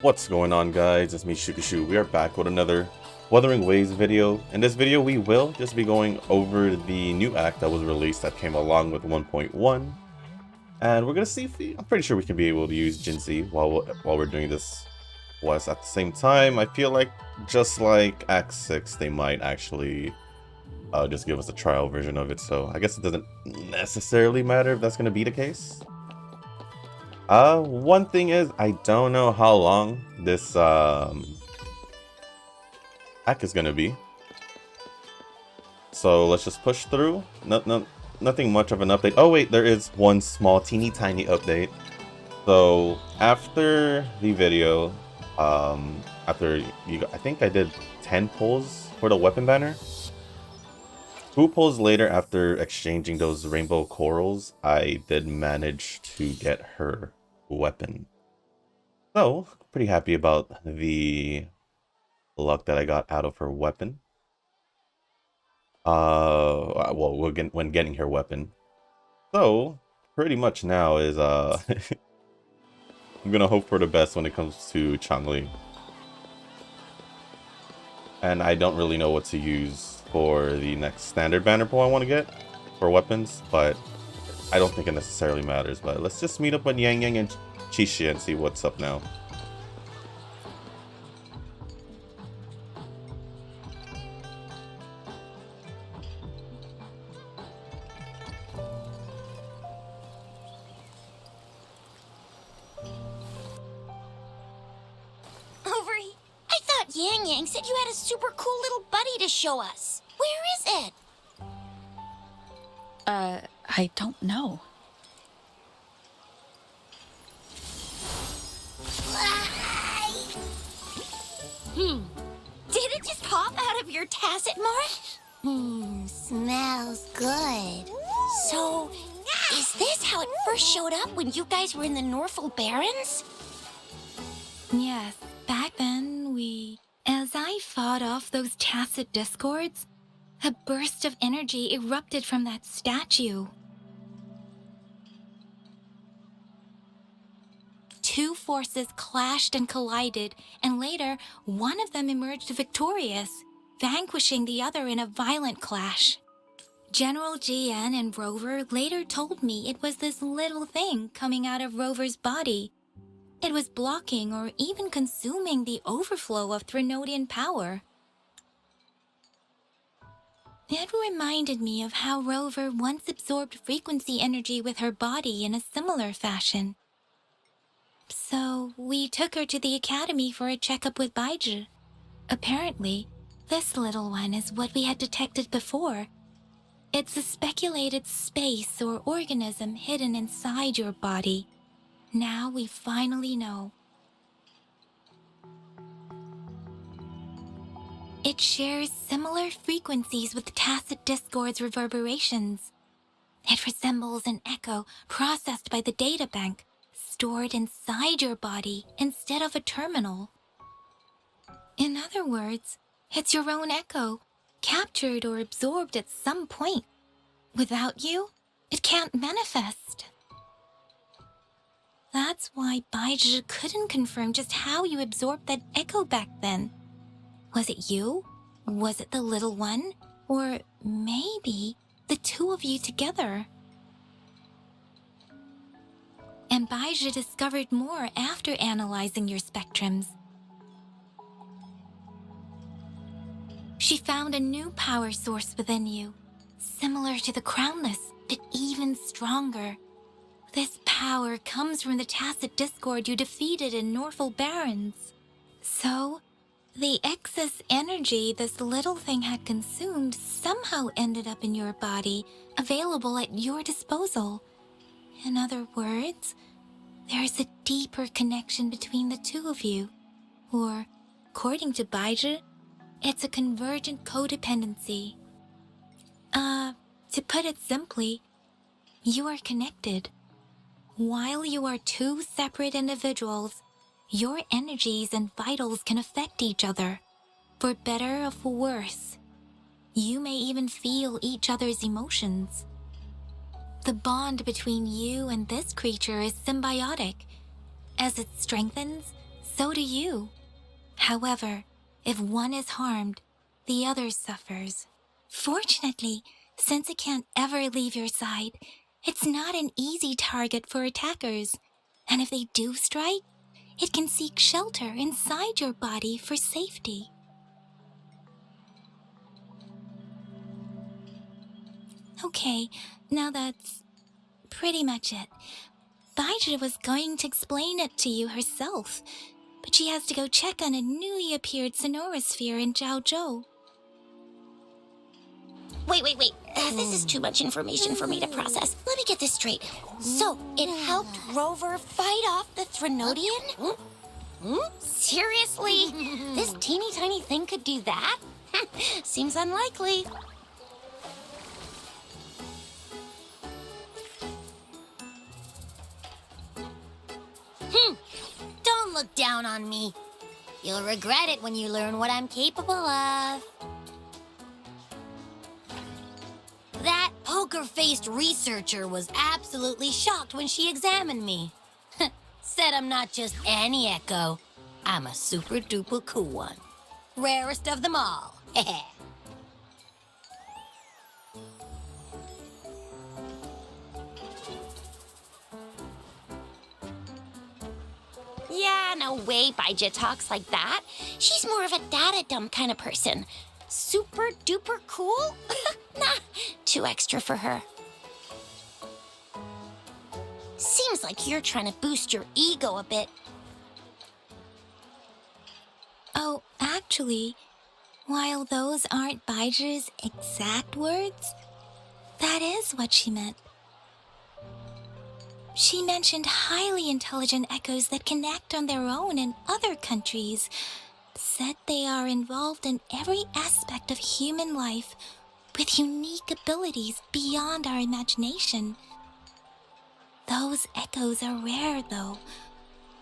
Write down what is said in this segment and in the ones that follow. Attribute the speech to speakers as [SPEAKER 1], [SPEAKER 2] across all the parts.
[SPEAKER 1] What's going on, guys? It's me, Shukashu. We are back with another Wuthering Waves video. In this video, we will just be going over the new act that was released that came along with 1.1. And we're gonna see if I'm pretty sure we can be able to use Jinhsi while we're doing this. At the same time, I feel like just like Act 6, they might actually just give us a trial version of it. So I guess it doesn't necessarily matter if that's gonna be the case. One thing is, I don't know how long this act is gonna be. So let's just push through. Nothing much of an update. Oh wait, there is one small teeny tiny update. So after the video, I think I did 10 pulls for the weapon banner. 2 pulls later, after exchanging those rainbow corals, I did manage to get her weapon. So, pretty happy about the luck that I got out of her weapon. Well, when getting her weapon. So, pretty much now is, I'm gonna hope for the best when it comes to Changli. And I don't really know what to use for the next standard banner pull I want to get for weapons, but I don't think it necessarily matters. But let's just meet up with Yang Yang and Chisha and see what's up now.
[SPEAKER 2] Yang Yang said you had a super cool little buddy to show us. Where is it?
[SPEAKER 3] I don't know.
[SPEAKER 2] Did it just pop out of your tacit mark? Smells good. So, is this how it first showed up when you guys were in the Norful Barrens?
[SPEAKER 3] Yes, back then as I fought off those tacit discords, a burst of energy erupted from that statue. 2 forces clashed and collided, and later, one of them emerged victorious, vanquishing the other in a violent clash. General GN and Rover later told me it was this little thing coming out of Rover's body. It was blocking or even consuming the overflow of Threnodian power. It reminded me of how Rover once absorbed frequency energy with her body in a similar fashion. So we took her to the academy for a checkup with Baizhi. Apparently, this little one is what we had detected before. It's a speculated space or organism hidden inside your body. Now we finally know. It shares similar frequencies with tacit discord's reverberations. It resembles an echo processed by the data bank, stored inside your body instead of a terminal. In other words, it's your own echo, captured or absorbed at some point. Without you, it can't manifest. That's why Baizhi couldn't confirm just how you absorbed that echo back then. Was it you? Was it the little one? Or maybe the 2 of you together? And Baizhi discovered more after analyzing your spectrums. She found a new power source within you, similar to the Crownless, but even stronger. This power comes from the tacit discord you defeated in Norful Barrens. So, the excess energy this little thing had consumed somehow ended up in your body, available at your disposal. In other words, there's a deeper connection between the 2 of you. Or, according to Baizhi, it's a convergent codependency. To put it simply, you are connected. While you are 2 separate individuals, your energies and vitals can affect each other, for better or for worse. You may even feel each other's emotions. The bond between you and this creature is symbiotic. As it strengthens, so do you. However, if one is harmed, the other suffers. Fortunately, since it can't ever leave your side, it's not an easy target for attackers. And if they do strike, it can seek shelter inside your body for safety. Okay, now that's pretty much it. Baizhi was going to explain it to you herself, but she has to go check on a newly appeared sonorosphere in Zhaozhou.
[SPEAKER 2] Wait. This is too much information for me to process. Let me get this straight. So, it helped Rover fight off the Threnodian? Seriously? This teeny tiny thing could do that? Seems unlikely. Don't look down on me. You'll regret it when you learn what I'm capable of. That poker-faced researcher was absolutely shocked when she examined me. Said I'm not just any echo. I'm a super-duper cool one. Rarest of them all. Yeah, no way Baizhi talks like that. She's more of a data dump kind of person. Super duper cool? Nah, too extra for her. Seems like you're trying to boost your ego a bit.
[SPEAKER 3] Oh, actually, while those aren't Baizhi's exact words, that is what she meant. She mentioned highly intelligent echoes that can act on their own in other countries. Said they are involved in every aspect of human life with unique abilities beyond our imagination. Those echoes are rare, though.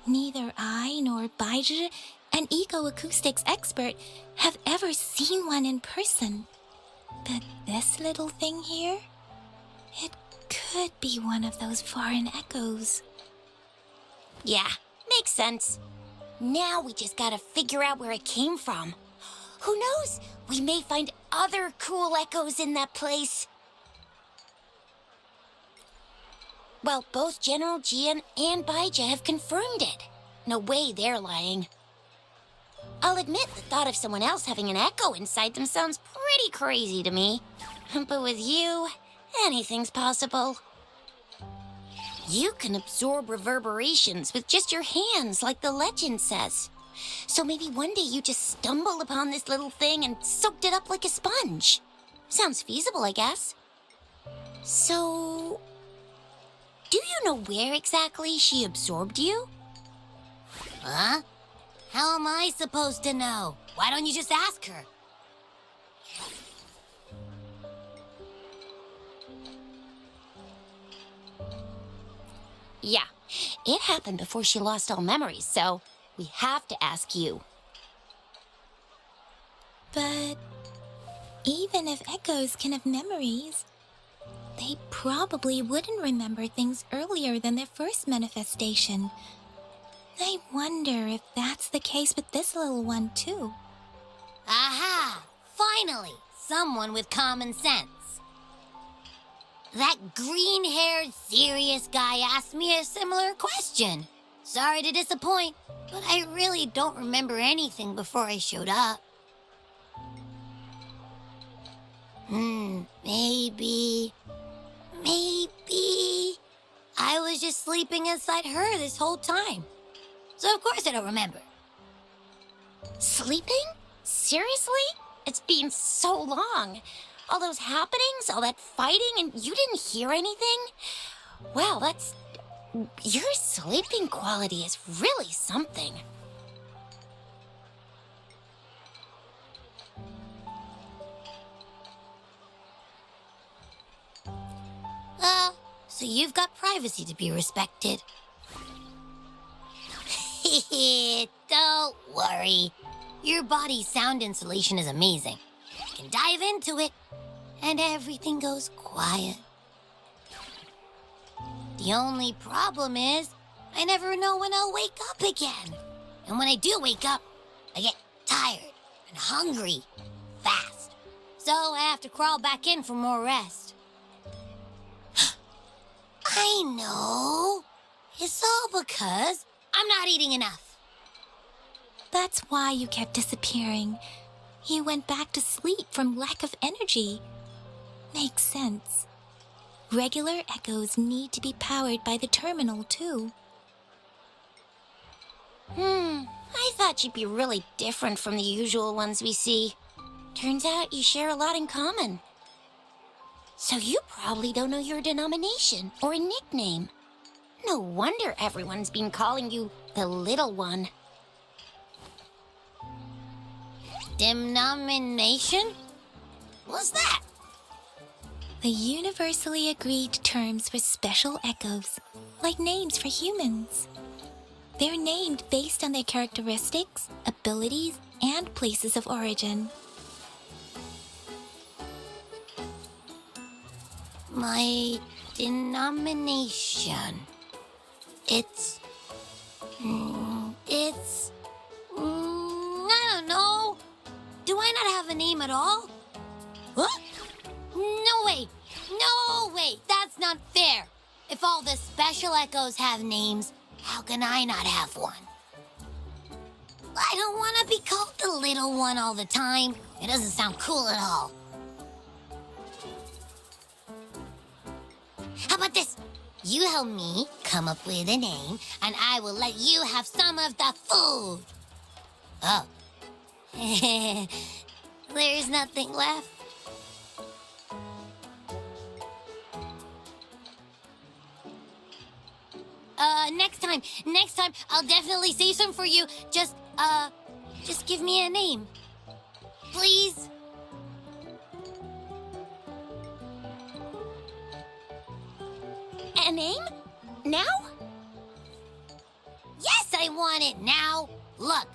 [SPEAKER 3] Neither I nor Baizhi, an eco-acoustics expert, have ever seen one in person. But this little thing here, it could be one of those foreign echoes.
[SPEAKER 2] Yeah, makes sense. Now we just gotta figure out where it came from. Who knows? We may find other cool echoes in that place. Well, both General Jian and Baizhi have confirmed it. No way they're lying. I'll admit the thought of someone else having an echo inside them sounds pretty crazy to me. But with you, anything's possible. You can absorb reverberations with just your hands, like the legend says. So maybe one day you just stumbled upon this little thing and soaked it up like a sponge. Sounds feasible, I guess. So, do you know where exactly she absorbed you? Huh? How am I supposed to know? Why don't you just ask her? Yeah, it happened before she lost all memories, so we have to ask you.
[SPEAKER 3] But even if echoes can have memories, they probably wouldn't remember things earlier than their first manifestation. I wonder if that's the case with this little one, too.
[SPEAKER 2] Aha! Finally, someone with common sense. That green-haired, serious guy asked me a similar question. Sorry to disappoint, but I really don't remember anything before I showed up. Maybe I was just sleeping inside her this whole time. So of course I don't remember. Sleeping? Seriously? It's been so long. All those happenings, all that fighting, and you didn't hear anything? Wow, your sleeping quality is really something. So you've got privacy to be respected. Don't worry. Your body's sound insulation is amazing. can dive into it, and everything goes quiet. The only problem is, I never know when I'll wake up again. And when I do wake up, I get tired and hungry fast. So I have to crawl back in for more rest. I know. It's all because I'm not eating enough.
[SPEAKER 3] That's why you kept disappearing. You went back to sleep from lack of energy. Makes sense. Regular echoes need to be powered by the terminal, too.
[SPEAKER 2] I thought you'd be really different from the usual ones we see. Turns out you share a lot in common. So you probably don't know your denomination or a nickname. No wonder everyone's been calling you the Little One. Denomination? What's that?
[SPEAKER 3] The universally agreed terms for special echoes, like names for humans. They're named based on their characteristics, abilities, and places of origin.
[SPEAKER 2] My denomination. It's... I don't know. Do I not have a name at all? What? No way! No way! That's not fair! If all the special echoes have names, how can I not have one? I don't want to be called the Little One all the time. It doesn't sound cool at all. How about this? You help me come up with a name, and I will let you have some of the food. Oh. There's nothing left. Next time, I'll definitely save some for you. Just give me a name. Please? A name? Now? Yes, I want it now. Look,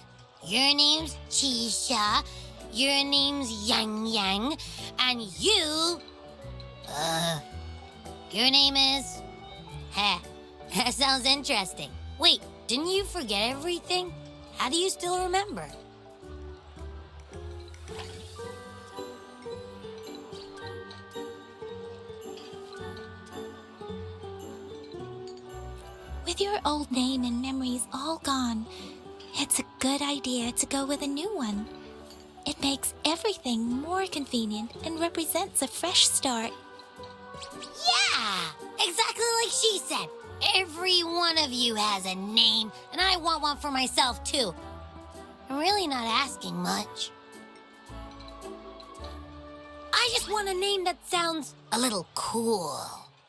[SPEAKER 2] your name's Chisha, your name's Yang Yang, and you... your name is... Heh, that sounds interesting. Wait, didn't you forget everything? How do you still remember?
[SPEAKER 3] With your old name and memories all gone, it's a good idea to go with a new one. It makes everything more convenient and represents a fresh start.
[SPEAKER 2] Yeah! Exactly like she said. Every one of you has a name, and I want one for myself, too. I'm really not asking much. I just want a name that sounds a little cool,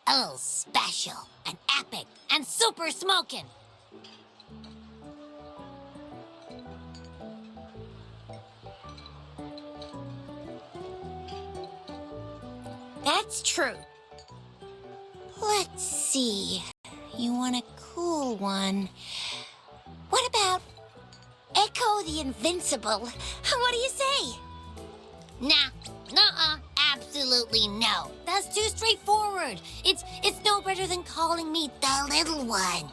[SPEAKER 2] a little special, and epic, and super smoking. That's true. Let's see. You want a cool one. What about Echo the Invincible? What do you say? Nah, nuh-uh, absolutely no. That's too straightforward. It's no better than calling me the Little One.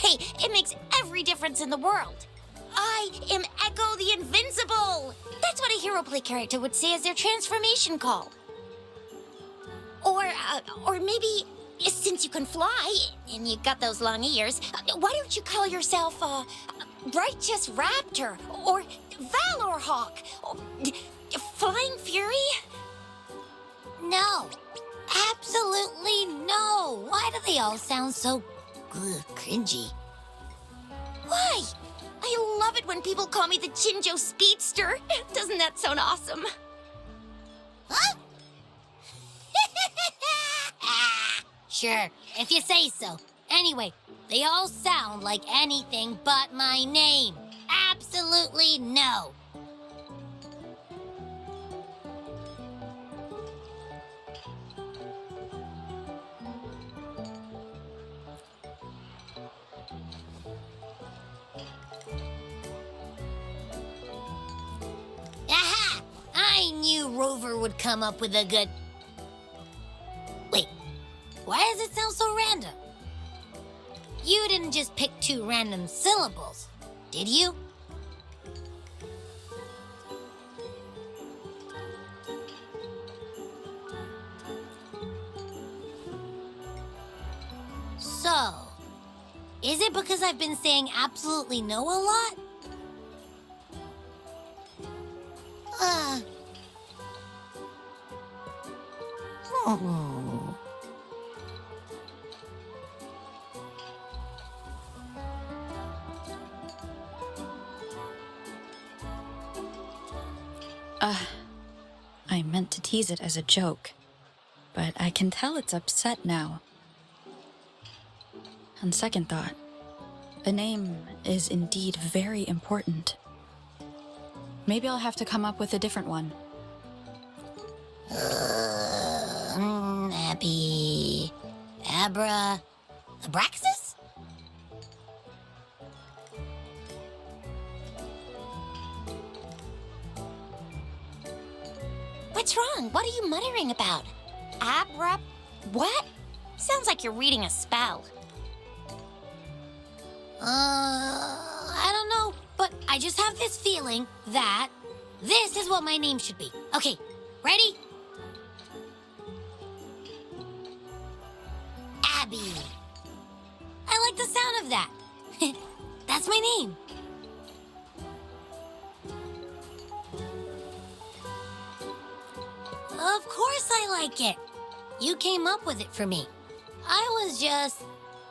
[SPEAKER 2] Hey, it makes every difference in the world. I am Echo the Invincible. That's what a hero play character would say as their transformation call. Or maybe, since you can fly, and you got those long ears, why don't you call yourself, Righteous Raptor, or Valor Hawk, or Flying Fury? No, absolutely no. Why do they all sound so cringy? Why? I love it when people call me the Jinjo Speedster. Doesn't that sound awesome? Huh? Sure, if you say so. Anyway, they all sound like anything but my name. Absolutely no. Aha! I knew Rover would come up with a good... Wait, why does it sound so random? You didn't just pick 2 random syllables, did you? So, is it because I've been saying absolutely no a lot?
[SPEAKER 4] I meant to tease it as a joke, but I can tell it's upset now. On second thought, a name is indeed very important. Maybe I'll have to come up with a different one.
[SPEAKER 2] Abby... Abra... Abraxas? What's wrong? What are you muttering about? Abra... What? Sounds like you're reading a spell. I don't know, but I just have this feeling that this is what my name should be. Okay, ready? Abby. I like the sound of that. That's my name. Of course I like it. You came up with it for me. I was just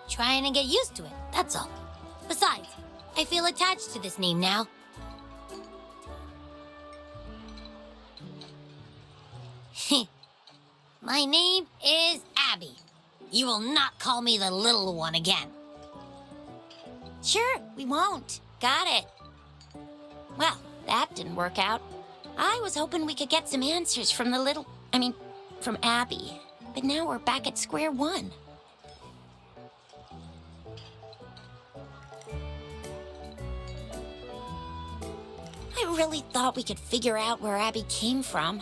[SPEAKER 2] trying to get used to it, that's all. Besides, I feel attached to this name now. My name is Abby. You will not call me the little one again. Sure, we won't. Got it. Well, that didn't work out. I was hoping we could get some answers from from Abby. But now we're back at square one. I really thought we could figure out where Abby came from.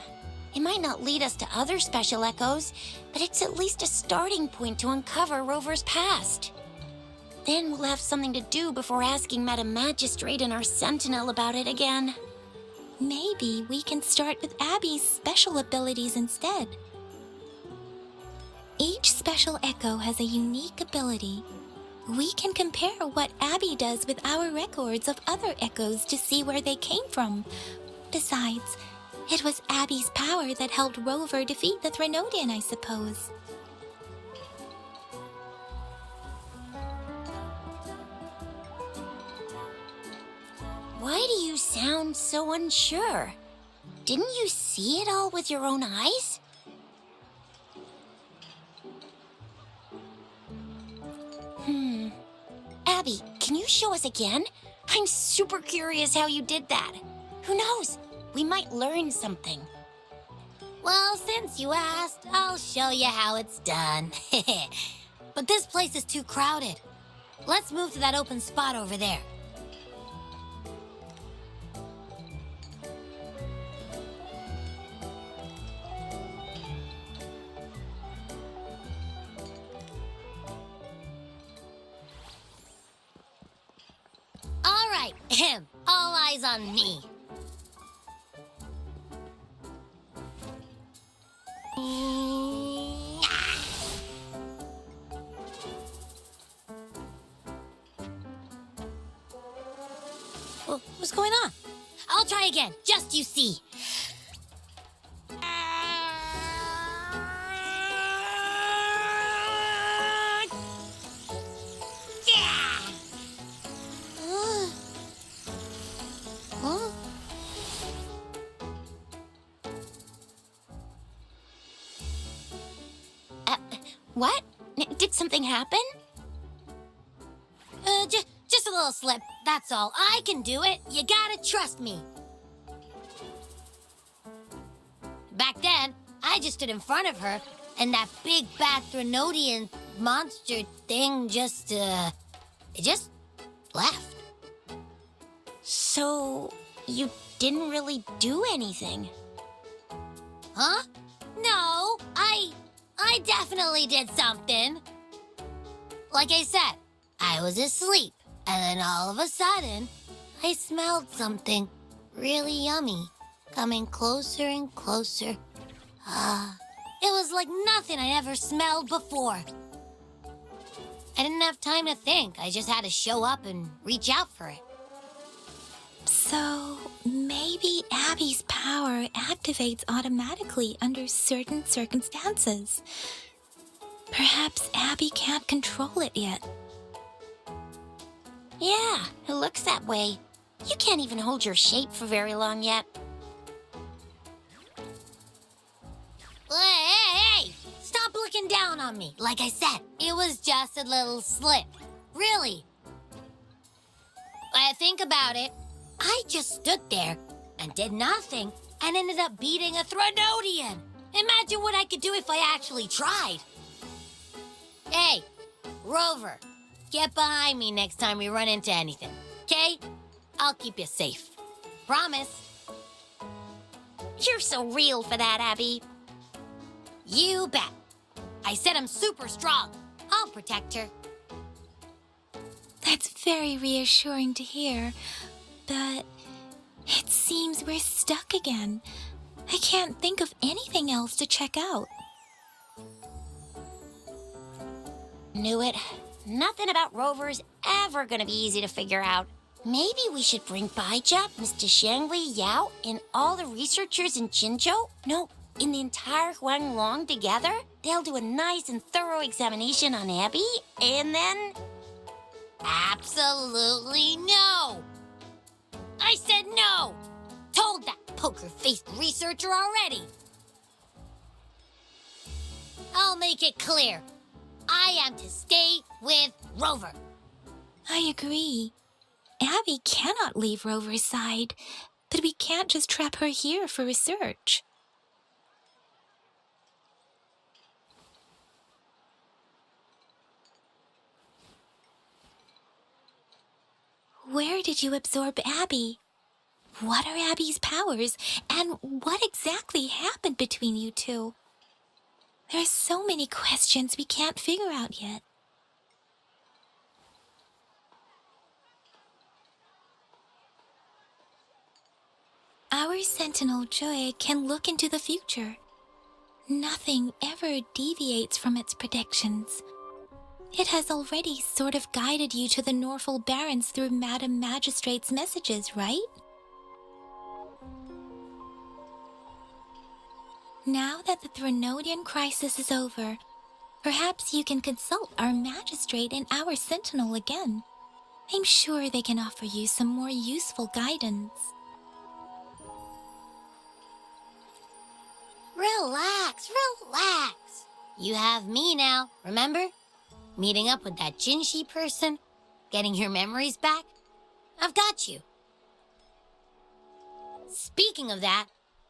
[SPEAKER 2] It might not lead us to other special echoes, but it's at least a starting point to uncover Rover's past. Then we'll have something to do before asking Madam Magistrate and our Sentinel about it again.
[SPEAKER 3] Maybe we can start with Abby's special abilities instead. Each special echo has a unique ability. We can compare what Abby does with our records of other echoes to see where they came from. Besides, it was Abby's power that helped Rover defeat the Threnodian, I suppose.
[SPEAKER 2] Why do you sound so unsure? Didn't you see it all with your own eyes? Abby, can you show us again? I'm super curious how you did that. Who knows? We might learn something. Well, since you asked, I'll show you how it's done. But this place is too crowded. Let's move to that open spot over there. All right, all eyes on me. What's going on? I'll try again, just you see. What? Did something happen? Just a little slip, that's all. I can do it. You gotta trust me. Back then, I just stood in front of her, and that big bad Threnodian monster thing it just left. So, you didn't really do anything? Huh? No, I definitely did something. Like I said, I was asleep, and then all of a sudden, I smelled something really yummy, coming closer and closer. It was like nothing I'd ever smelled before. I didn't have time to think. I just had to show up and reach out for it.
[SPEAKER 3] So, maybe Abby's power activates automatically under certain circumstances. Perhaps Abby can't control it yet.
[SPEAKER 2] Yeah, it looks that way. You can't even hold your shape for very long yet. Hey! Stop looking down on me. Like I said, it was just a little slip. Really. Think about it. I just stood there and did nothing and ended up beating a Threnodian. Imagine what I could do if I actually tried. Hey, Rover, get behind me next time we run into anything, okay? I'll keep you safe. Promise. You're so real for that, Abby. You bet. I said I'm super strong. I'll protect her.
[SPEAKER 3] That's very reassuring to hear, but it seems we're stuck again. I can't think of anything else to check out.
[SPEAKER 2] Knew it. Nothing about Rover's ever gonna be easy to figure out. Maybe we should bring Baija, Mr. Shangli, Yao, and all the researchers in Jinzhou? No, in the entire Huanglong together? They'll do a nice and thorough examination on Abby, and then... Absolutely no! I said no! Told that poker-faced researcher already! I'll make it clear. I am to stay with Rover.
[SPEAKER 3] I agree. Abby cannot leave Rover's side, but we can't just trap her here for research. Where did you absorb Abby? What are Abby's powers, and what exactly happened between you two? There are so many questions we can't figure out yet. Our Sentinel Joy can look into the future. Nothing ever deviates from its predictions. It has already sort of guided you to the Norfolk Barrens through Madam Magistrate's messages, right? Now that the Threnodian crisis is over, perhaps you can consult our Magistrate and our Sentinel again. I'm sure they can offer you some more useful guidance.
[SPEAKER 2] Relax, relax. You have me now, remember? Meeting up with that Jinhsi person, getting your memories back. I've got you. Speaking of that,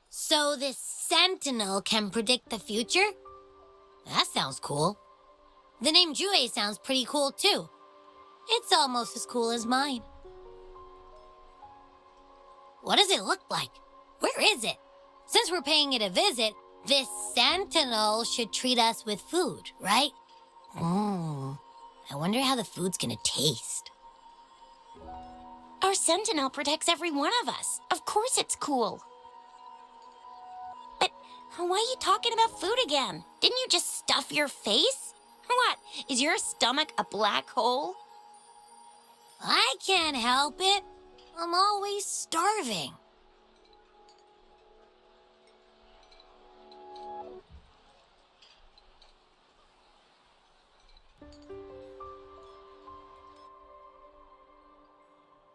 [SPEAKER 2] so this Sentinel can predict the future? That sounds cool. The name Jue sounds pretty cool too. It's almost as cool as mine. What does it look like? Where is it? Since we're paying it a visit, this Sentinel should treat us with food, right? I wonder how the food's gonna taste. Our Sentinel protects every one of us. Of course it's cool. But why are you talking about food again? Didn't you just stuff your face? What, is your stomach a black hole? I can't help it. I'm always starving.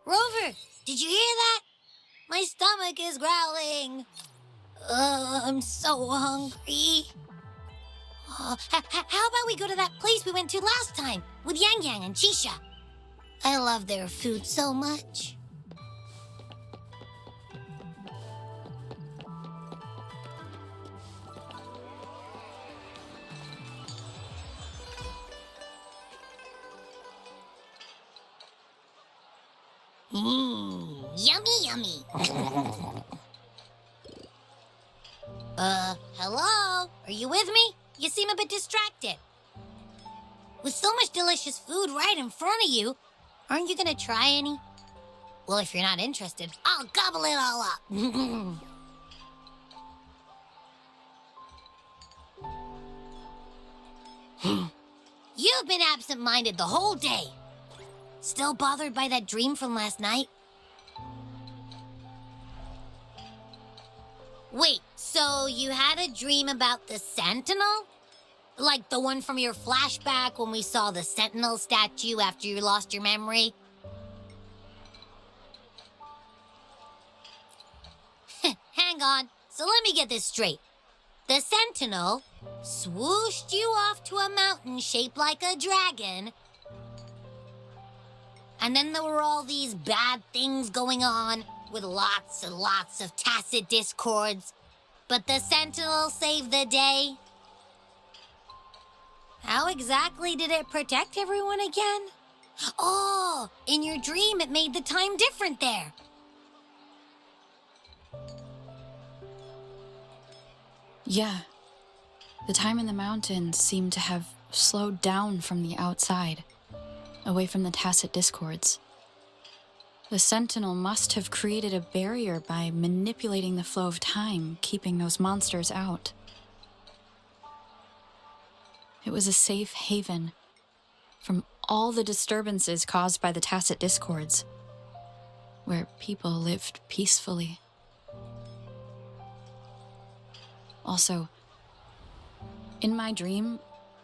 [SPEAKER 2] Rover, did you hear that? My stomach is growling. I'm so hungry. How about we go to that place we went to last time with Yang Yang and Chisha? I love their food so much. Yummy, yummy. Hello? Are you with me? You seem a bit distracted. With so much delicious food right in front of you, aren't you gonna try any? Well, if you're not interested, I'll gobble it all up. You've been absent-minded the whole day. Still bothered by that dream from last night? Wait, so you had a dream about the Sentinel? Like the one from your flashback when we saw the Sentinel statue after you lost your memory? Hang on, so let me get this straight. The Sentinel swooshed you off to a mountain shaped like a dragon, and then there were all these bad things going on with lots and lots of tacit discords, but the Sentinel saved the day. How exactly did it protect everyone again? Oh, in your dream it made the time different there.
[SPEAKER 4] Yeah. The time in the mountains seemed to have slowed down from the outside, away from the tacit discords. The Sentinel must have created a barrier by manipulating the flow of time, keeping those monsters out. It was a safe haven from all the disturbances caused by the tacit discords, where people lived peacefully. Also, in my dream,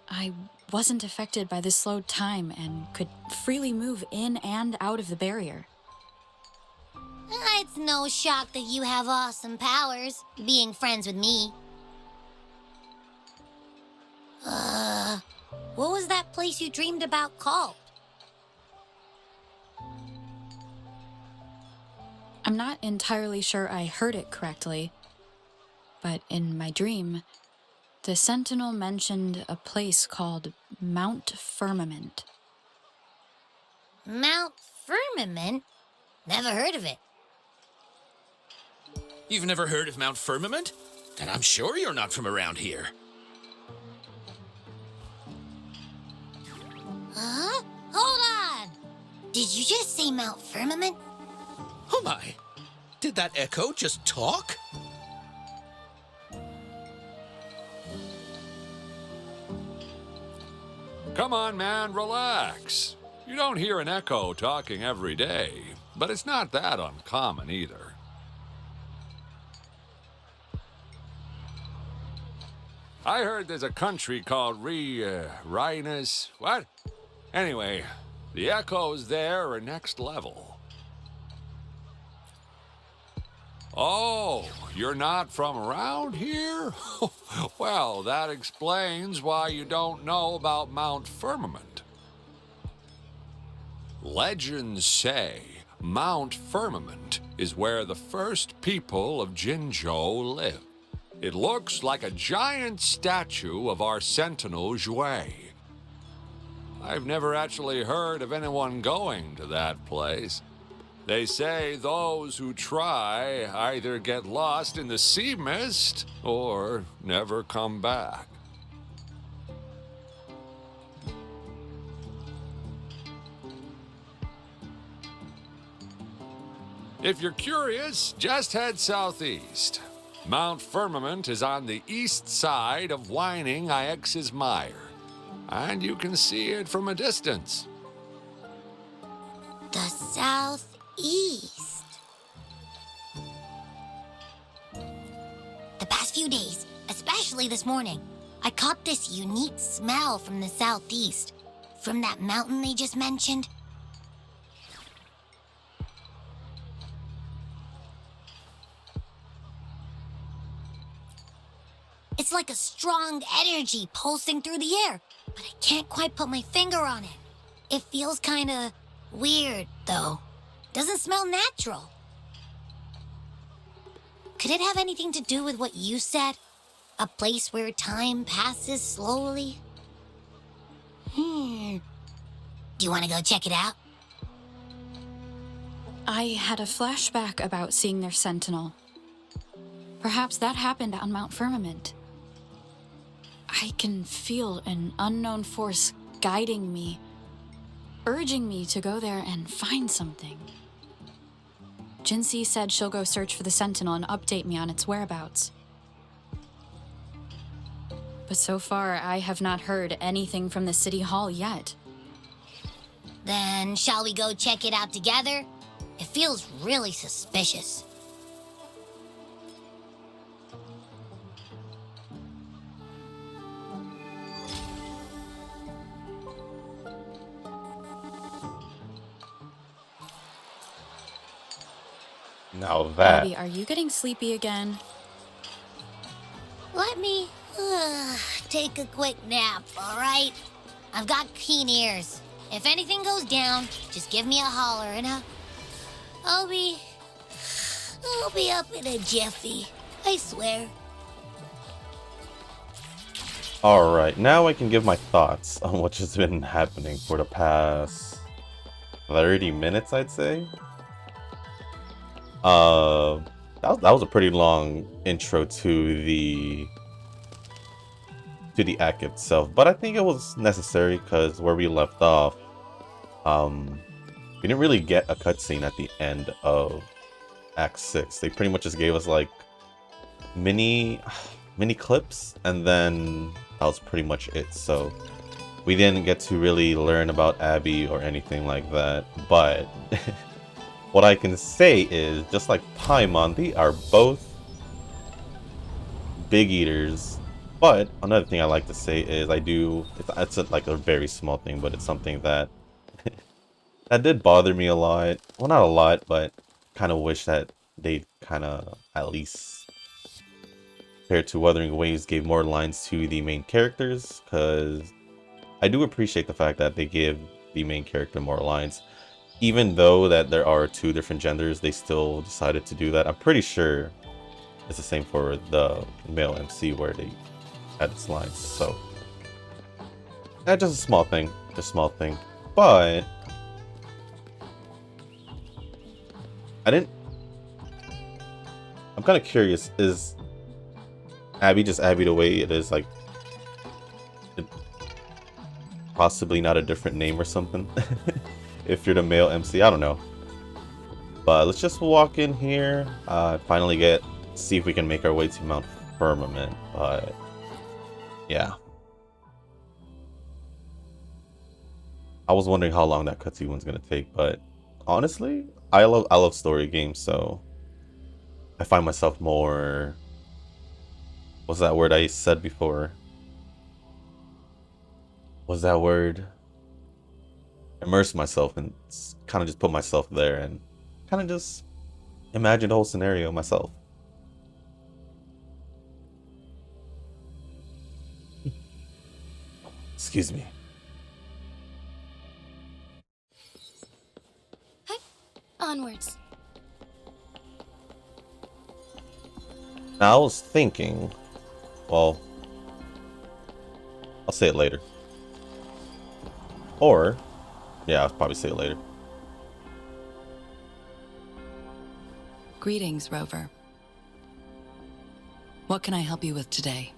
[SPEAKER 4] I wasn't affected by the slowed time and could freely move in and out of the barrier.
[SPEAKER 2] It's no shock that you have awesome powers, being friends with me. What was that place you dreamed about called?
[SPEAKER 4] I'm not entirely sure I heard it correctly, but in my dream, the Sentinel mentioned a place called Mount Firmament.
[SPEAKER 2] Mount Firmament? Never heard of it.
[SPEAKER 5] You've never heard of Mount Firmament? Then I'm sure you're not from around here.
[SPEAKER 2] Huh? Hold on! Did you just say Mount Firmament?
[SPEAKER 5] Oh my! Did that echo just talk?
[SPEAKER 6] Come on, man, relax. You don't hear an echo talking every day, but it's not that uncommon either. I heard there's a country called Rhinus. What? Anyway, the echoes there are next level. Oh, you're not from around here? Well, that explains why you don't know about Mount Firmament. Legends say Mount Firmament is where the first people of Jinzhou lived. It looks like a giant statue of our Sentinel Jue. I've never actually heard of anyone going to that place. They say those who try either get lost in the sea mist or never come back. If you're curious, just head southeast. Mount Firmament is on the east side of Whining Ix's Mire, and you can see it from a distance.
[SPEAKER 2] The southeast. The past few days, especially this morning, I caught this unique smell from the southeast, from that mountain they just mentioned. It's like a strong energy pulsing through the air, but I can't quite put my finger on it. It feels kinda weird, though. Doesn't smell natural. Could it have anything to do with what you said? A place where time passes slowly? Do you want to go check it out?
[SPEAKER 4] I had a flashback about seeing their Sentinel. Perhaps that happened on Mount Firmament. I can feel an unknown force guiding me, urging me to go there and find something. Jinhsi said she'll go search for the Sentinel and update me on its whereabouts. But so far, I have not heard anything from the City Hall yet.
[SPEAKER 2] Then shall we go check it out together? It feels really suspicious.
[SPEAKER 1] Now that...
[SPEAKER 4] Abby, are you getting sleepy again?
[SPEAKER 2] Let me take a quick nap, all right? I've got keen ears. If anything goes down, just give me a holler and I'll be up in a jiffy. I swear.
[SPEAKER 1] Alright, now I can give my thoughts on what's just been happening for the past 30 minutes, I'd say. That was a pretty long intro to the act itself, but I think it was necessary because where we left off, we didn't really get a cutscene at the end of Act 6. They pretty much just gave us like mini clips, and then that was pretty much it. So we didn't get to really learn about Abby or anything like that, but what I can say is, just like Paimon, they are both big eaters. But another thing I like to say is it's like a very small thing, but it's something that that did bother me a lot. Well, not a lot, but kind of wish that they kind of at least, compared to Wuthering Waves, gave more lines to the main characters, because I do appreciate the fact that they give the main character more lines. Even though that there are two different genders, they still decided to do that. I'm pretty sure it's the same for the male MC where they had its lines. So that's just a small thing. Just a small thing. But I'm kind of curious, is Abby just Abby the way it is? Like, possibly not a different name or something? If you're the male MC, I don't know. But let's just walk in here. Finally see if we can make our way to Mount Firmament. But yeah, I was wondering how long that cutscene was gonna take. But honestly, I love story games, so I find myself more. What's that word I said before? What's that word? Immerse myself and kind of just put myself there and kind of just imagine the whole scenario myself. Excuse me.
[SPEAKER 3] Onwards.
[SPEAKER 1] Now I was thinking, well, I'll say it later. Or yeah, I'll probably say it later.
[SPEAKER 7] Greetings, Rover. What can I help you with today?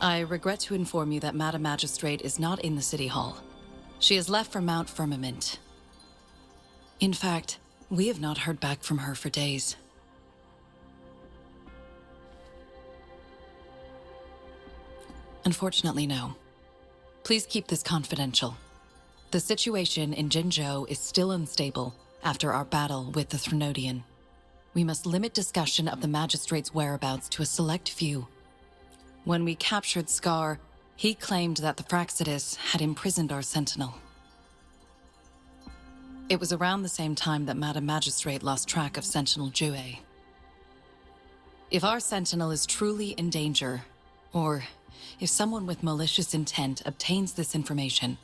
[SPEAKER 7] I regret to inform you that Madam Magistrate is not in the City Hall. She has left for Mount Firmament. In fact, we have not heard back from her for days. Unfortunately, no. Please keep this confidential. The situation in Jinzhou is still unstable after our battle with the Threnodian. We must limit discussion of the Magistrate's whereabouts to a select few. When we captured Scar, he claimed that the Fraxidus had imprisoned our Sentinel. It was around the same time that Madam Magistrate lost track of Sentinel Jue. If our Sentinel is truly in danger, or if someone with malicious intent obtains this information,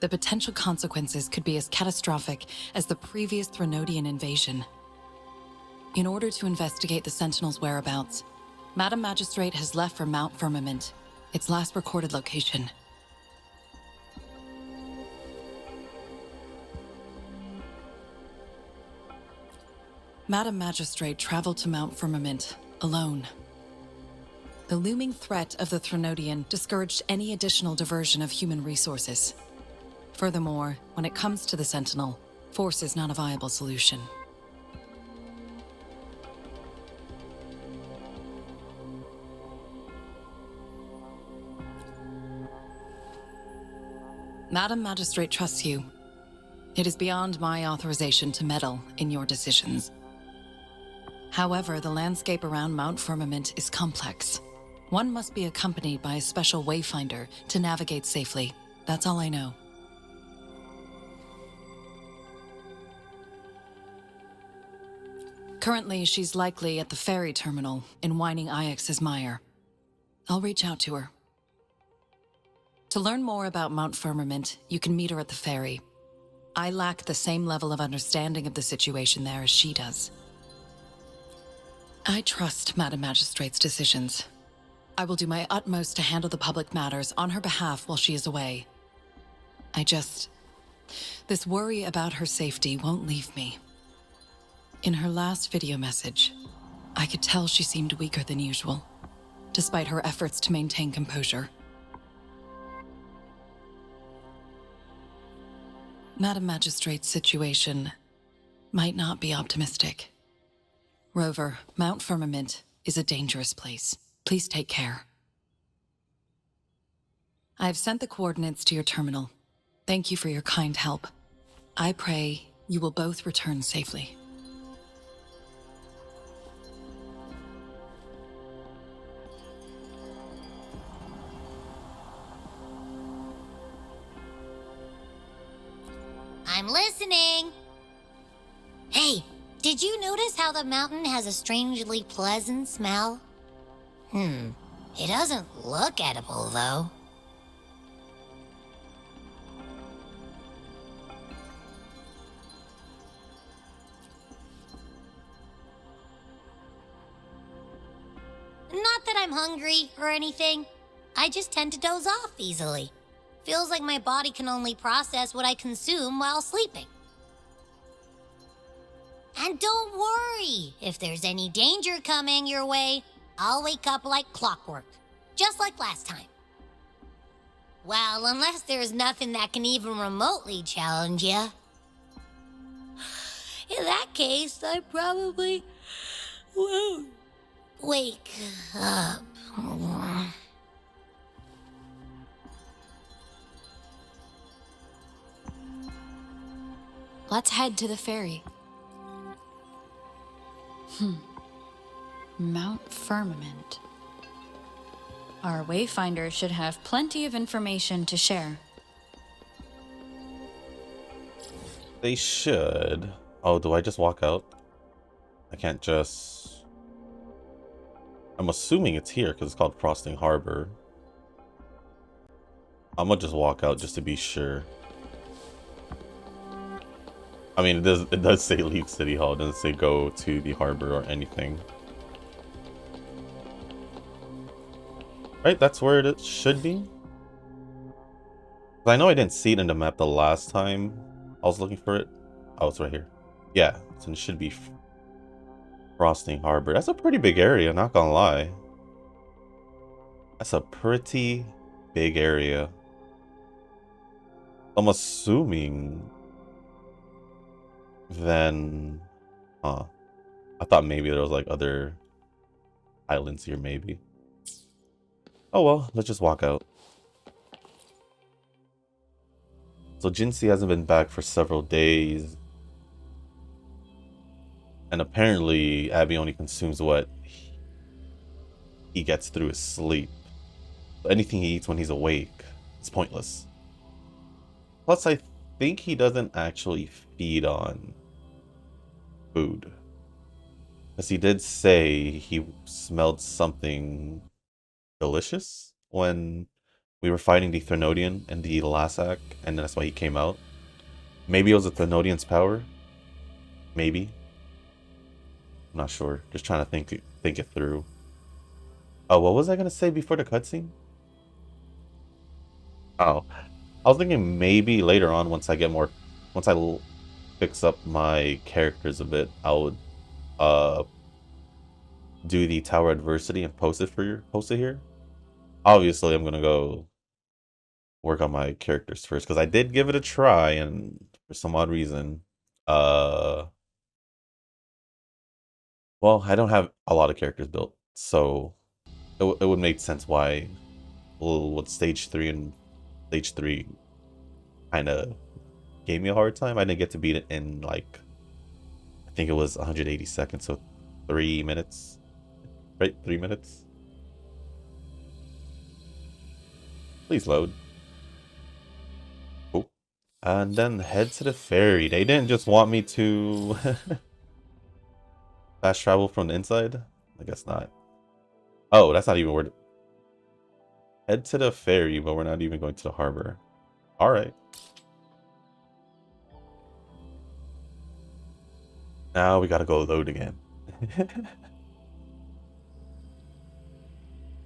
[SPEAKER 7] the potential consequences could be as catastrophic as the previous Threnodian invasion. In order to investigate the Sentinel's whereabouts, Madam Magistrate has left for Mount Firmament, its last recorded location. Madam Magistrate traveled to Mount Firmament alone. The looming threat of the Threnodian discouraged any additional diversion of human resources. Furthermore, when it comes to the Sentinel, force is not a viable solution. Madam Magistrate trusts you. It is beyond my authorization to meddle in your decisions. However, the landscape around Mount Firmament is complex. One must be accompanied by a special wayfinder to navigate safely. That's all I know. Currently, she's likely at the ferry terminal in Whining Ix's mire. I'll reach out to her. To learn more about Mount Firmament, you can meet her at the ferry. I lack the same level of understanding of the situation there as she does. I trust Madam Magistrate's decisions. I will do my utmost to handle the public matters on her behalf while she is away. This worry about her safety won't leave me. In her last video message, I could tell she seemed weaker than usual, despite her efforts to maintain composure. Madam Magistrate's situation might not be optimistic. Rover, Mount Firmament is a dangerous place. Please take care. I have sent the coordinates to your terminal. Thank you for your kind help. I pray you will both return safely.
[SPEAKER 2] I'm listening. Hey, did you notice how the mountain has a strangely pleasant smell? It doesn't look edible, though. Not that I'm hungry or anything. I just tend to doze off easily. Feels like my body can only process what I consume while sleeping. And don't worry, if there's any danger coming your way, I'll wake up like clockwork, just like last time. Well, unless there's nothing that can even remotely challenge you. In that case, I probably won't wake up.
[SPEAKER 4] Let's head to the ferry. Mount Firmament. Our wayfinder should have plenty of information to share.
[SPEAKER 1] They should. Oh, do I just walk out? I can't just... I'm assuming it's here because it's called Frosting Harbor. I'm gonna just walk out just to be sure. I mean, it does say leave City Hall. It doesn't say go to the harbor or anything. Right, that's where it should be. I know I didn't see it in the map the last time I was looking for it. Oh, it's right here. Yeah, so it should be Frosting Harbor. That's a pretty big area, not gonna lie. That's a pretty big area. I'm assuming... Then, I thought maybe there was like other islands here, maybe. Oh well, let's just walk out. So Jinhsi hasn't been back for several days. And apparently Abby only consumes what he gets through his sleep. Anything he eats when he's awake is pointless. Plus, I think he doesn't actually feed on food. Because he did say he smelled something delicious when we were fighting the Threnodian in the last act, and that's why he came out. Maybe it was the Threnodian's power. Maybe. I'm not sure. Just trying to think it through. Oh, what was I gonna say before the cutscene? Oh, I was thinking maybe later on once I fix up my characters a bit, I would do the tower adversity and post it here. Obviously, I'm gonna go work on my characters first because I did give it a try, and for some odd reason, well, I don't have a lot of characters built, so it would make sense why, well, with stage 3 and stage 3 kind of gave me a hard time. I didn't get to beat it in like, I think it was 180 seconds, so 3 minutes, right? 3 minutes. Please load. Oh, and then head to the ferry. They didn't just want me to fast travel from the inside. I guess not. Oh, that's not even where. Head to the ferry, but we're not even going to the harbor. All right. Now we gotta go load again.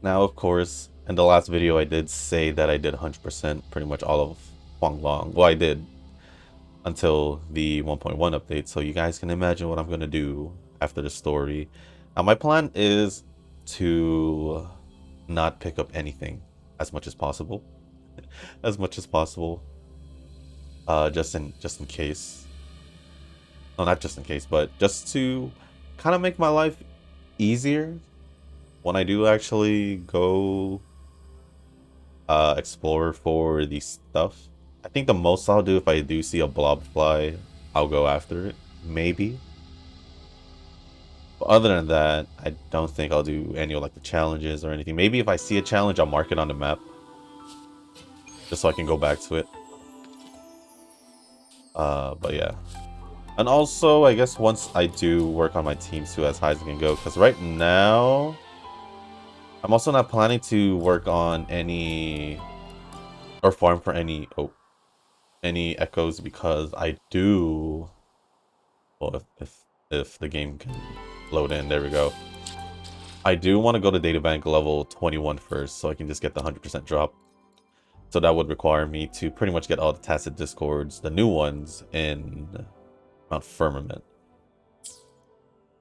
[SPEAKER 1] Now, of course, in the last video I did say that I did 100% pretty much all of Huanglong. Well, I did until the 1.1 update, so you guys can imagine what I'm gonna do after the story. Now, my plan is to not pick up anything as much as possible. As much as possible. Just in case. No, not just in case, but just to kind of make my life easier when I do actually go explore for the stuff. I think the most I'll do if I do see a blob fly, I'll go after it. Maybe. But other than that, I don't think I'll do any of like the challenges or anything. Maybe if I see a challenge, I'll mark it on the map. Just so I can go back to it. But yeah. And also, I guess once I do work on my teams too, as high as I can go. Because right now, I'm also not planning to work on any, or farm for any, any echoes, because I do, well, if the game can load in, there we go. I do want to go to databank level 21 first, so I can just get the 100% drop. So that would require me to pretty much get all the tacit discords, the new ones, in Mount Firmament. So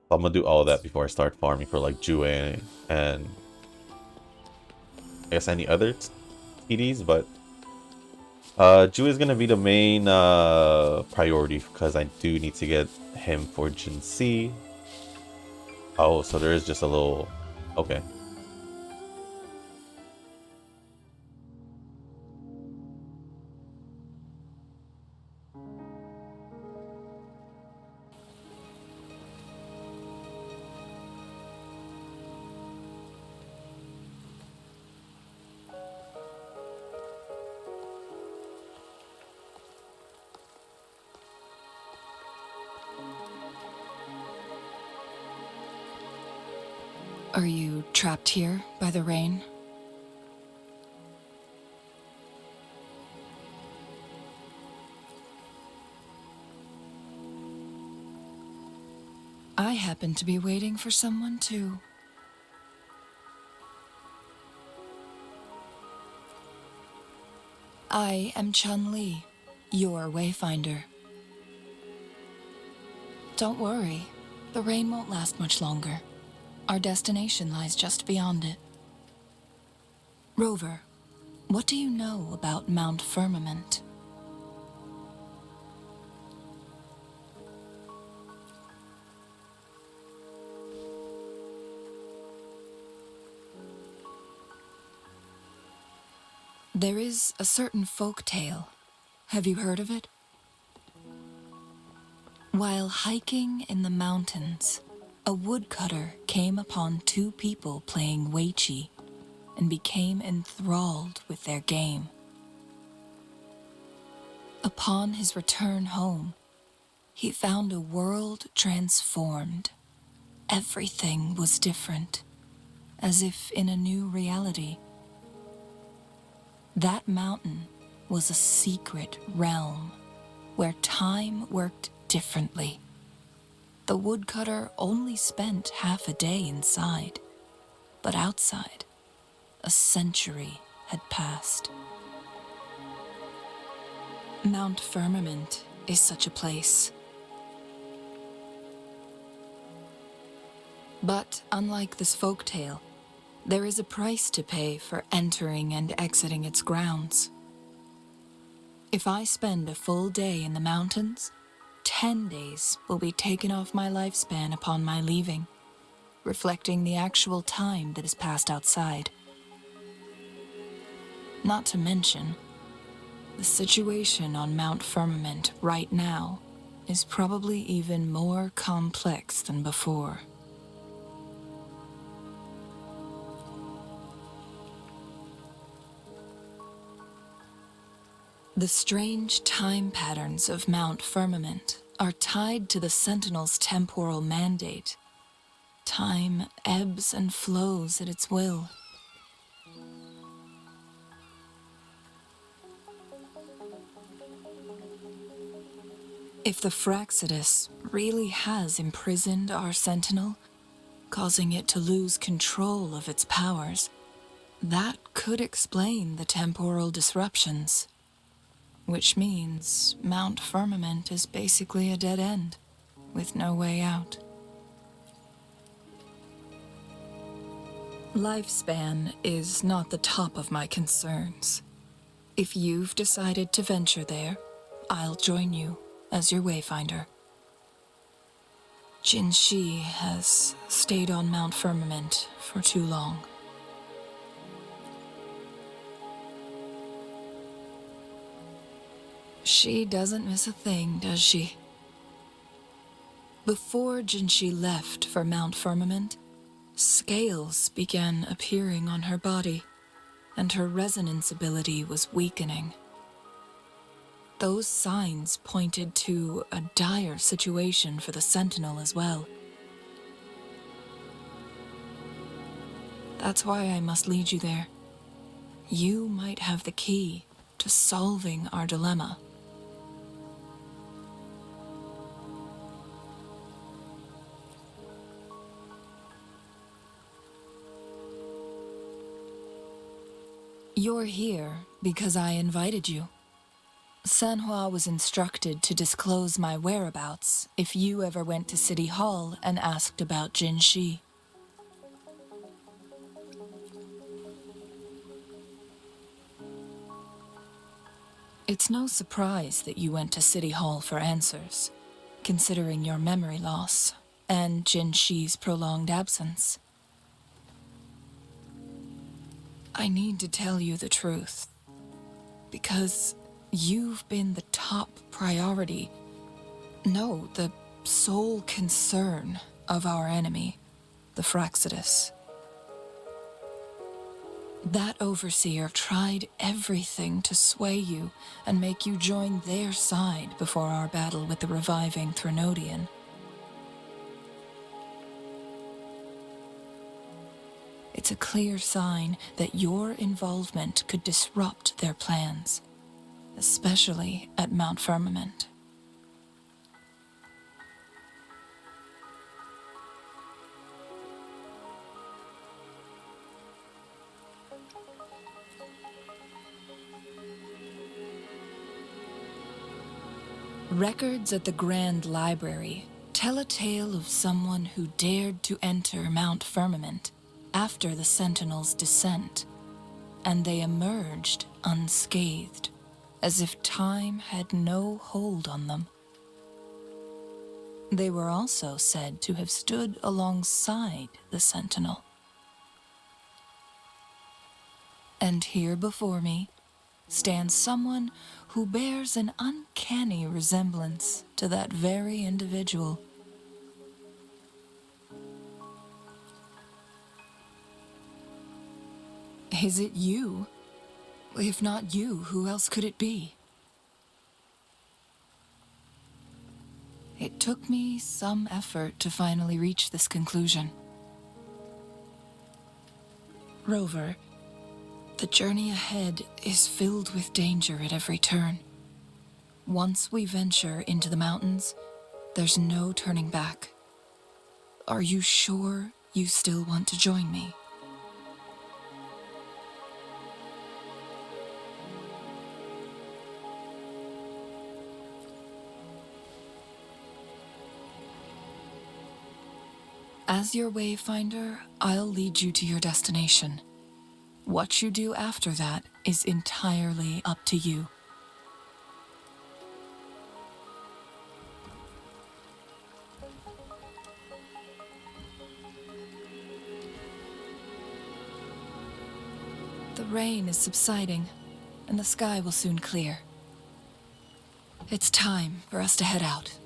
[SPEAKER 1] I'm gonna do all of that before I start farming for like Jue and I guess any other TDs, but Jue is gonna be the main priority because I do need to get him for Jinhsi. Oh, so there is just a little, okay.
[SPEAKER 7] Are you trapped here by the rain? I happen to be waiting for someone too. I am Chun-Li, your wayfinder. Don't worry, the rain won't last much longer. Our destination lies just beyond it. Rover, what do you know about Mount Firmament? There is a certain folk tale. Have you heard of it? While hiking in the mountains, a woodcutter came upon two people playing weiqi and became enthralled with their game. Upon his return home, he found a world transformed. Everything was different, as if in a new reality. That mountain was a secret realm where time worked differently. The woodcutter only spent half a day inside, but outside, a century had passed. Mount Firmament is such a place. But unlike this folktale, there is a price to pay for entering and exiting its grounds. If I spend a full day in the mountains, 10 days will be taken off my lifespan upon my leaving, reflecting the actual time that is passed outside. Not to mention, the situation on Mount Firmament right now is probably even more complex than before. The strange time patterns of Mount Firmament are tied to the Sentinel's temporal mandate. Time ebbs and flows at its will. If the Fractsidus really has imprisoned our Sentinel, causing it to lose control of its powers, that could explain the temporal disruptions. Which means Mount Firmament is basically a dead end, with no way out. Lifespan is not the top of my concerns. If you've decided to venture there, I'll join you as your wayfinder. Jinhsi has stayed on Mount Firmament for too long. She doesn't miss a thing, does she? Before Jinhsi left for Mount Firmament, scales began appearing on her body, and her resonance ability was weakening. Those signs pointed to a dire situation for the Sentinel as well. That's why I must lead you there. You might have the key to solving our dilemma. You're here because I invited you. Sanhua was instructed to disclose my whereabouts if you ever went to City Hall and asked about Jinhsi. It's no surprise that you went to City Hall for answers, considering your memory loss and Jinhsi's prolonged absence. I need to tell you the truth, because you've been the top priority, no, the sole concern of our enemy, the Fractsidus. That overseer tried everything to sway you and make you join their side before our battle with the reviving Threnodian. It's a clear sign that your involvement could disrupt their plans, especially at Mount Firmament. Records at the Grand Library tell a tale of someone who dared to enter Mount Firmament after the Sentinel's descent, and they emerged unscathed, as if time had no hold on them. They were also said to have stood alongside the Sentinel. And here before me stands someone who bears an uncanny resemblance to that very individual. Is it you? If not you, who else could it be? It took me some effort to finally reach this conclusion. Rover, the journey ahead is filled with danger at every turn. Once we venture into the mountains, there's no turning back. Are you sure you still want to join me? As your wayfinder, I'll lead you to your destination. What you do after that is entirely up to you. The rain is subsiding, and the sky will soon clear. It's time for us to head out.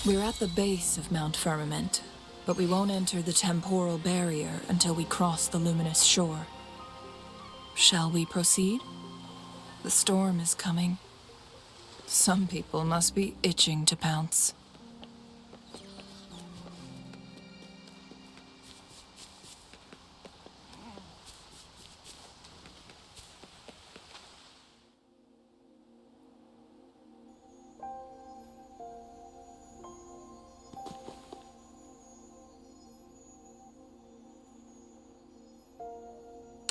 [SPEAKER 7] We're at the base of Mount Firmament, but we won't enter the temporal barrier until we cross the luminous shore. Shall we proceed? The storm is coming. Some people must be itching to pounce.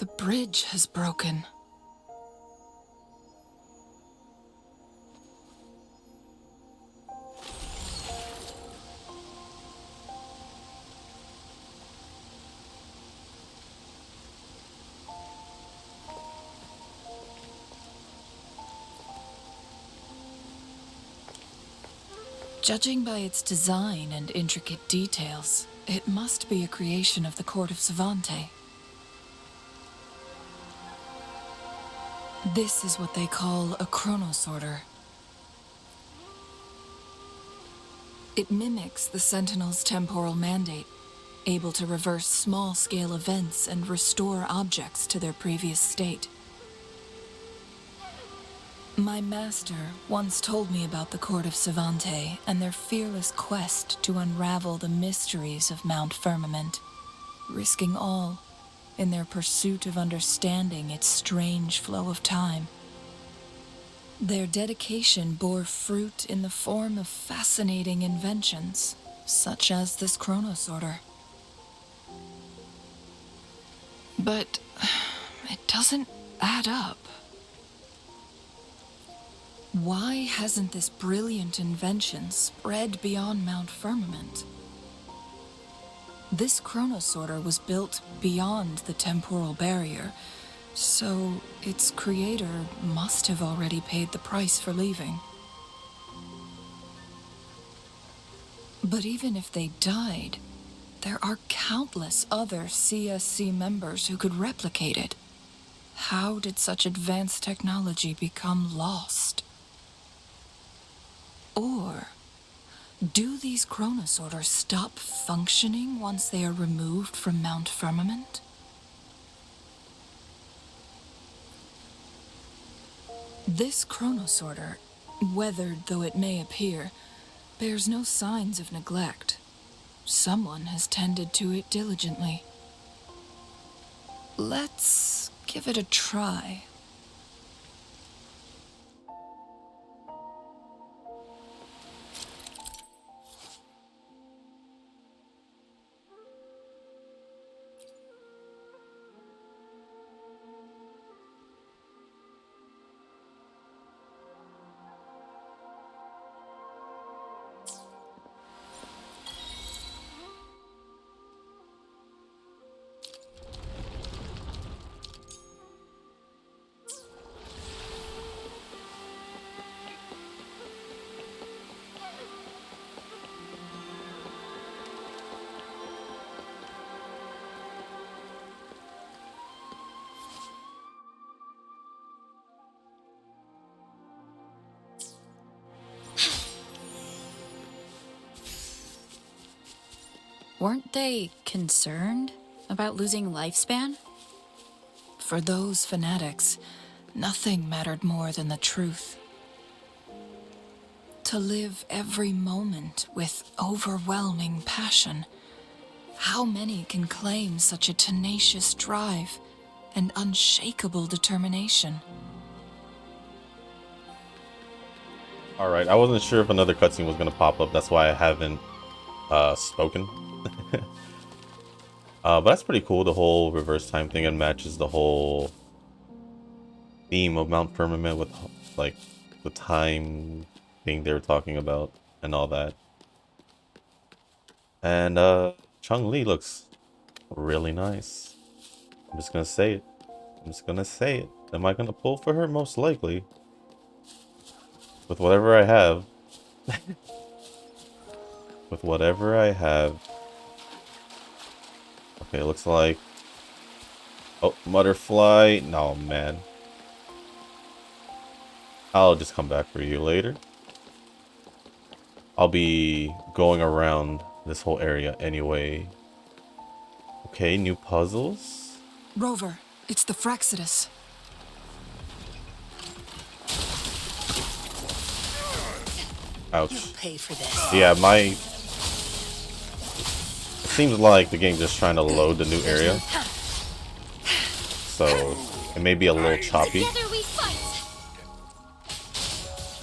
[SPEAKER 7] The bridge has broken. Judging by its design and intricate details, it must be a creation of the court of Savante. This is what they call a chronosorter. It mimics the Sentinel's temporal mandate, able to reverse small-scale events and restore objects to their previous state. My master once told me about the court of Savante and their fearless quest to unravel the mysteries of Mount Firmament, risking all in their pursuit of understanding its strange flow of time. Their dedication bore fruit in the form of fascinating inventions, such as this chronosorter. But it doesn't add up. Why hasn't this brilliant invention spread beyond Mount Firmament? This chronosorter was built beyond the temporal barrier, so its creator must have already paid the price for leaving. But even if they died, there are countless other CSC members who could replicate it. How did such advanced technology become lost? Or do these chronosorters stop functioning once they are removed from Mount Firmament? This chronosorter, weathered though it may appear, bears no signs of neglect. Someone has tended to it diligently. Let's give it a try.
[SPEAKER 4] Weren't they concerned about losing lifespan?
[SPEAKER 7] For those fanatics, nothing mattered more than the truth. To live every moment with overwhelming passion. How many can claim such a tenacious drive and unshakable determination?
[SPEAKER 1] Alright, I wasn't sure if another cutscene was going to pop up. That's why I haven't spoken. But that's pretty cool. The whole reverse time thing, and matches the whole theme of Mount Firmament with like the time thing they were talking about and all that. And Chun-Li looks really nice. I'm just gonna say it. I'm just gonna say it. Am I gonna pull for her? Most likely. With whatever I have. With whatever I have. Okay, looks like... Oh, Butterfly. No, man. I'll just come back for you later. I'll be going around this whole area anyway. Okay, new puzzles.
[SPEAKER 7] Rover, it's the Fraxidus.
[SPEAKER 1] Ouch.
[SPEAKER 2] You'll pay for this.
[SPEAKER 1] Yeah, my... It seems like the game's just trying to load the new area. So, it may be a little choppy.
[SPEAKER 2] Together we fight.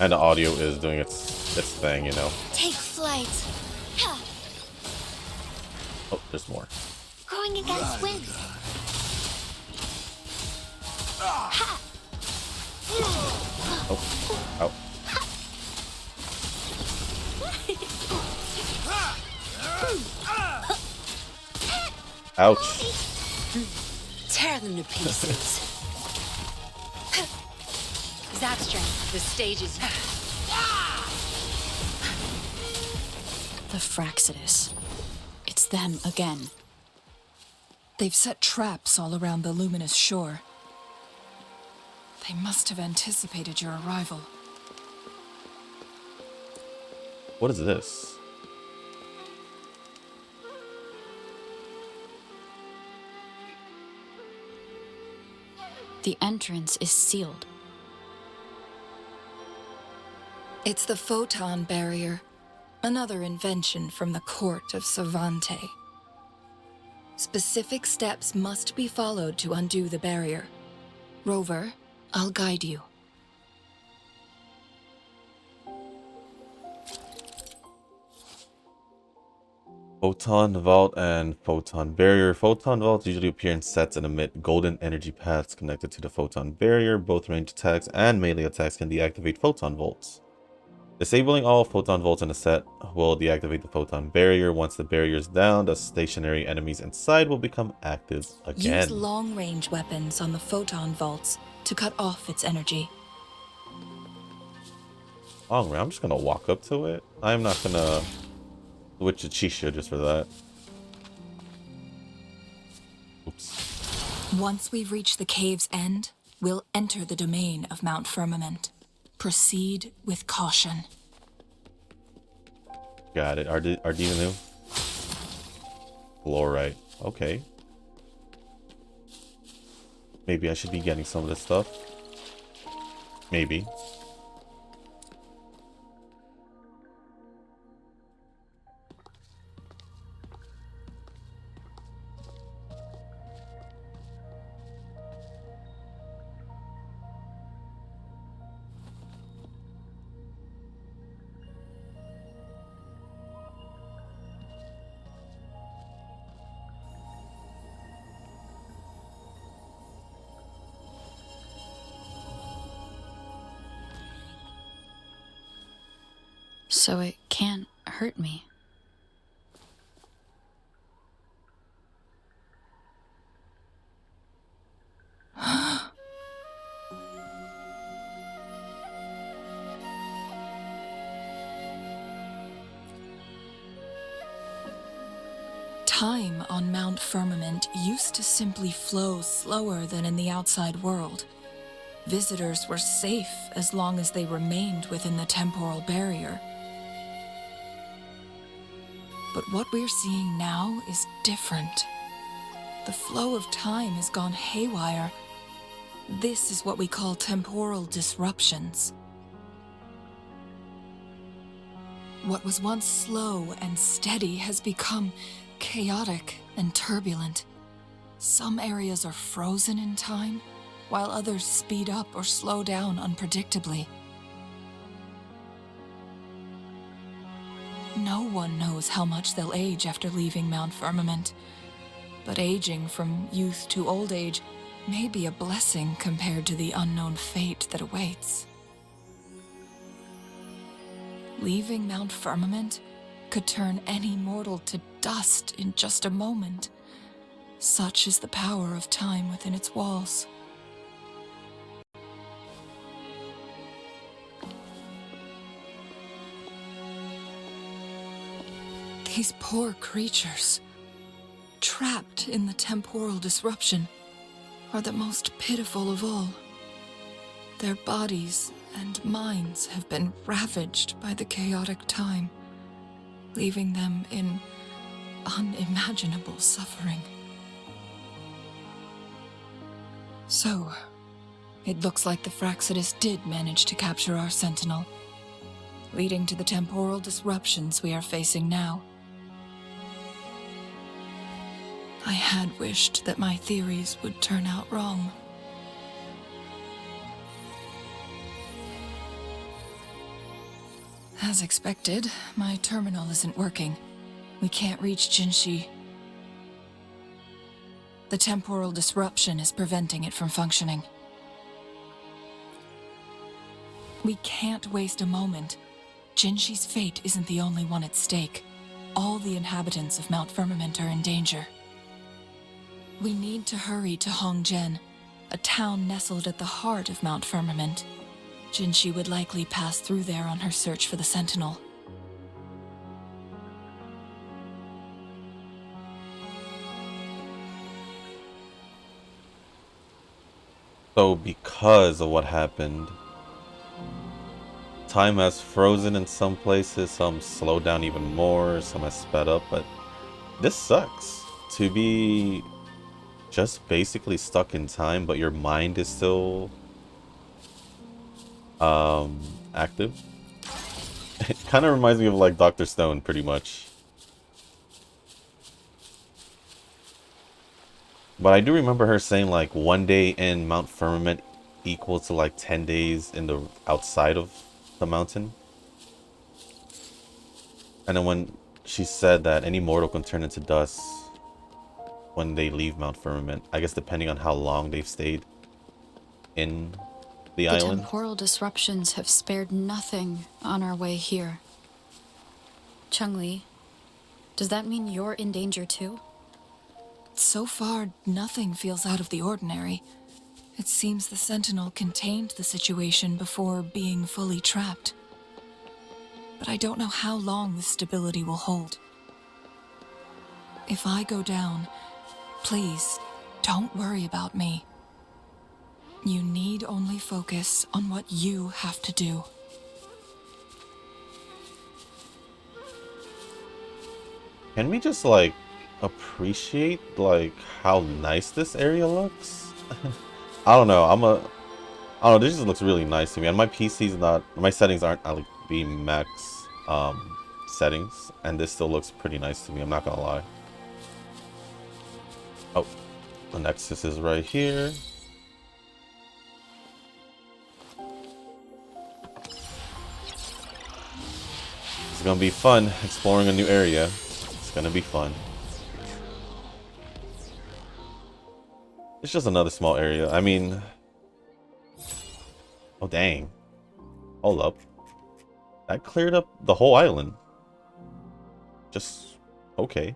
[SPEAKER 1] And the audio is doing its thing, you know.
[SPEAKER 2] Take flight. Ha.
[SPEAKER 1] Oh, there's more.
[SPEAKER 2] Going against wind. Ha.
[SPEAKER 1] Oh, ow. Ouch.
[SPEAKER 2] Tear them to pieces. Zap strength. The stage is.
[SPEAKER 4] The Fraxidus. It's them again.
[SPEAKER 7] They've set traps all around the luminous shore. They must have anticipated your arrival.
[SPEAKER 1] What is this?
[SPEAKER 4] The entrance is sealed.
[SPEAKER 7] It's the photon barrier, another invention from the court of Savante. Specific steps must be followed to undo the barrier. Rover, I'll guide you.
[SPEAKER 1] Photon Vault and Photon Barrier. Photon Vaults usually appear in sets and emit golden energy paths connected to the Photon Barrier. Both ranged attacks and melee attacks can deactivate Photon Vaults. Disabling all Photon Vaults in a set will deactivate the Photon Barrier. Once the barrier is down, the stationary enemies inside will become active again.
[SPEAKER 7] Use long-range weapons on the Photon Vaults to cut off its energy.
[SPEAKER 1] Long range. I'm just gonna walk up to it. I'm not gonna switch to Chisha just for that. Oops.
[SPEAKER 7] Once we've reached the cave's end, we'll enter the domain of Mount Firmament. Proceed with caution.
[SPEAKER 1] Got it. Are these new? Fluorite. Okay. Maybe I should be getting some of this stuff. Maybe.
[SPEAKER 4] So it can't hurt me.
[SPEAKER 7] Time on Mount Firmament used to simply flow slower than in the outside world. Visitors were safe as long as they remained within the temporal barrier. But what we're seeing now is different. The flow of time has gone haywire. This is what we call temporal disruptions. What was once slow and steady has become chaotic and turbulent. Some areas are frozen in time, while others speed up or slow down unpredictably. No one knows how much they'll age after leaving Mount Firmament, but aging from youth to old age may be a blessing compared to the unknown fate that awaits. Leaving Mount Firmament could turn any mortal to dust in just a moment. Such is the power of time within its walls. These poor creatures, trapped in the temporal disruption, are the most pitiful of all. Their bodies and minds have been ravaged by the chaotic time, leaving them in unimaginable suffering. So, it looks like the Fraxidus did manage to capture our Sentinel, leading to the temporal disruptions we are facing now. I had wished that my theories would turn out wrong. As expected, my terminal isn't working. We can't reach Jinhsi. The temporal disruption is preventing it from functioning. We can't waste a moment. Jinhsi's fate isn't the only one at stake. All the inhabitants of Mount Firmament are in danger. We need to hurry to Hongzhen, a town nestled at the heart of Mount Firmament. Jinhsi would likely pass through there on her search for the Sentinel.
[SPEAKER 1] So because of what happened, time has frozen in some places, some slowed down even more, some has sped up, but this sucks. To be just basically stuck in time, but your mind is still active. It kind of reminds me of like Dr. Stone, pretty much. But I do remember her saying like 1 day in Mount Firmament equal to like 10 days in the outside of the mountain. And then when she said that any mortal can turn into dust when they leave Mount Firmament, I guess depending on how long they've stayed in the island.
[SPEAKER 4] The temporal disruptions have spared nothing on our way here. Changli, does that mean you're in danger too?
[SPEAKER 7] So far, nothing feels out of the ordinary. It seems the Sentinel contained the situation before being fully trapped. But I don't know how long this stability will hold. If I go down, please, don't worry about me. You need only focus on what you have to do.
[SPEAKER 1] Can we just like appreciate like how nice this area looks? I don't know. I don't know. This just looks really nice to me. And my PC's not. My settings aren't like the max settings, and this still looks pretty nice to me. I'm not gonna lie. Oh, the Nexus is right here. It's gonna be fun exploring a new area. It's gonna be fun. It's just another small area. I mean, oh dang. Hold up. That cleared up the whole island. Just okay.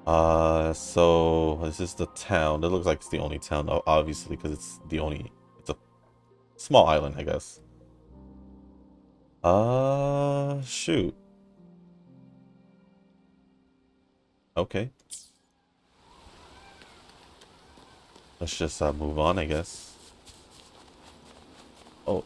[SPEAKER 1] So this is the town. It looks like it's the only town, obviously, because it's a small island, I guess. Shoot. Okay. Let's just move on, I guess. Oh.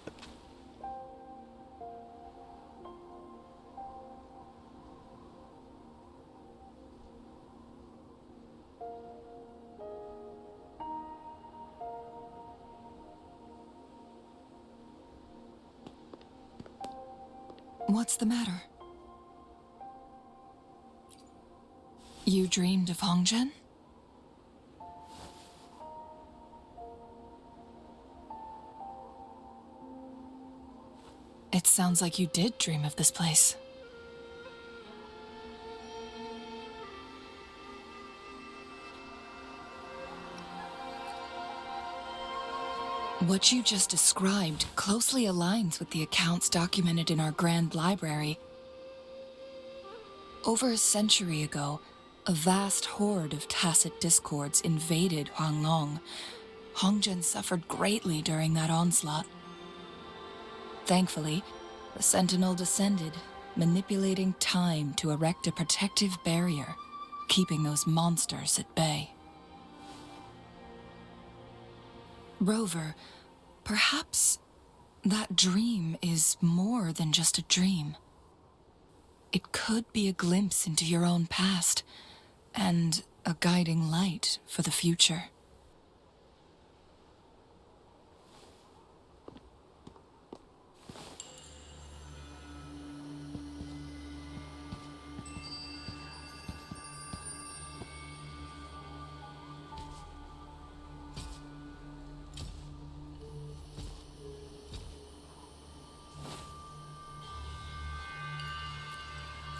[SPEAKER 7] What's the matter? You dreamed of Hongzhen? It sounds like you did dream of this place. What you just described closely aligns with the accounts documented in our Grand Library. Over a century ago, a vast horde of tacit discords invaded Huanglong. Hongzhen suffered greatly during that onslaught. Thankfully, the Sentinal descended, manipulating time to erect a protective barrier, keeping those monsters at bay. Rover, perhaps that dream is more than just a dream. It could be a glimpse into your own past, and a guiding light for the future.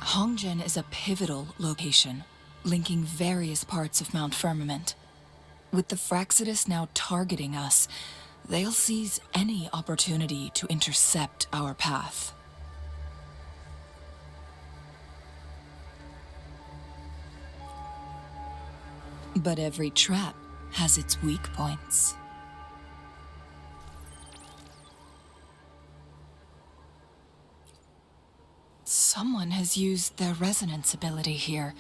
[SPEAKER 7] Hongzhen is a pivotal location, linking various parts of Mount Firmament. With the Fraxidus now targeting us, they'll seize any opportunity to intercept our path. But every trap has its weak points. Someone has used their resonance ability here,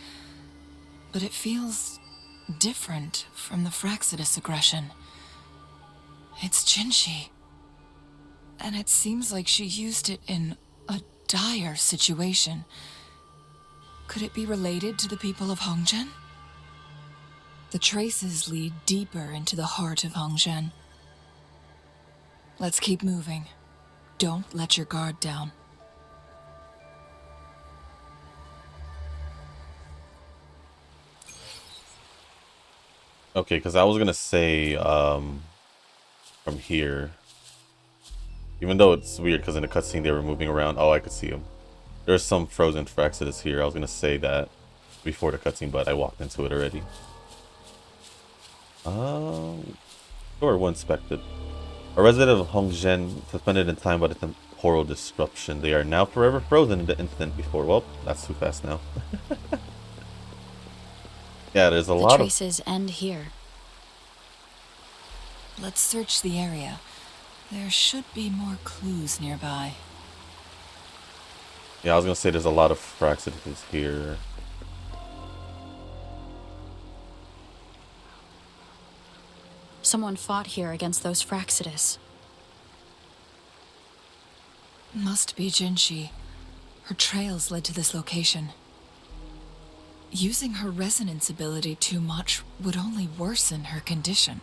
[SPEAKER 7] but it feels different from the Fraxidus aggression. It's Jinhsi, and it seems like she used it in a dire situation. Could it be related to the people of Hongzhen? The traces lead deeper into the heart of Hongzhen. Let's keep moving. Don't let your guard down.
[SPEAKER 1] Okay, because I was gonna say from here, even though it's weird because in the cutscene they were moving around. Oh, I could see them. There's some frozen Fraxidus here. I was gonna say that before the cutscene, but I walked into it already. Sure, we'll inspect it. A resident of Hongzhen suspended in time by the temporal disruption. They are now forever frozen in the instant before. Well, that's too fast now. Yeah, there's a lot of...
[SPEAKER 4] The traces end here.
[SPEAKER 7] Let's search the area. There should be more clues nearby.
[SPEAKER 1] Yeah, I was gonna say there's a lot of Fraxidus here.
[SPEAKER 4] Someone fought here against those Fraxidus.
[SPEAKER 7] Must be Jinhsi. Her trails led to this location. Using her resonance ability too much would only worsen her condition.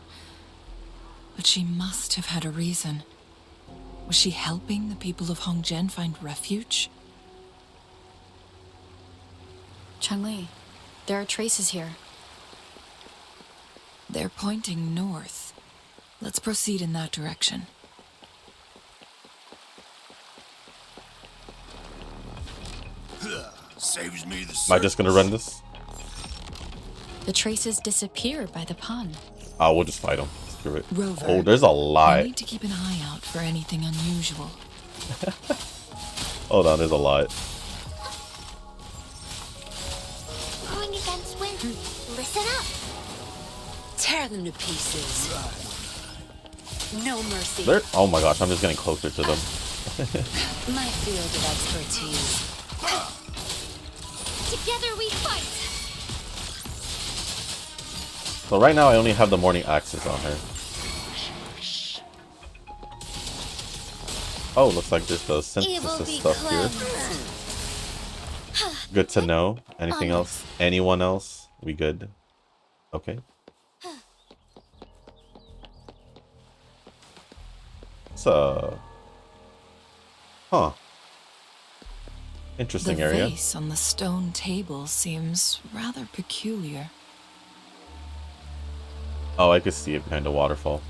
[SPEAKER 7] But she must have had a reason. Was she helping the people of Hongzhen find refuge?
[SPEAKER 4] Chun-Li, there are traces here.
[SPEAKER 7] They're pointing north. Let's proceed in that direction.
[SPEAKER 5] Saves me the
[SPEAKER 1] Am I just gonna run this?
[SPEAKER 4] The traces disappear by the pond.
[SPEAKER 1] Oh, we'll just fight them. Screw it.
[SPEAKER 7] Rover,
[SPEAKER 1] Oh, there's a
[SPEAKER 7] I
[SPEAKER 1] lot.
[SPEAKER 7] need to keep an eye out for anything unusual.
[SPEAKER 1] Hold on, there's a lot.
[SPEAKER 2] Going against wind. Listen up.
[SPEAKER 8] Tear them to pieces. No mercy.
[SPEAKER 1] There. Oh my gosh, I'm just getting closer to them.
[SPEAKER 8] My field of expertise.
[SPEAKER 2] Together we fight.
[SPEAKER 1] So right now I only have the morning axis on her. Oh, looks like there's the synthesis stuff here. Good to know. Anything else? Anyone else? We good? Okay. It's huh. Interesting area.
[SPEAKER 7] The vase on the stone table seems rather peculiar.
[SPEAKER 1] Oh, I could see it behind the waterfall.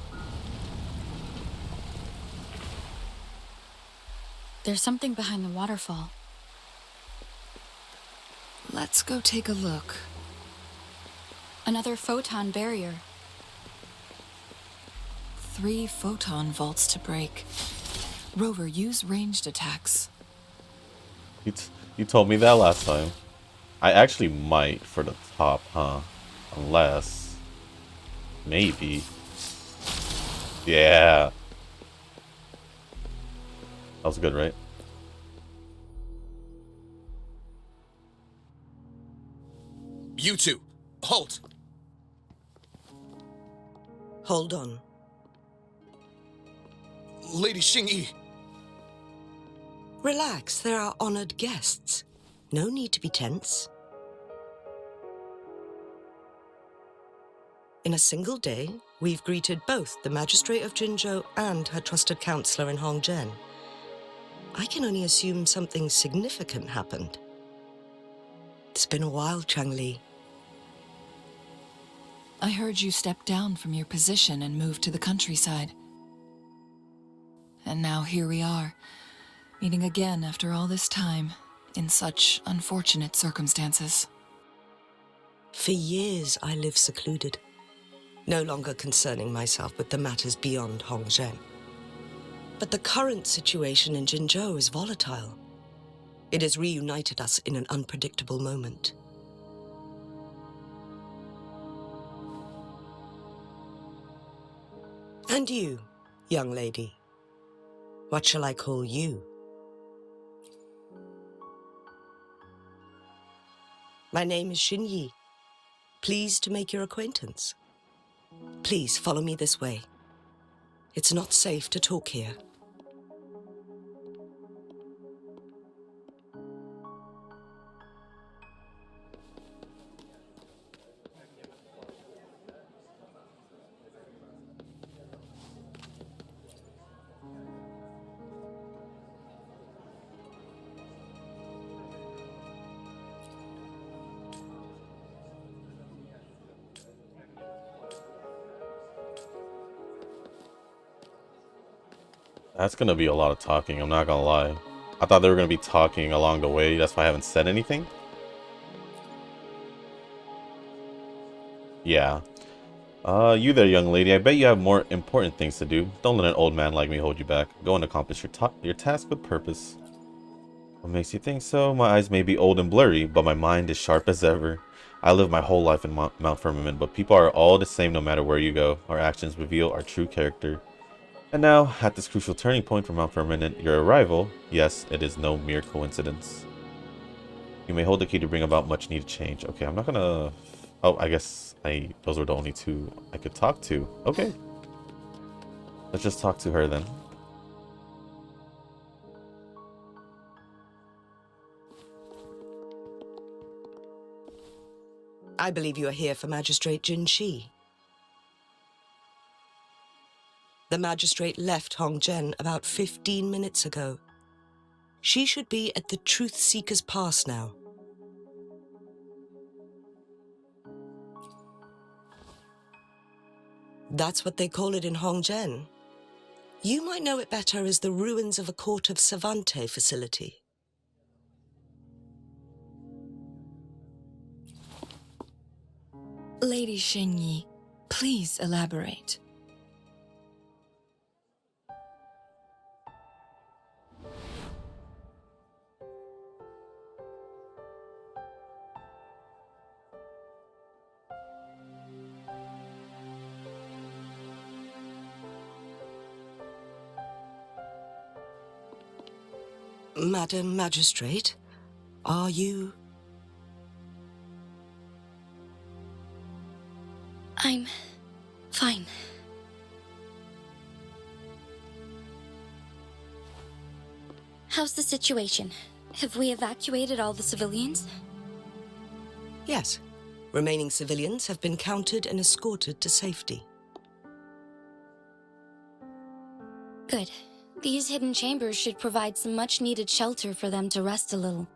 [SPEAKER 4] There's something behind the waterfall.
[SPEAKER 7] Let's go take a look.
[SPEAKER 4] Another photon barrier.
[SPEAKER 7] 3 photon vaults to break. Rover, use ranged attacks.
[SPEAKER 1] You told me that last time. I actually might for the top, huh? Unless... maybe. Yeah. That was good, right?
[SPEAKER 5] You two, halt!
[SPEAKER 9] Hold on.
[SPEAKER 5] Lady Xingyi.
[SPEAKER 9] Relax, there are honored guests. No need to be tense. In a single day, we've greeted both the Magistrate of Jinzhou and her trusted counselor in Hongzhen. I can only assume something significant happened. It's been a while, Chun-Li.
[SPEAKER 7] I heard you stepped down from your position and moved to the countryside. And now here we are, meeting again after all this time, in such unfortunate circumstances.
[SPEAKER 9] For years, I lived secluded, no longer concerning myself with the matters beyond Hongzhen. But the current situation in Jinzhou is volatile. It has reunited us in an unpredictable moment. And you, young lady, what shall I call you? My name is Xinyi. Pleased to make your acquaintance. Please follow me this way. It's not safe to talk here.
[SPEAKER 1] That's gonna be a lot of talking, I'm not gonna lie. I thought they were gonna be talking along the way, that's why I haven't said anything. Yeah. You there, young lady. I bet you have more important things to do. Don't let an old man like me hold you back. Go and accomplish your task with purpose. What makes you think so? My eyes may be old and blurry, but my mind is sharp as ever. I lived my whole life in Mount Firmament, but people are all the same no matter where you go. Our actions reveal our true character. And now, at this crucial turning point for Mount Firmament, your arrival, yes, it is no mere coincidence. You may hold the key to bring about much needed change. Okay, I'm not gonna... Oh, I guess those were the only two I could talk to. Okay. Let's just talk to her then.
[SPEAKER 9] I believe you are here for Magistrate Jinhsi. The magistrate left Hongzhen about 15 minutes ago. She should be at the Truth Seeker's Pass now. That's what they call it in Hongzhen. You might know it better as the ruins of a Court of Savante facility.
[SPEAKER 10] Lady Xingyi, please elaborate.
[SPEAKER 9] Madam Magistrate, are you...
[SPEAKER 3] I'm fine. How's the situation? Have we evacuated all the civilians?
[SPEAKER 9] Yes. Remaining civilians have been counted and escorted to safety.
[SPEAKER 3] Good. These hidden chambers should provide some much-needed shelter for them to rest a little.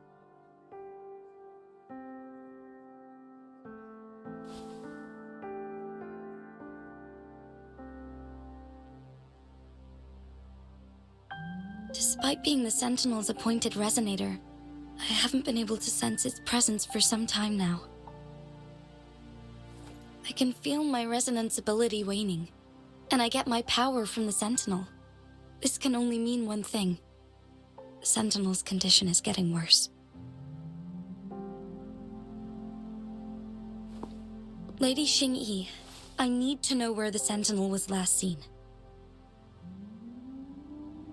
[SPEAKER 3] Despite being the Sentinel's appointed resonator, I haven't been able to sense its presence for some time now. I can feel my resonance ability waning, and I get my power from the Sentinel. This can only mean one thing. The Sentinel's condition is getting worse. Lady Xingyi, I need to know where the Sentinel was last seen.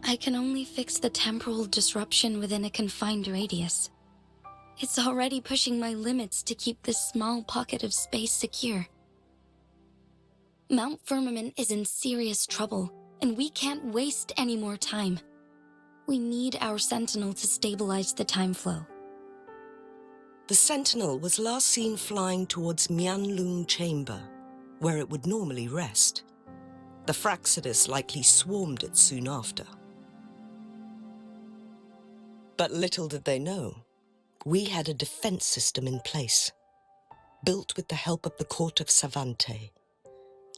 [SPEAKER 3] I can only fix the temporal disruption within a confined radius. It's already pushing my limits to keep this small pocket of space secure. Mount Firmament is in serious trouble, and we can't waste any more time. We need our Sentinel to stabilize the time flow.
[SPEAKER 9] The Sentinel was last seen flying towards Mianlung Chamber, where it would normally rest. The Fraxidus likely swarmed it soon after. But little did they know, we had a defense system in place, built with the help of the Court of Savante.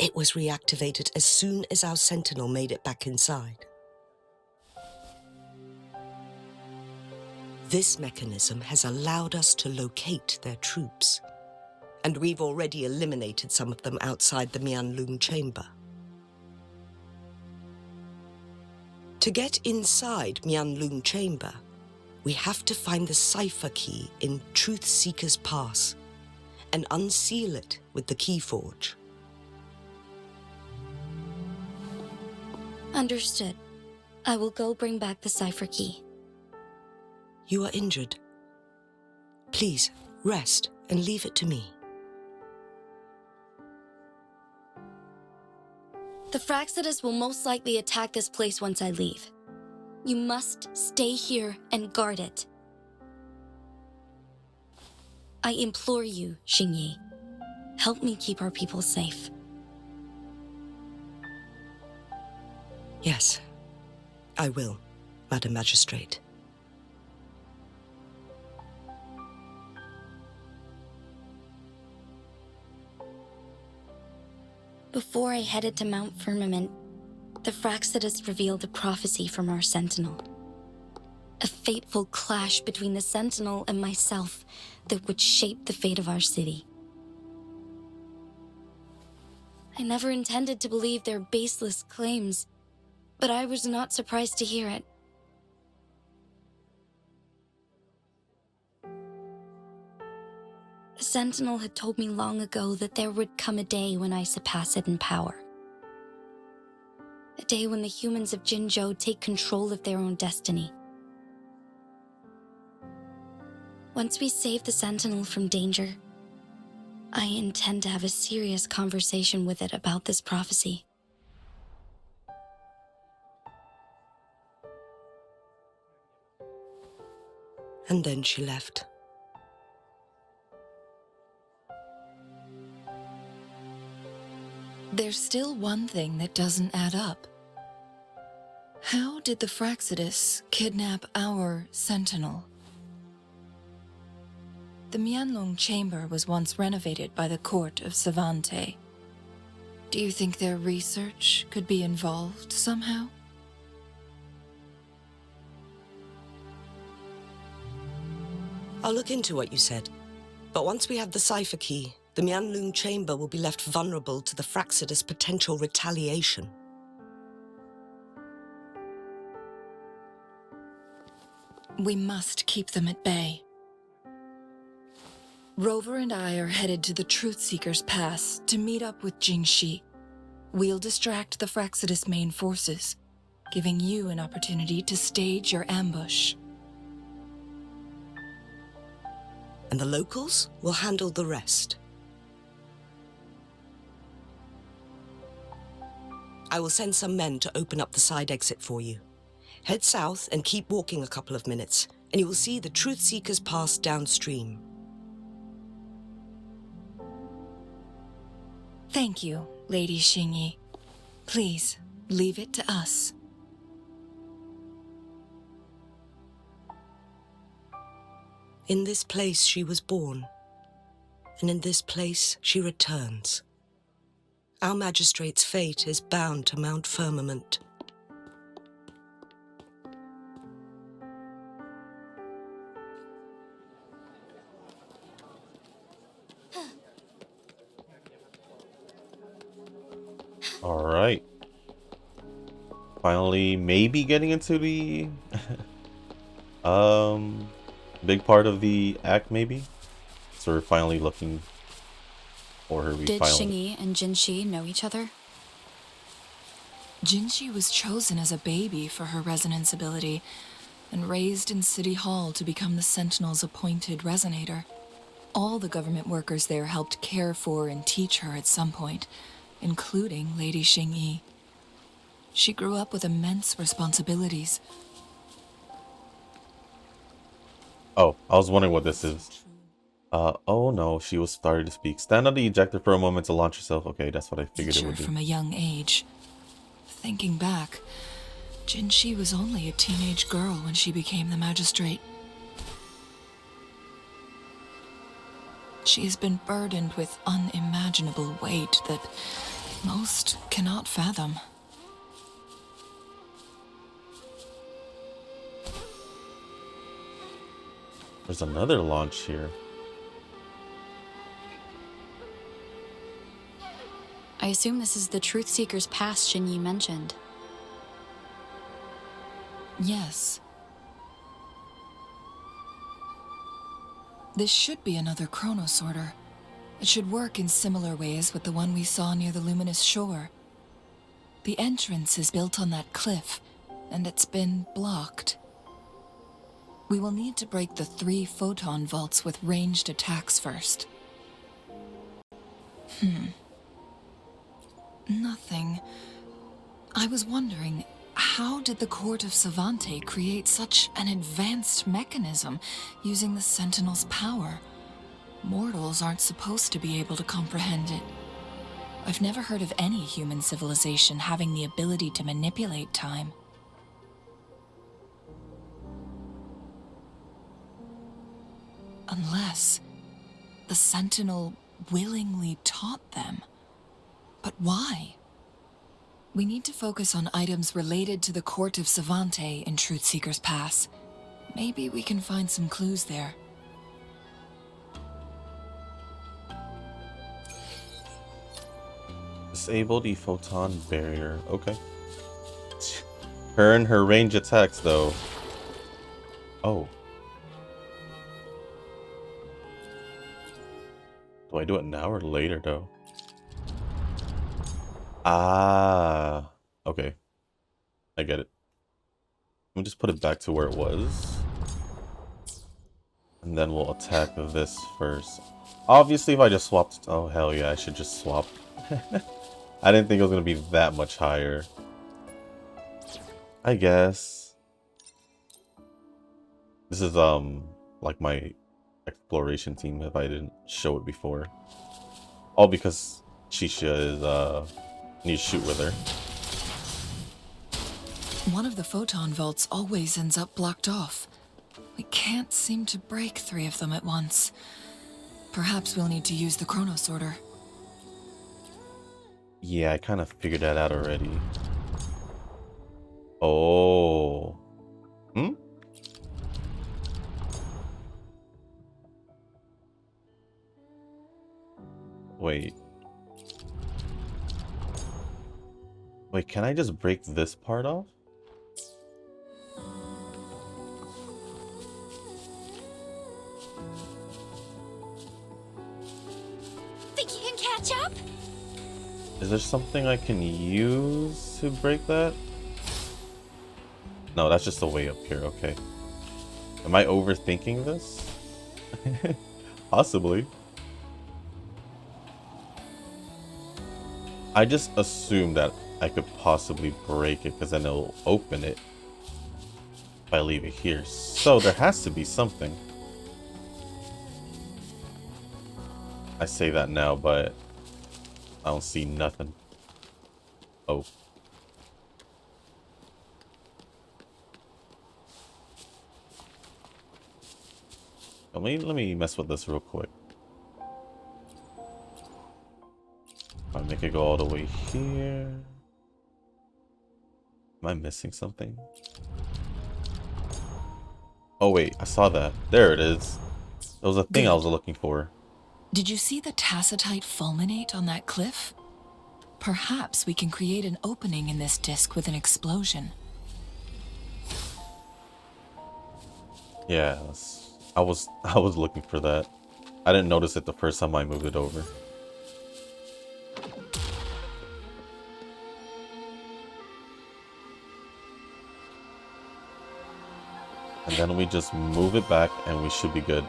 [SPEAKER 9] It was reactivated as soon as our Sentinel made it back inside. This mechanism has allowed us to locate their troops, and we've already eliminated some of them outside the Mianlung Chamber. To get inside Mianlung Chamber, we have to find the cipher key in Truth Seeker's Pass and unseal it with the Keyforge.
[SPEAKER 3] Understood. I will go bring back the cipher key.
[SPEAKER 9] You are injured. Please, rest and leave it to me.
[SPEAKER 3] The Fraxidus will most likely attack this place once I leave. You must stay here and guard it. I implore you, Xingyi. Help me keep our people safe.
[SPEAKER 9] Yes, I will, Madam Magistrate.
[SPEAKER 3] Before I headed to Mount Firmament, the Fraxidus revealed a prophecy from our Sentinel. A fateful clash between the Sentinel and myself that would shape the fate of our city. I never intended to believe their baseless claims, but I was not surprised to hear it. The Sentinel had told me long ago that there would come a day when I surpass it in power. A day when the humans of Jinzhou take control of their own destiny. Once we save the Sentinel from danger, I intend to have a serious conversation with it about this prophecy.
[SPEAKER 9] And then she left.
[SPEAKER 10] There's still one thing that doesn't add up. How did the Fraxidus kidnap our Sentinel? The Mianlong chamber was once renovated by the court of Savante. Do you think their research could be involved somehow?
[SPEAKER 9] I'll look into what you said. But once we have the cipher key, the Mianlong chamber will be left vulnerable to the Fraxidus' potential retaliation.
[SPEAKER 10] We must keep them at bay. Rover and I are headed to the Truthseeker's Pass to meet up with Jinhsi. We'll distract the Fraxidus main forces, giving you an opportunity to stage your ambush.
[SPEAKER 9] And the locals will handle the rest. I will send some men to open up the side exit for you. Head south and keep walking a couple of minutes, and you will see the Truthseeker's Pass downstream.
[SPEAKER 10] Thank you, Lady Xingyi. Please, leave it to us.
[SPEAKER 9] In this place she was born, and in this place she returns. Our magistrate's fate is bound to Mount Firmament.
[SPEAKER 1] All right. Finally, maybe getting into the big part of the act, maybe. So we're finally looking for her.
[SPEAKER 4] Did Xingyi and Jinhsi know each other?
[SPEAKER 10] Jinhsi was chosen as a baby for her resonance ability and raised in City Hall to become the Sentinel's appointed resonator. All the government workers there helped care for and teach her at some point, including Lady Xingyi. She grew up with immense responsibilities.
[SPEAKER 1] Oh, I was wondering what this is. Oh no, she was starting to speak. Stand on the ejector for a moment to launch yourself. Okay, that's what I figured it would be.
[SPEAKER 10] From a young age. Thinking back, Jinhsi was only a teenage girl when she became the magistrate. She has been burdened with unimaginable weight that most cannot fathom.
[SPEAKER 1] There's another launch here.
[SPEAKER 4] I assume this is the Truthseeker's Pass Xingyi mentioned.
[SPEAKER 10] Yes. This should be another chronosorter. It should work in similar ways with the one we saw near the luminous shore. The entrance is built on that cliff, and it's been blocked. We will need to break the 3 photon vaults with ranged attacks first. Nothing. I was wondering, how did the Court of Savante create such an advanced mechanism using the Sentinel's power? Mortals aren't supposed to be able to comprehend it. I've never heard of any human civilization having the ability to manipulate time. Unless the Sentinel willingly taught them. But why? We need to focus on items related to the Court of Savante in Truthseeker's Pass. Maybe we can find some clues there.
[SPEAKER 1] Disable the photon barrier. Okay. Her and her range attacks, though. Oh. Do I do it now or later, though? Ah. Okay. I get it. Let me just put it back to where it was. And then we'll attack this first. Obviously, if I just swapped... Oh, hell yeah, I should just swap. I didn't think it was going to be that much higher. I guess. This is, like my exploration team if I didn't show it before. All because Shisha is, Need to shoot with her.
[SPEAKER 10] One of the photon vaults always ends up blocked off. We can't seem to break 3 of them at once. Perhaps we'll need to use the chrono sorter.
[SPEAKER 1] Yeah, I kind of figured that out already. Oh. Hmm? Wait. Wait, can I just break this part off?
[SPEAKER 2] Think you can catch up?
[SPEAKER 1] Is there something I can use to break that? No, that's just a way up here, okay. Am I overthinking this? Possibly. I just assumed that I could possibly break it because then it'll open it if I leave it here. So there has to be something. I say that now, but I don't see nothing. Oh. Let me mess with this real quick. I'll make it go all the way here. Am I missing something? Oh wait, I saw that. There it is. There was a thing I was looking for.
[SPEAKER 10] Did you see the tacitite fulminate on that cliff? Perhaps we can create an opening in this disk with an explosion.
[SPEAKER 1] Yeah, I was looking for that. I didn't notice it the first time I moved it over. And then we just move it back and we should be good.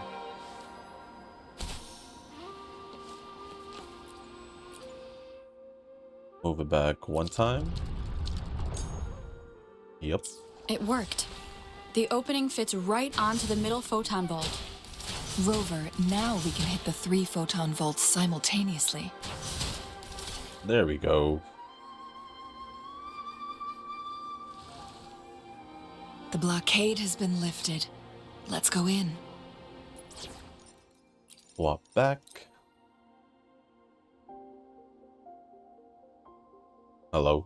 [SPEAKER 1] Move it back one time. Yep.
[SPEAKER 4] It worked. The opening fits right onto the middle photon vault.
[SPEAKER 10] Rover, now we can hit the 3 photon vaults simultaneously.
[SPEAKER 1] There we go.
[SPEAKER 10] The blockade has been lifted. Let's go in.
[SPEAKER 1] Swap back. Hello.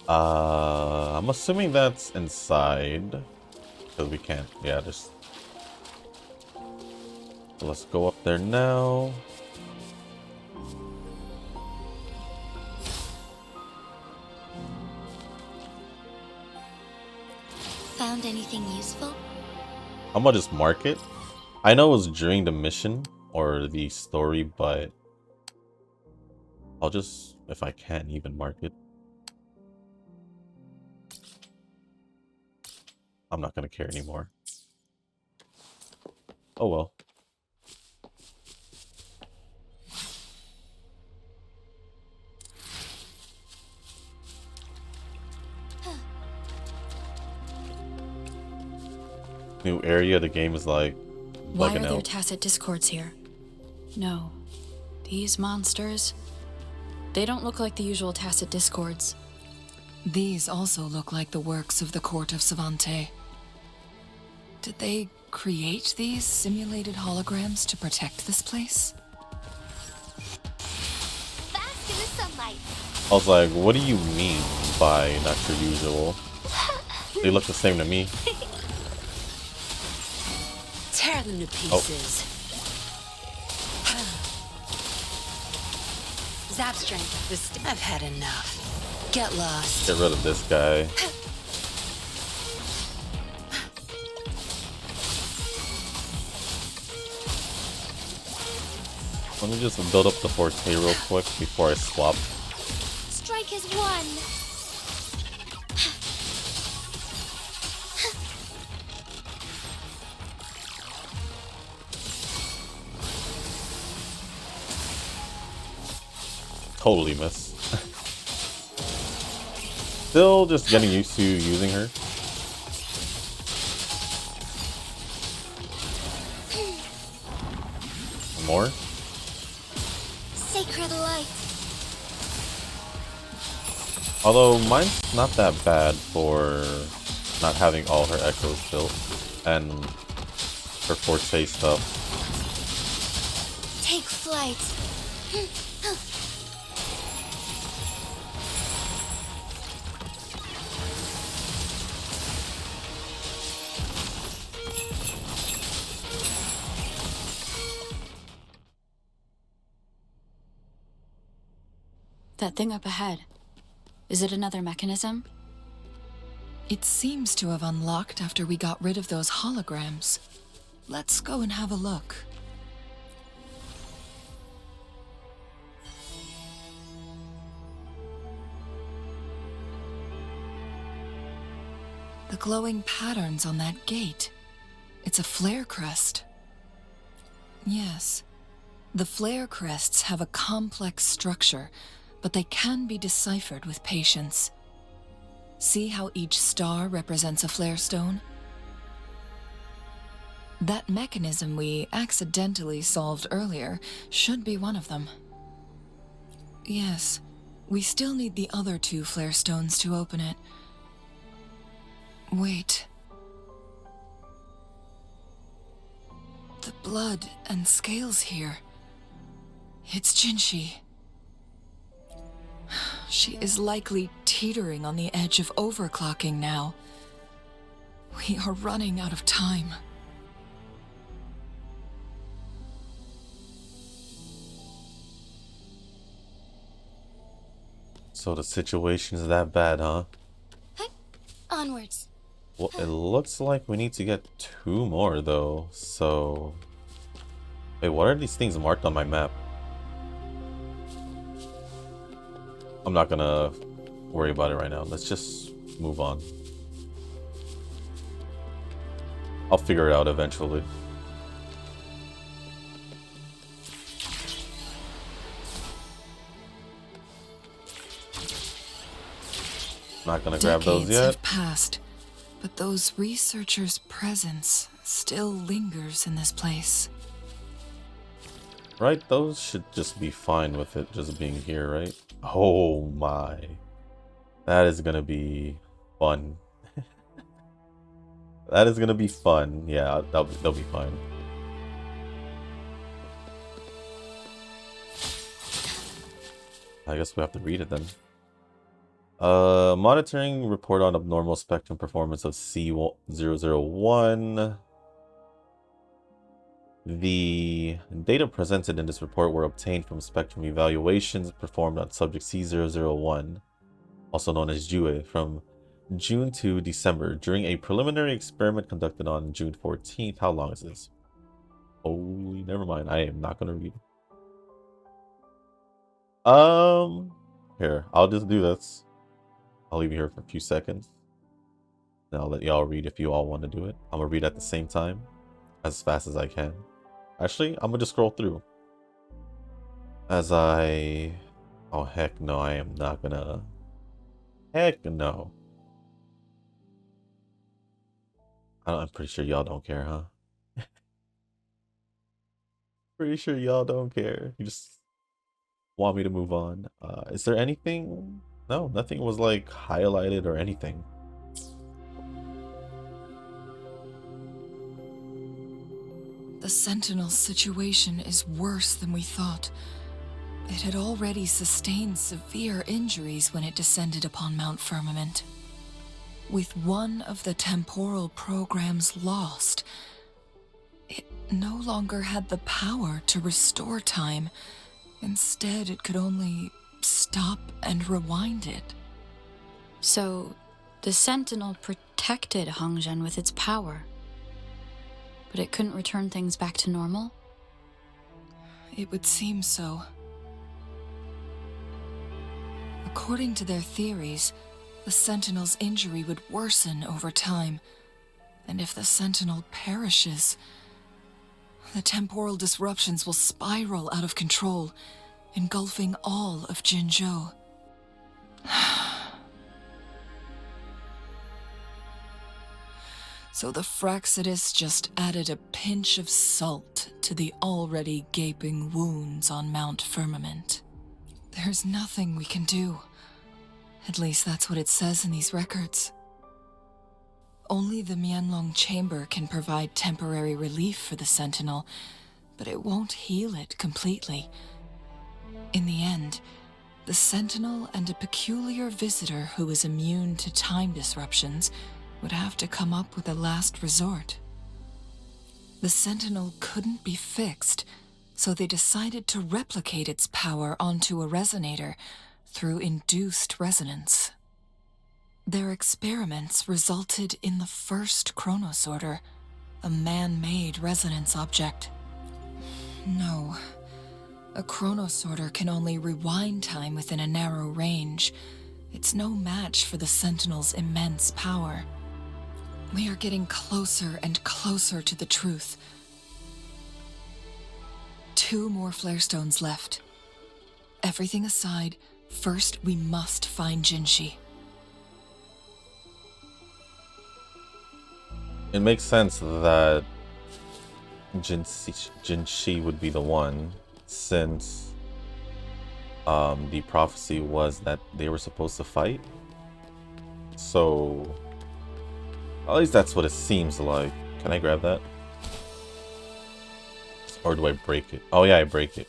[SPEAKER 1] I'm assuming that's inside. Because we can't. Yeah, just. Let's go up there now.
[SPEAKER 3] Found anything useful?
[SPEAKER 1] I'm gonna just mark it. I know it was during the mission or the story, but I'll just, if I can, even mark it. I'm not gonna care anymore. Oh well. New area, the game is like
[SPEAKER 4] Why
[SPEAKER 1] bugging
[SPEAKER 4] are there
[SPEAKER 1] out.
[SPEAKER 4] tacit discords here? No. These monsters, they don't look like the usual tacit discords.
[SPEAKER 10] These also look like the works of the court of Savante. Did they create these simulated holograms to protect this place?
[SPEAKER 2] Bask in the sunlight.
[SPEAKER 1] I was like, what do you mean by not your usual? They look the same to me.
[SPEAKER 8] Tear them to pieces. Zap strength. I've had enough. Get lost.
[SPEAKER 1] Get rid of this guy. Let me just build up the forte real quick before I swap.
[SPEAKER 2] Strike is one.
[SPEAKER 1] Totally miss. Still just getting used to using her. More?
[SPEAKER 2] Sacred light.
[SPEAKER 1] Although mine's not that bad for not having all her echoes built and her forte stuff.
[SPEAKER 3] Take flight.
[SPEAKER 4] That thing up ahead. Is it another mechanism?
[SPEAKER 10] It seems to have unlocked after we got rid of those holograms. Let's go and have a look. The glowing patterns on that gate. It's a flare crest. Yes. The flare crests have a complex structure, but they can be deciphered with patience. See how each star represents a flare stone? That mechanism we accidentally solved earlier should be one of them. Yes, we still need the other 2 flare stones to open it. Wait. The blood and scales here. It's Jinhsi. She is likely teetering on the edge of overclocking now. We are running out of time.
[SPEAKER 1] So the situation is that bad, huh?
[SPEAKER 3] Onwards.
[SPEAKER 1] Well, it looks like we need to get 2 more though, so... Wait, what are these things marked on my map? I'm not gonna worry about it right now. Let's just move on. I'll figure it out eventually. Not gonna grab those
[SPEAKER 10] Decades
[SPEAKER 1] yet.
[SPEAKER 10] have passed, but those researchers' presence still lingers in this place.
[SPEAKER 1] Right, those should just be fine with it just being here, right? Oh my. That is gonna be fun. That is gonna be fun. Yeah, they'll be fine. I guess we have to read it then. Monitoring report on abnormal spectrum performance of C001. The data presented in this report were obtained from spectrum evaluations performed on subject C001, also known as Jue, from June to December during a preliminary experiment conducted on June 14th. How long is this? Holy, never mind. I am not going to read. Here, I'll just do this. I'll leave you here for a few seconds. Then I'll let y'all read if you all want to do it. I'm going to read at the same time, as fast as I can. Actually, I'm going to just scroll through. As I... Oh, heck no, I am not going to... Heck no. I'm pretty sure y'all don't care, huh? Pretty sure y'all don't care. You just want me to move on. Is there anything? No, nothing was like highlighted or anything.
[SPEAKER 10] The Sentinel situation is worse than we thought. It had already sustained severe injuries when it descended upon Mount Firmament. With one of the temporal programs lost, it no longer had the power to restore time. Instead, it could only stop and rewind it.
[SPEAKER 4] So, the Sentinel protected Hongzhen with its power, but it couldn't return things back to normal?
[SPEAKER 10] It would seem so. According to their theories, the Sentinel's injury would worsen over time, and if the Sentinel perishes, the temporal disruptions will spiral out of control, engulfing all of Jinzhou. So the Fraxidus just added a pinch of salt to the already gaping wounds on Mount Firmament. There's nothing we can do. At least that's what it says in these records. Only the Mianlong Chamber can provide temporary relief for the Sentinel, but it won't heal it completely. In the end, the Sentinel and a peculiar visitor who is immune to time disruptions would have to come up with a last resort. The Sentinel couldn't be fixed, so they decided to replicate its power onto a resonator through induced resonance. Their experiments resulted in the first chronosorter, a man-made resonance object. No, a chronosorter can only rewind time within a narrow range. It's no match for the Sentinel's immense power. We are getting closer and closer to the truth. 2 more flare stones left. Everything aside, first we must find Jinhsi.
[SPEAKER 1] It makes sense that Jinhsi would be the one, since the prophecy was that they were supposed to fight. So at least that's what it seems like. Can I grab that? Or do I break it? Oh yeah, I break it.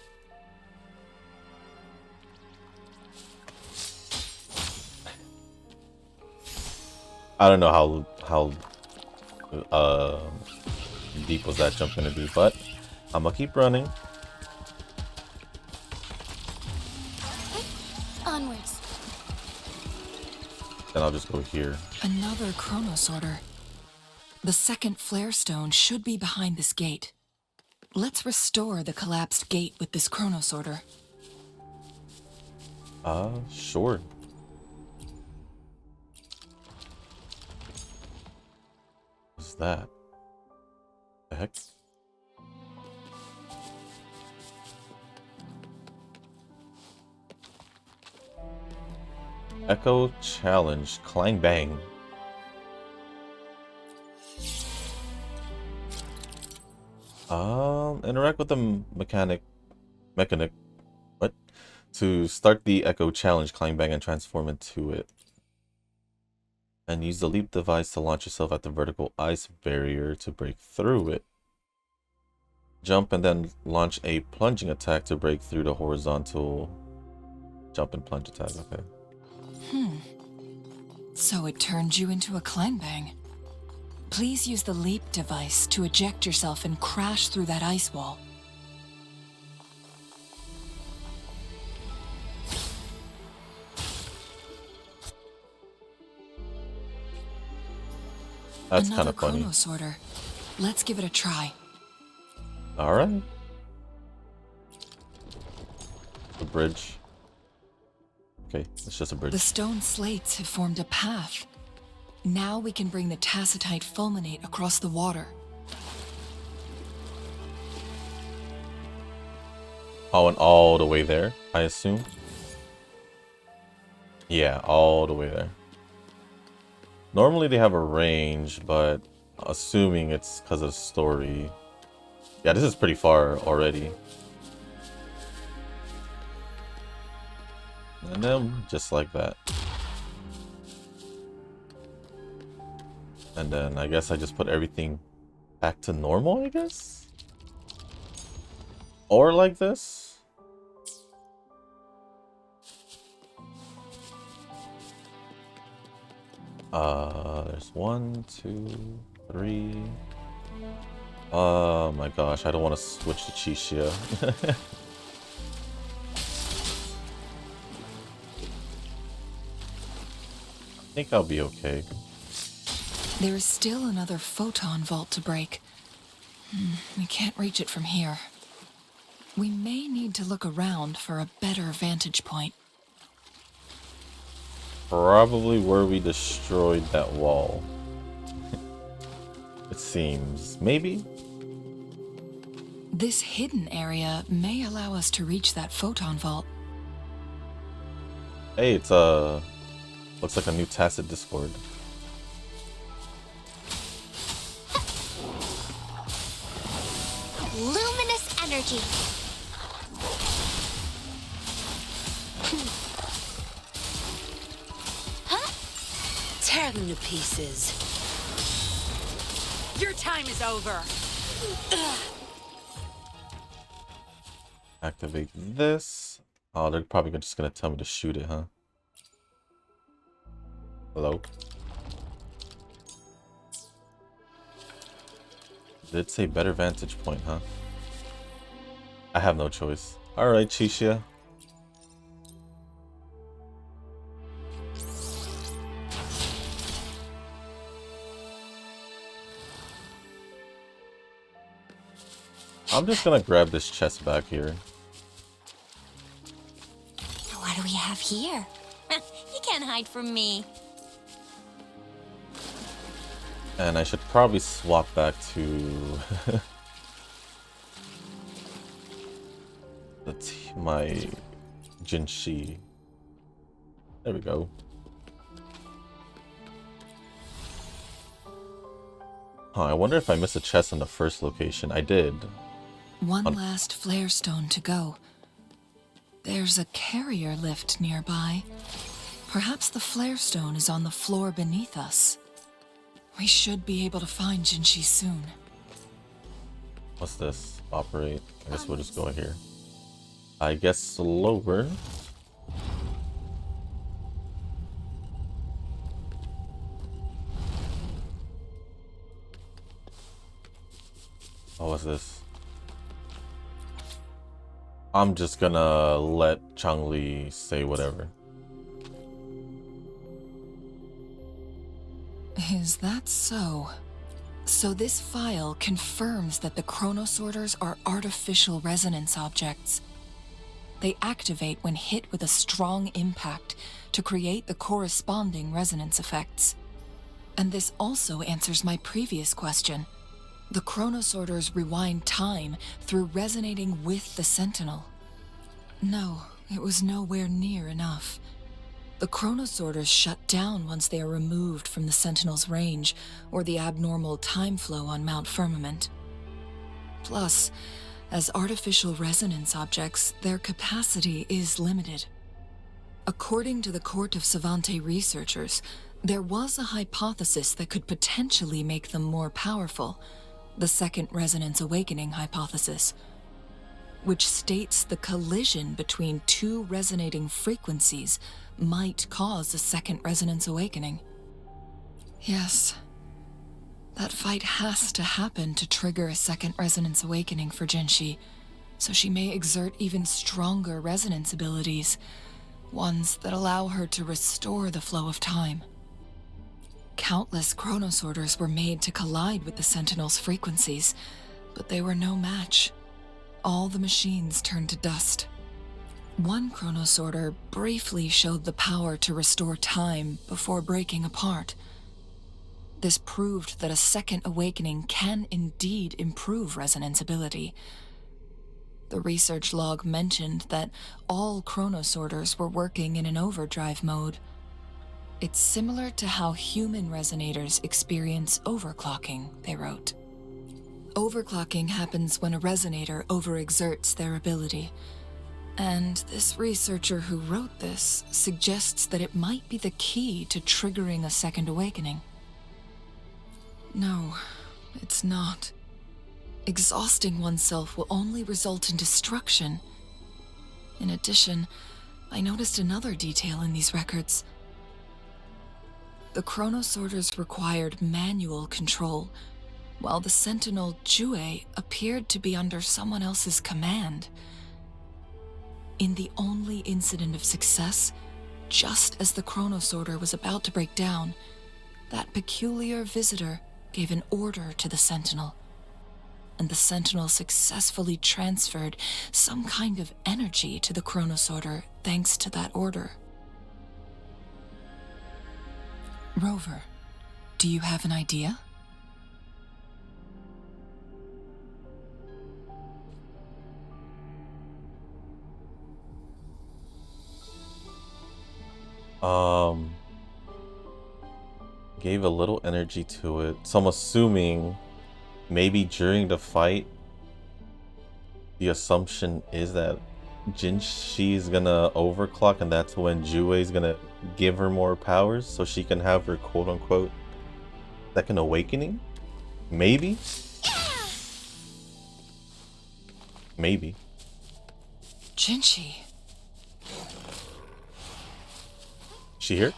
[SPEAKER 1] I don't know how deep was that jump gonna be, but I'm gonna keep running.
[SPEAKER 3] Onwards.
[SPEAKER 1] Then I'll just go here.
[SPEAKER 10] Another chronosorter. The second flare stone should be behind this gate. Let's restore the collapsed gate with this chronosorter.
[SPEAKER 1] Sure. What's that? The heck? Echo challenge, clang bang. Interact with the mechanic. What? To start the Echo challenge, clang bang and transform into it. And use the leap device to launch yourself at the vertical ice barrier to break through it. Jump and then launch a plunging attack to break through the horizontal jump and plunge attack. Okay.
[SPEAKER 10] So it turned you into a clang bang. Please use the leap device to eject yourself and crash through that ice wall.
[SPEAKER 1] That's kind of funny.
[SPEAKER 10] Another chronosorter. Let's give it a try.
[SPEAKER 1] All right. The bridge. Okay, it's just a bridge.
[SPEAKER 10] The stone slates have formed a path. Now we can bring the tacitite fulminate across the water.
[SPEAKER 1] Oh, and all the way there, I assume? Yeah, all the way there. Normally they have a range, but assuming it's because of the story. Yeah, this is pretty far already. And then just like that. And then I guess I just put everything back to normal, I guess? Or like this? There's 1, 2, 3. Oh my gosh, I don't want to switch to Chixia. I think I'll be okay.
[SPEAKER 10] There is still another photon vault to break. We can't reach it from here. We may need to look around for a better vantage point.
[SPEAKER 1] Probably where we destroyed that wall. It seems. Maybe?
[SPEAKER 10] This hidden area may allow us to reach that photon vault.
[SPEAKER 1] Hey, it's looks like a new tacit discord.
[SPEAKER 2] Luminous energy.
[SPEAKER 8] Tear them to pieces. Your time is over.
[SPEAKER 1] Activate this. Oh, they're probably just gonna tell me to shoot it, huh? Hello? Did say better vantage point, huh? I have no choice. Alright, Chisha. I'm just gonna grab this chest back here.
[SPEAKER 2] What do we have here? You can't hide from me.
[SPEAKER 1] And I should probably swap back to my Jinhsi. There we go. Huh, I wonder if I missed a chest in the first location. I did.
[SPEAKER 10] One last flare stone to go. There's a carrier lift nearby. Perhaps the flare stone is on the floor beneath us. We should be able to find Jinhsi soon.
[SPEAKER 1] What's this? Operate. I guess we'll just go here. I guess slower. Oh, what's this? I'm just gonna let Changli say whatever.
[SPEAKER 10] Is that so? So this file confirms that the chronosorters are artificial resonance objects. They activate when hit with a strong impact to create the corresponding resonance effects. And this also answers my previous question. The chronosorters rewind time through resonating with the Sentinel. No, it was nowhere near enough. The chronosorters shut down once they are removed from the Sentinel's range or the abnormal time flow on Mount Firmament. Plus, as artificial resonance objects, their capacity is limited. According to the Court of Savante researchers, there was a hypothesis that could potentially make them more powerful, the Second Resonance Awakening hypothesis, which states the collision between two resonating frequencies might cause a Second Resonance Awakening. Yes, that fight has to happen to trigger a Second Resonance Awakening for Jinhsi, so she may exert even stronger resonance abilities, ones that allow her to restore the flow of time. Countless chronosorters were made to collide with the Sentinel's frequencies, but they were no match. All the machines turned to dust. One chronosorter briefly showed the power to restore time before breaking apart. This proved that a second awakening can indeed improve resonance ability. The research log mentioned that all chronosorters were working in an overdrive mode. It's similar to how human resonators experience overclocking, they wrote. Overclocking happens when a resonator overexerts their ability. And this researcher who wrote this suggests that it might be the key to triggering a second awakening. No, it's not. Exhausting oneself will only result in destruction. In addition, I noticed another detail in these records. The chronosorters required manual control, while the Sentinel Jue appeared to be under someone else's command. In the only incident of success, just as the chronosorter was about to break down, that peculiar visitor gave an order to the Sentinel, and the Sentinel successfully transferred some kind of energy to the chronosorter thanks to that order. Rover, do you have an idea?
[SPEAKER 1] Gave a little energy to it. So I'm assuming maybe during the fight, the assumption is that Jinhsi's gonna overclock, and that's when Jue's gonna give her more powers so she can have her quote-unquote second awakening? Maybe? Maybe.
[SPEAKER 10] Jinhsi.
[SPEAKER 1] She here?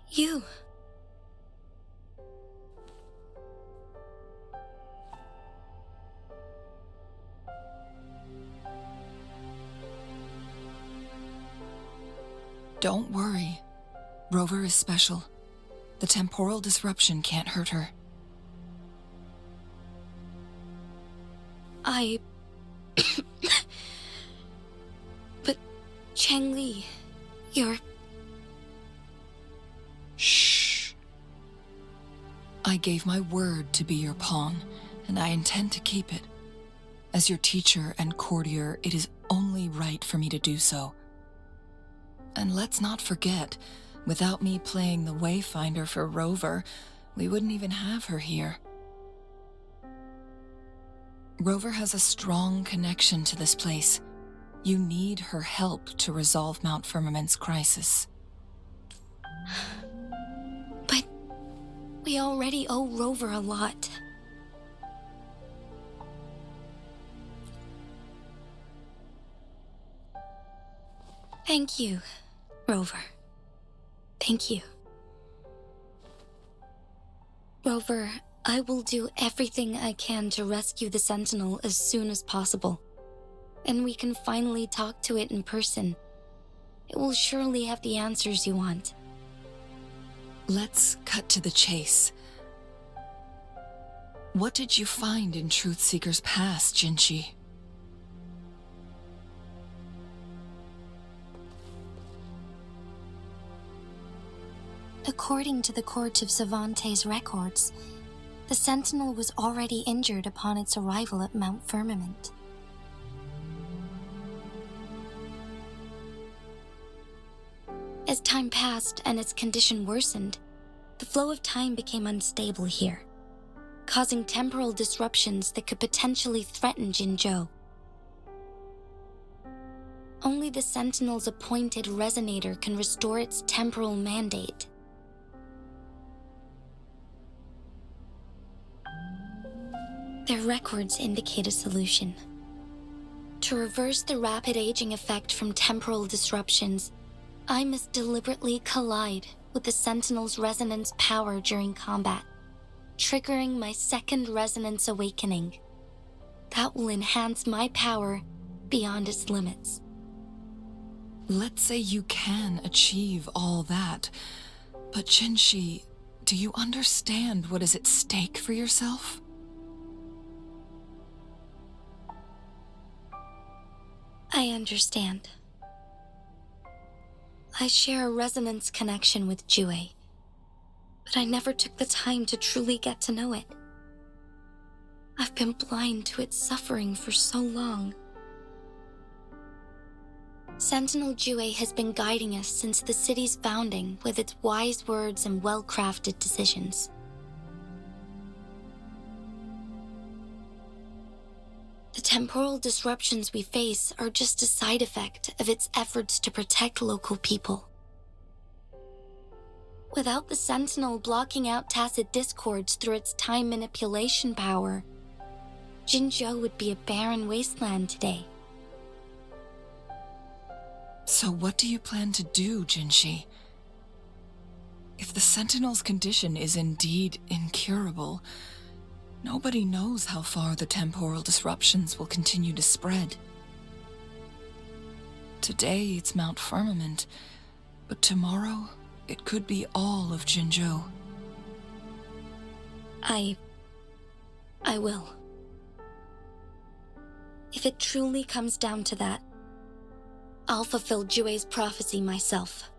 [SPEAKER 3] You.
[SPEAKER 10] Don't worry. Rover is special. The temporal disruption can't hurt her.
[SPEAKER 3] But Changli, you're...
[SPEAKER 10] Shh. I gave my word to be your pawn, and I intend to keep it. As your teacher and courtier, it is only right for me to do so. And let's not forget, without me playing the Wayfinder for Rover, we wouldn't even have her here. Rover has a strong connection to this place. You need her help to resolve Mount Firmament's crisis.
[SPEAKER 3] But we already owe Rover a lot. Thank you, Rover. Thank you. Rover, I will do everything I can to rescue the Sentinel as soon as possible. And we can finally talk to it in person. It will surely have the answers you want.
[SPEAKER 10] Let's cut to the chase. What did you find in Truthseeker's past, Jinhsi?
[SPEAKER 3] According to the Court of Savante's records, the Sentinel was already injured upon its arrival at Mount Firmament. As time passed and its condition worsened, the flow of time became unstable here, causing temporal disruptions that could potentially threaten Jinzhou. Only the Sentinel's appointed resonator can restore its temporal mandate. Their records indicate a solution. To reverse the rapid aging effect from temporal disruptions, I must deliberately collide with the Sentinel's resonance power during combat, triggering my second resonance awakening. That will enhance my power beyond its limits.
[SPEAKER 10] Let's say you can achieve all that, but Jinhsi, do you understand what is at stake for yourself?
[SPEAKER 3] I understand. I share a resonance connection with Jue, but I never took the time to truly get to know it. I've been blind to its suffering for so long. Sentinel Jue has been guiding us since the city's founding with its wise words and well-crafted decisions. The temporal disruptions we face are just a side effect of its efforts to protect local people. Without the Sentinel blocking out tacit discords through its time manipulation power, Jinzhou would be a barren wasteland today.
[SPEAKER 10] So what do you plan to do, Jinhsi? If the Sentinel's condition is indeed incurable, nobody knows how far the temporal disruptions will continue to spread. Today it's Mount Firmament, but tomorrow it could be all of Jinzhou.
[SPEAKER 3] I will. If it truly comes down to that, I'll fulfill Jue's prophecy myself.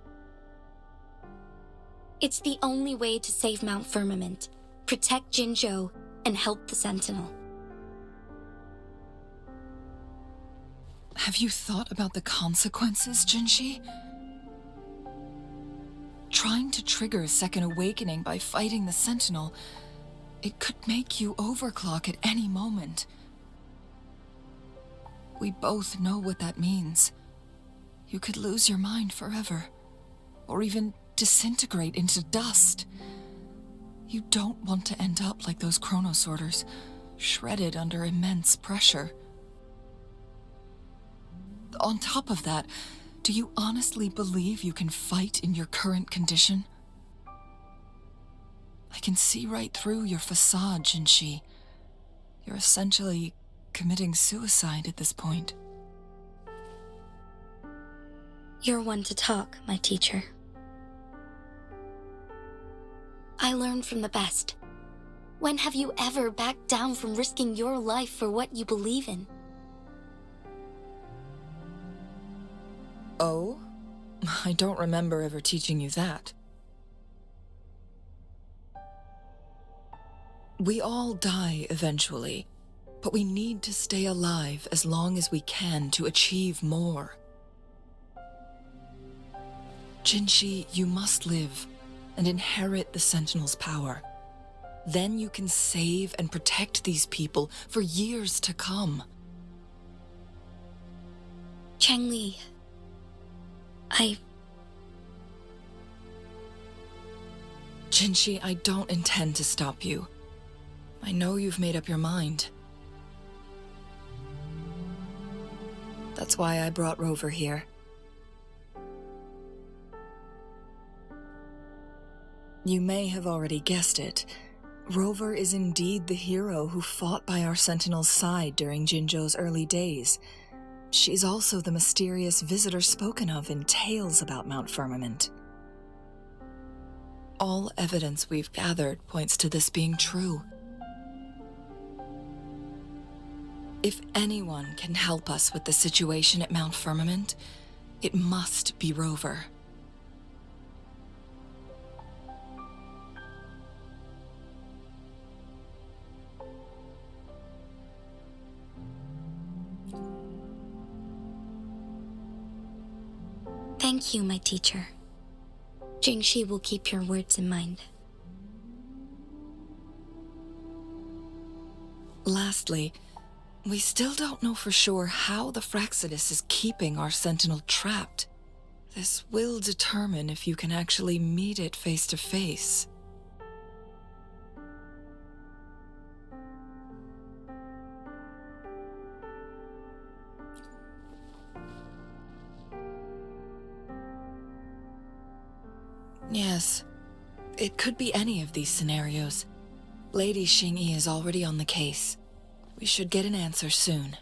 [SPEAKER 3] It's the only way to save Mount Firmament, protect Jinzhou, and help the Sentinel.
[SPEAKER 10] Have you thought about the consequences, Jinhsi? Trying to trigger a second awakening by fighting the Sentinel, it could make you overclock at any moment. We both know what that means. You could lose your mind forever, or even disintegrate into dust. You don't want to end up like those chronosorters, shredded under immense pressure. On top of that, do you honestly believe you can fight in your current condition? I can see right through your facade, Jinhsi. You're essentially committing suicide at this point.
[SPEAKER 3] You're one to talk, my teacher. I learned from the best. When have you ever backed down from risking your life for what you believe in?
[SPEAKER 10] Oh? I don't remember ever teaching you that. We all die eventually, but we need to stay alive as long as we can to achieve more. Jinhsi, you must live and inherit the Sentinel's power. Then you can save and protect these people for years to come.
[SPEAKER 3] Changli,
[SPEAKER 10] Jinhsi, I don't intend to stop you. I know you've made up your mind. That's why I brought Rover here. You may have already guessed it. Rover is indeed the hero who fought by our Sentinel's side during Jinzhou's early days. She's also the mysterious visitor spoken of in tales about Mount Firmament. All evidence we've gathered points to this being true. If anyone can help us with the situation at Mount Firmament, it must be Rover.
[SPEAKER 3] Thank you, my teacher. Jinhsi will keep your words in mind.
[SPEAKER 10] Lastly, we still don't know for sure how the Fraxidus is keeping our Sentinel trapped. This will determine if you can actually meet it face to face. Yes, it could be any of these scenarios. Lady Xingyi is already on the case. We should get an answer soon.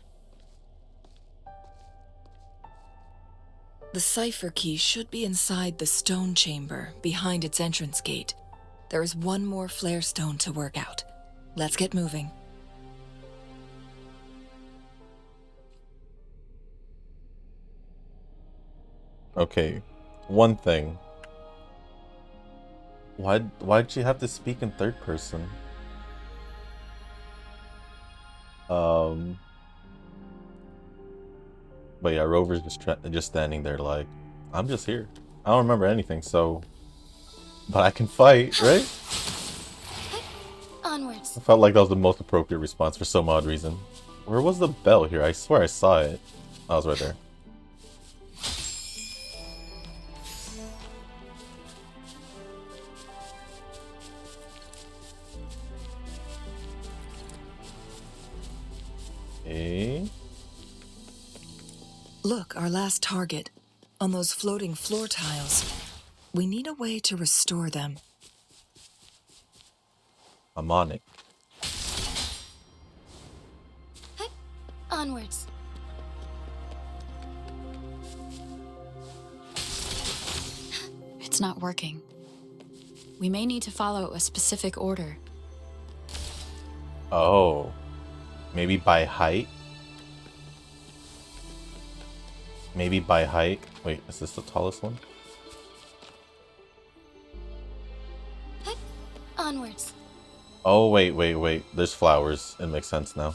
[SPEAKER 10] The cipher key should be inside the stone chamber, behind its entrance gate. There is one more flare stone to work out. Let's get moving.
[SPEAKER 1] Okay, one thing. Why'd she have to speak in third person? But yeah, Rover's just standing there like, I'm just here. I don't remember anything, so... But I can fight, right?
[SPEAKER 3] Onwards.
[SPEAKER 1] I felt like that was the most appropriate response for some odd reason. Where was the bell here? I swear I saw it. Oh, it was right there. Okay.
[SPEAKER 10] Look, our last target. On those floating floor tiles. We need a way to restore them.
[SPEAKER 1] I'm on it.
[SPEAKER 3] Onwards.
[SPEAKER 4] It's not working. We may need to follow a specific order.
[SPEAKER 1] Oh. Maybe by height? Maybe by height. Wait, is this the tallest one?
[SPEAKER 3] Onwards.
[SPEAKER 1] Oh, wait. There's flowers. It makes sense now.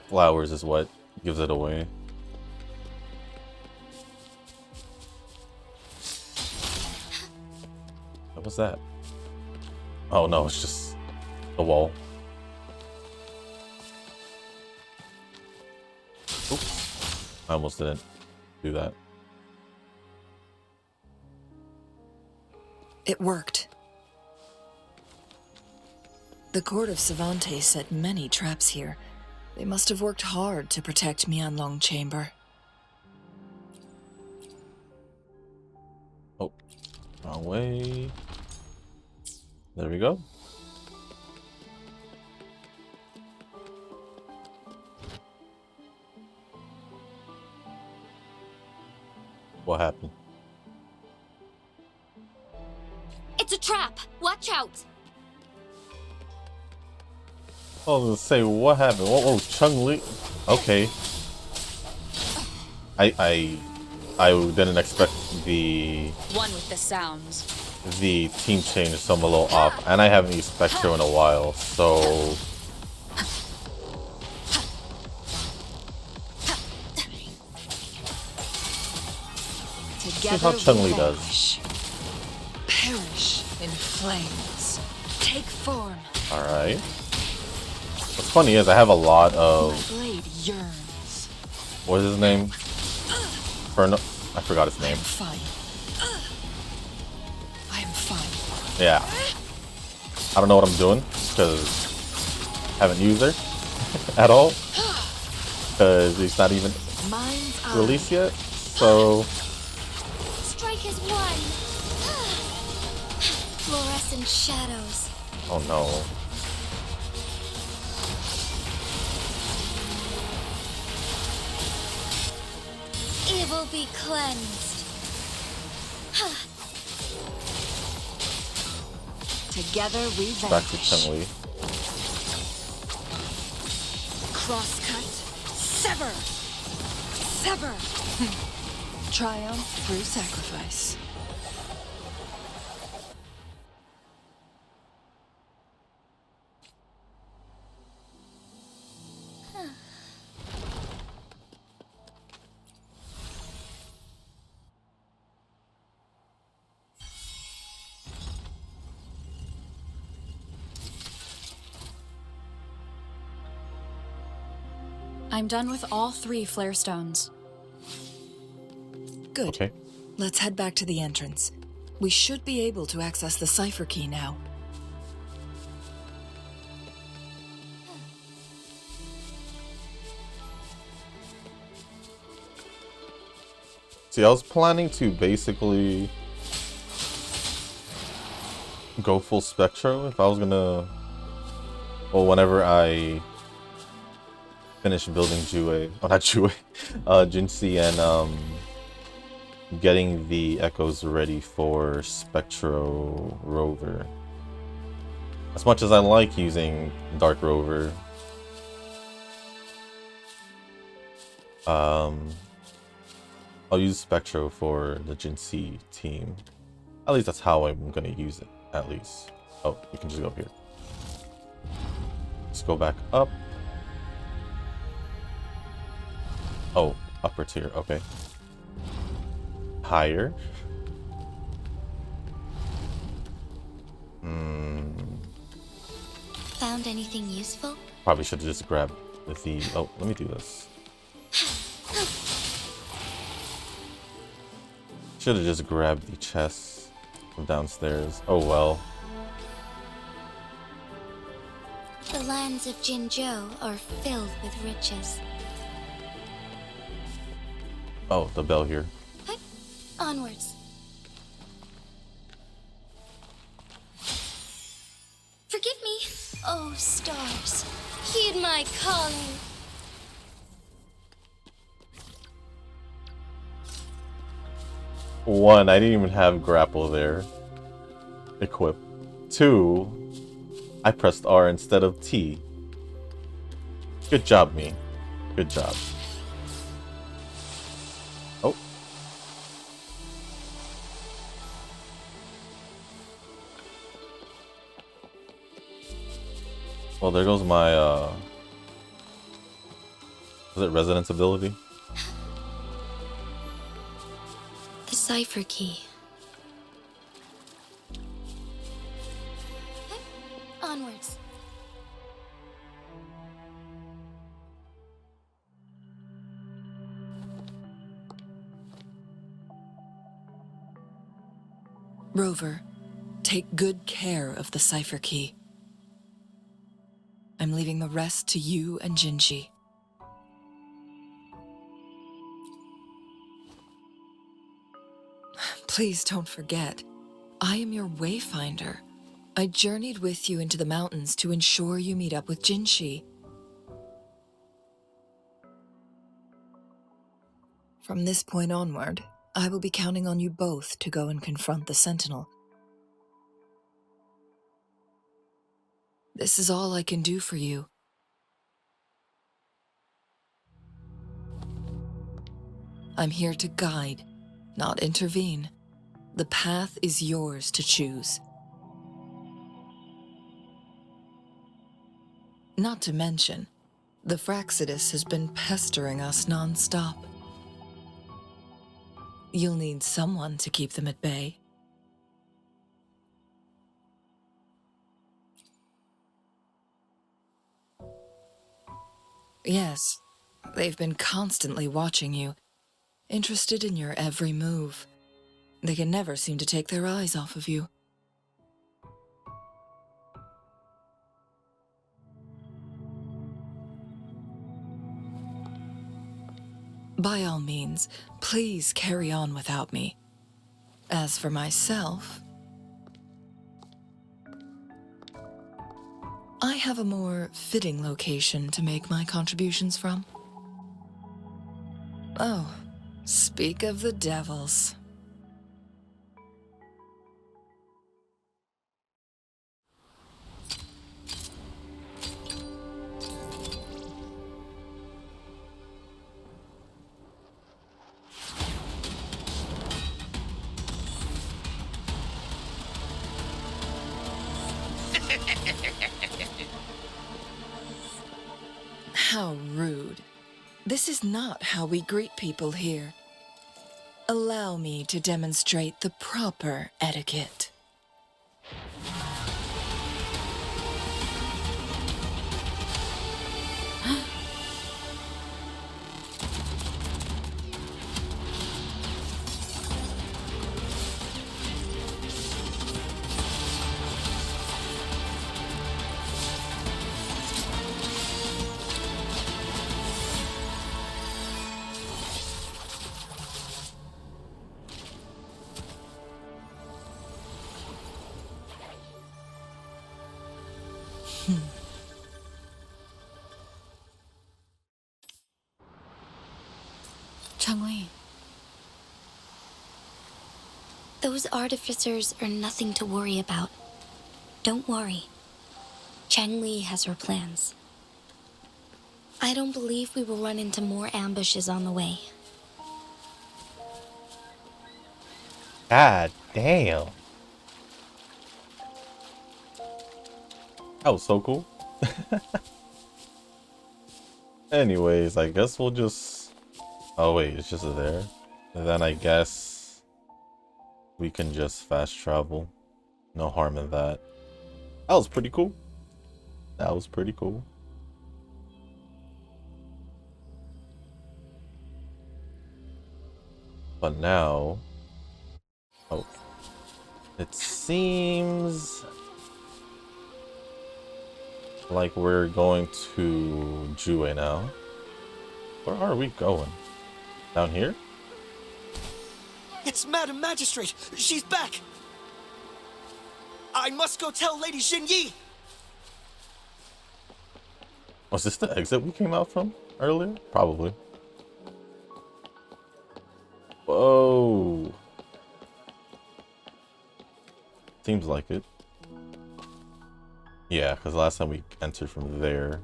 [SPEAKER 1] Flowers is what gives it away. What was that? Oh no, it's just the wall. Oops. I almost didn't do that.
[SPEAKER 10] It worked. The court of Savante set many traps here. They must have worked hard to protect Mianlong Chamber.
[SPEAKER 1] Oh, wrong way. There we go. What happened?
[SPEAKER 3] It's a trap! Watch out!
[SPEAKER 1] I was gonna say, what happened? Whoa, Chung Li. Okay. I didn't expect the
[SPEAKER 8] One with the sounds.
[SPEAKER 1] team change, so I'm a little off, and I haven't used Spectro in a while, so see how Chung Li does.
[SPEAKER 10] Perish in flames. Take form.
[SPEAKER 1] All right. What's funny is I have a lot of
[SPEAKER 10] Blade yearns.
[SPEAKER 1] what's his name? I forgot his name.
[SPEAKER 10] Fine. I am fine.
[SPEAKER 1] Yeah. I don't know what I'm doing because I haven't used her at all because it's not even released yet. So
[SPEAKER 3] Strike is one! Fluorescent shadows.
[SPEAKER 1] oh no.
[SPEAKER 3] Evil be cleansed. Together we
[SPEAKER 1] Back to
[SPEAKER 3] vanish.
[SPEAKER 1] Chung Li.
[SPEAKER 10] Crosscut. Sever. Sever. Triumph through sacrifice.
[SPEAKER 4] I'm done with all 3 flare stones.
[SPEAKER 10] Good.
[SPEAKER 1] Okay.
[SPEAKER 10] Let's head back to the entrance. We should be able to access the cipher key now.
[SPEAKER 1] See, I was planning to basically go full Spectro if I was gonna. Well, whenever I finish building Jinhsi and getting the echoes ready for Spectro Rover. As much as I like using Dark Rover, I'll use Spectro for the Jinhsi team. At least that's how I'm gonna use it, at least. Oh, we can just go here. Let's go back up. Oh, upper tier, okay. Higher.
[SPEAKER 3] Found anything useful?
[SPEAKER 1] Probably should have just grabbed the... Oh, let me do this. Should have just grabbed the chest from downstairs. Oh well.
[SPEAKER 3] The lands of Jinzhou are filled with riches.
[SPEAKER 1] Oh, the bell here.
[SPEAKER 3] Onwards. Forgive me, oh stars. Heed my calling.
[SPEAKER 1] One, I didn't even have grapple there. Equip. Two, I pressed R instead of T. Good job, me. Good job. Oh. Well, there goes my, is it Resonance ability?
[SPEAKER 3] The cipher key. Onwards.
[SPEAKER 7] Rover, take good care of the cipher key. I'm leaving the rest to you and Jinhsi. Please don't forget, I am your wayfinder. I journeyed with you into the mountains to ensure you meet up with Jinhsi. From this point onward, I will be counting on you both to go and confront the Sentinel. This is all I can do for you. I'm here to guide, not intervene. The path is yours to choose. Not to mention, the Fraxidus has been pestering us non-stop. You'll need someone to keep them at bay. Yes, they've been constantly watching you, interested in your every move. They can never seem to take their eyes off of you. By all means, please carry on without me. As for myself, I have a more fitting location to make my contributions from. Oh, speak of the devils. How rude. This is not how we greet people here. Allow me to demonstrate the proper etiquette.
[SPEAKER 4] Changli.
[SPEAKER 3] Those artificers are nothing to worry about. Don't worry. Changli has her plans. I don't believe we will run into more ambushes on the way.
[SPEAKER 1] God damn. That was so cool. Anyways, I guess we'll just... Oh wait, it's just there. And then I guess we can just fast travel. No harm in that. That was pretty cool. That was pretty cool. But now... Oh. It seems... like we're going to Jue now. Where are we going? Down here?
[SPEAKER 11] It's Madam Magistrate! She's back! I must go tell Lady Jinhsi!
[SPEAKER 1] Was this the exit we came out from earlier? Probably. Whoa. Seems like it. Yeah, because last time we entered from there.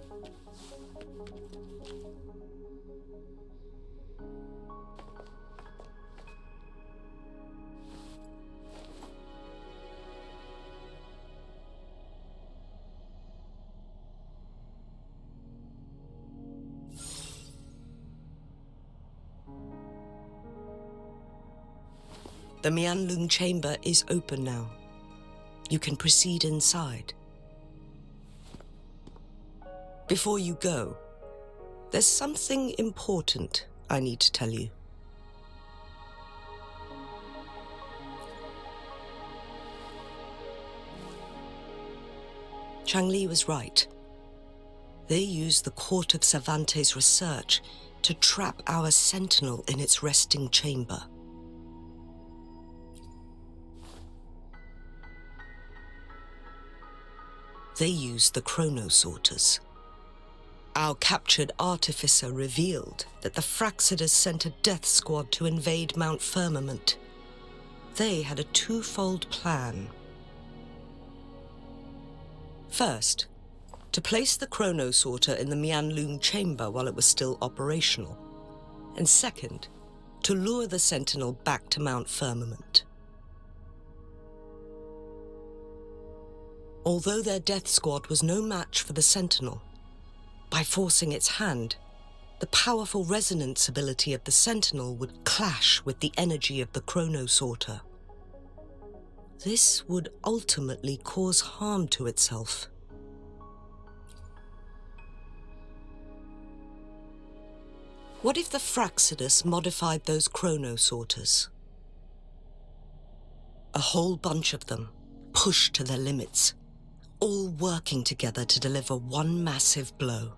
[SPEAKER 9] The Mianlung chamber is open now. You can proceed inside. Before you go, there's something important I need to tell you. Changli was right. They used the Court of Cervantes' research to trap our Sentinel in its resting chamber. They used the chronosorters. Our captured artificer revealed that the Fraxidus sent a death squad to invade Mount Firmament. They had a twofold plan. First, to place the chronosorter in the Mianlung chamber while it was still operational. And second, to lure the Sentinel back to Mount Firmament. Although their death squad was no match for the Sentinel, by forcing its hand, the powerful resonance ability of the Sentinel would clash with the energy of the chronosorter. This would ultimately cause harm to itself. What if the Fraxidus modified those chronosorters? A whole bunch of them, pushed to their limits, all working together to deliver one massive blow.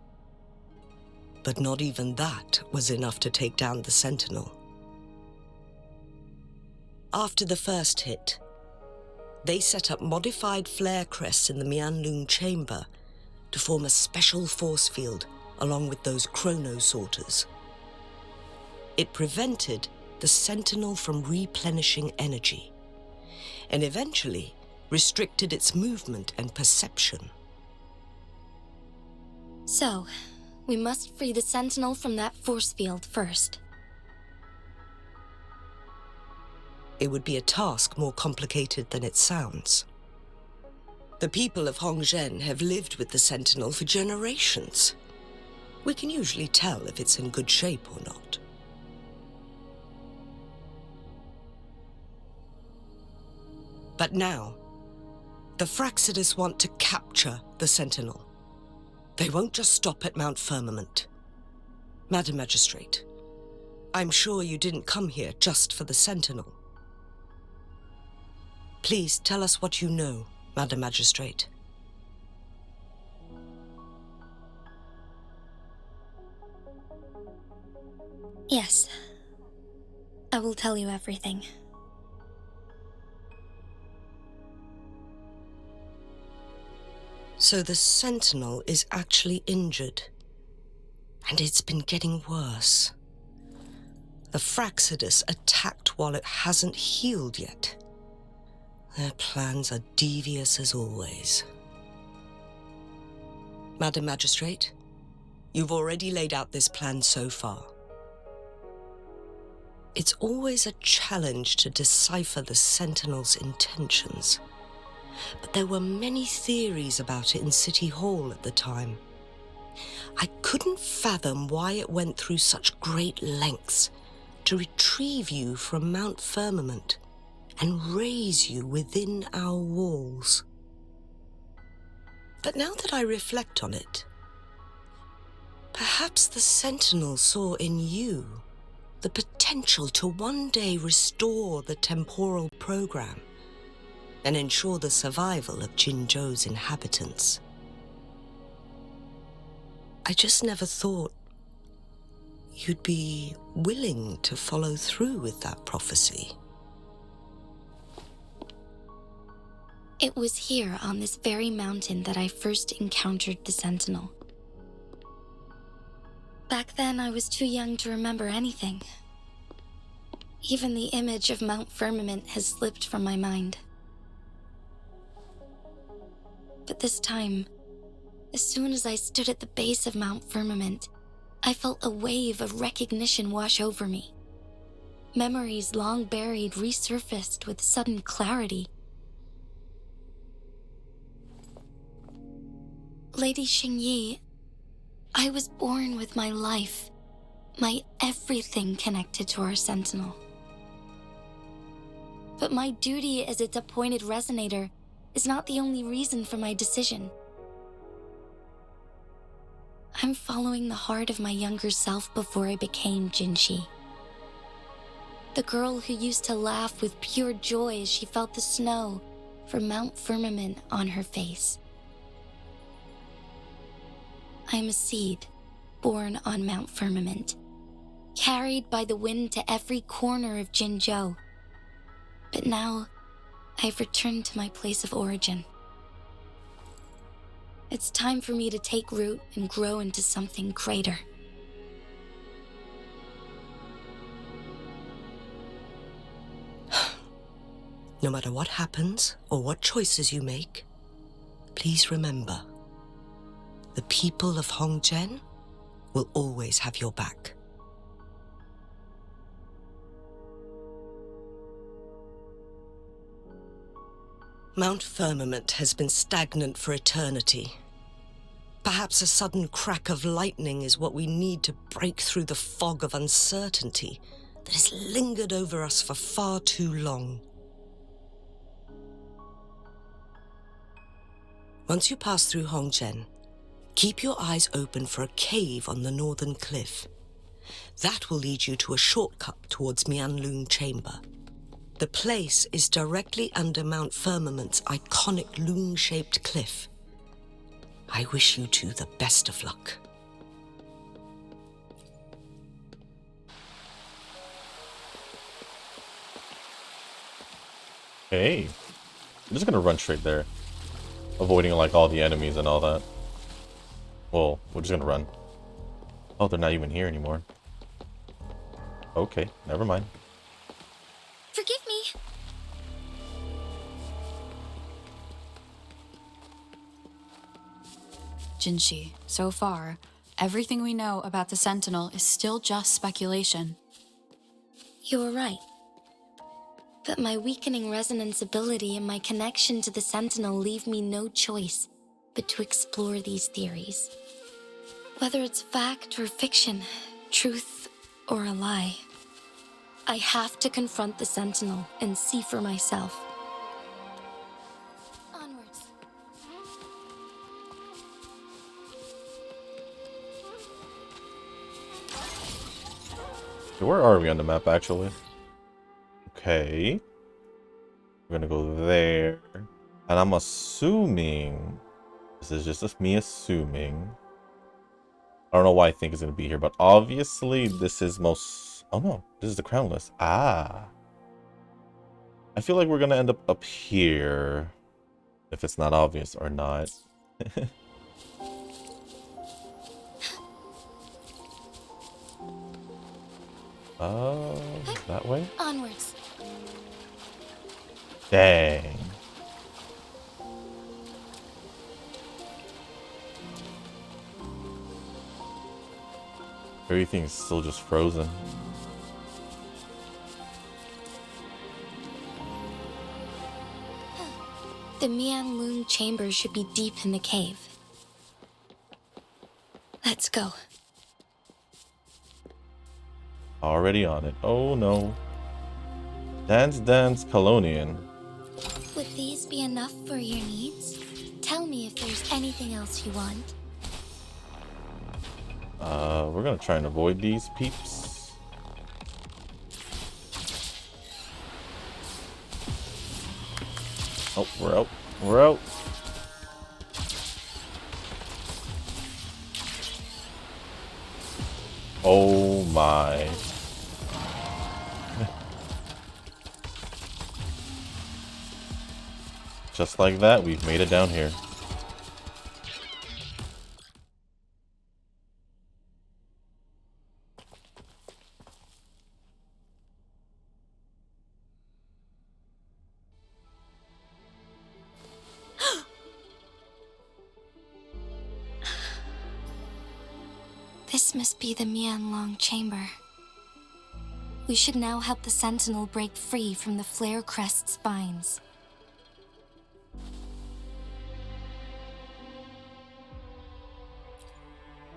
[SPEAKER 9] But not even that was enough to take down the Sentinel. After the first hit, they set up modified flare crests in the Mianlung chamber to form a special force field along with those chronosorters. It prevented the Sentinel from replenishing energy, and eventually restricted its movement and perception.
[SPEAKER 3] So, we must free the Sentinel from that force field first.
[SPEAKER 9] It would be a task more complicated than it sounds. The people of Hongzhen have lived with the Sentinel for generations. We can usually tell if it's in good shape or not. But now, the Fraxidus want to capture the Sentinel. They won't just stop at Mount Firmament. Madam Magistrate, I'm sure you didn't come here just for the Sentinel. Please tell us what you know, Madam Magistrate.
[SPEAKER 3] Yes. I will tell you everything.
[SPEAKER 9] So the Sentinel is actually injured. And it's been getting worse. The Fraxidus attacked while it hasn't healed yet. Their plans are devious as always. Madam Magistrate, you've already laid out this plan so far. It's always a challenge to decipher the Sentinel's intentions. But there were many theories about it in City Hall at the time. I couldn't fathom why it went through such great lengths to retrieve you from Mount Firmament and raise you within our walls. But now that I reflect on it, perhaps the Sentinel saw in you the potential to one day restore the temporal program and ensure the survival of Jinzhou's inhabitants. I just never thought you'd be willing to follow through with that prophecy.
[SPEAKER 3] It was here on this very mountain that I first encountered the Sentinel. Back then, I was too young to remember anything. Even the image of Mount Firmament has slipped from my mind. But this time, as soon as I stood at the base of Mount Firmament, I felt a wave of recognition wash over me. Memories long buried resurfaced with sudden clarity. Lady Xingyi, I was born with my life, my everything connected to our Sentinel. But my duty as its appointed resonator is not the only reason for my decision. I'm following the heart of my younger self before I became Jinhsi. The girl who used to laugh with pure joy as she felt the snow from Mount Firmament on her face. I am a seed born on Mount Firmament, carried by the wind to every corner of Jinzhou. But now, I've returned to my place of origin. It's time for me to take root and grow into something greater.
[SPEAKER 9] No matter what happens or what choices you make, please remember, the people of Hongzhen will always have your back. Mount Firmament has been stagnant for eternity. Perhaps a sudden crack of lightning is what we need to break through the fog of uncertainty that has lingered over us for far too long. Once you pass through Hongzhen, keep your eyes open for a cave on the northern cliff. That will lead you to a shortcut towards Mianlun Chamber. The place is directly under Mount Firmament's iconic loon-shaped cliff. I wish you two the best of luck.
[SPEAKER 1] Hey, I'm just gonna run straight there, avoiding like all the enemies and all that. Well, we're just gonna run. Oh, they're not even here anymore. Okay, never mind.
[SPEAKER 3] Forgive me.
[SPEAKER 4] Jinhsi, so far, everything we know about the Sentinel is still just speculation.
[SPEAKER 3] You were right. But my weakening resonance ability and my connection to the Sentinel leave me no choice but to explore these theories. Whether it's fact or fiction, truth or a lie, I have to confront the Sentinel and see for myself. Onwards.
[SPEAKER 1] Where are we on the map, actually? Okay. We're gonna go there. And I'm assuming... This is just me assuming. I don't know why I think it's gonna be here, but obviously this is most... Oh no, this is the crownless. Ah. I feel like we're gonna end up here. If it's not obvious or not. That way?
[SPEAKER 3] Onwards.
[SPEAKER 1] Dang. Everything's still just frozen.
[SPEAKER 3] The Mianlun Chamber should be deep in the cave. Let's go.
[SPEAKER 1] Already on it. Oh no. Dance Dance Colonian.
[SPEAKER 3] Would these be enough for your needs? Tell me if there's anything else you want.
[SPEAKER 1] We're gonna try and avoid these peeps. Oh, we're out. We're out. Oh my. Just like that, we've made it down here.
[SPEAKER 3] This must be the Mianlun Chamber. We should now help the Sentinel break free from the Flare Crest spines.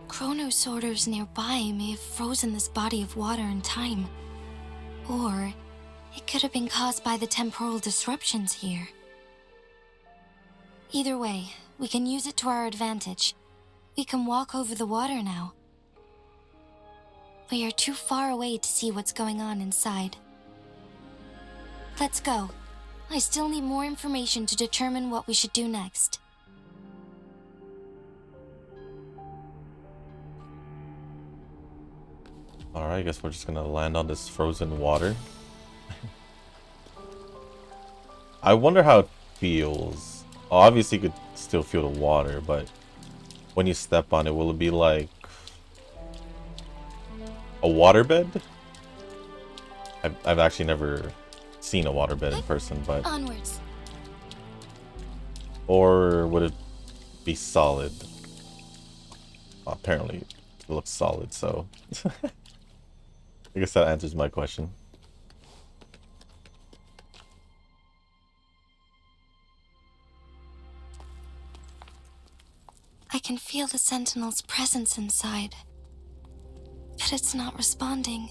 [SPEAKER 3] Chronosorters nearby may have frozen this body of water in time. Or It could have been caused by the temporal disruptions here. Either way, we can use it to our advantage. We can walk over the water now. We are too far away to see what's going on inside. Let's go. I still need more information to determine what we should do next.
[SPEAKER 1] Alright, I guess we're just gonna land on this frozen water. I wonder how it feels. Obviously, you could still feel the water, but when you step on it, will it be like a waterbed? I've actually never seen a waterbed in person, but
[SPEAKER 3] Onwards.
[SPEAKER 1] or would it be solid? Apparently, it looks solid, so I guess that answers my question.
[SPEAKER 3] I can feel the Sentinel's presence inside, but it's not responding.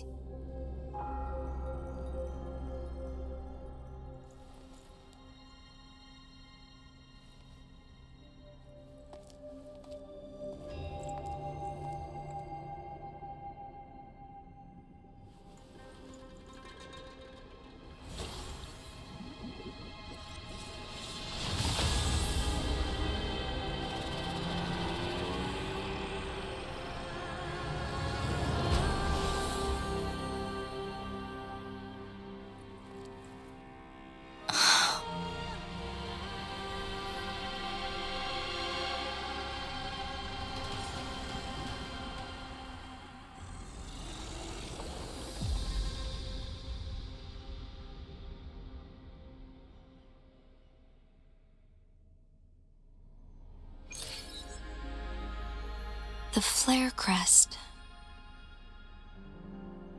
[SPEAKER 3] The flare crest.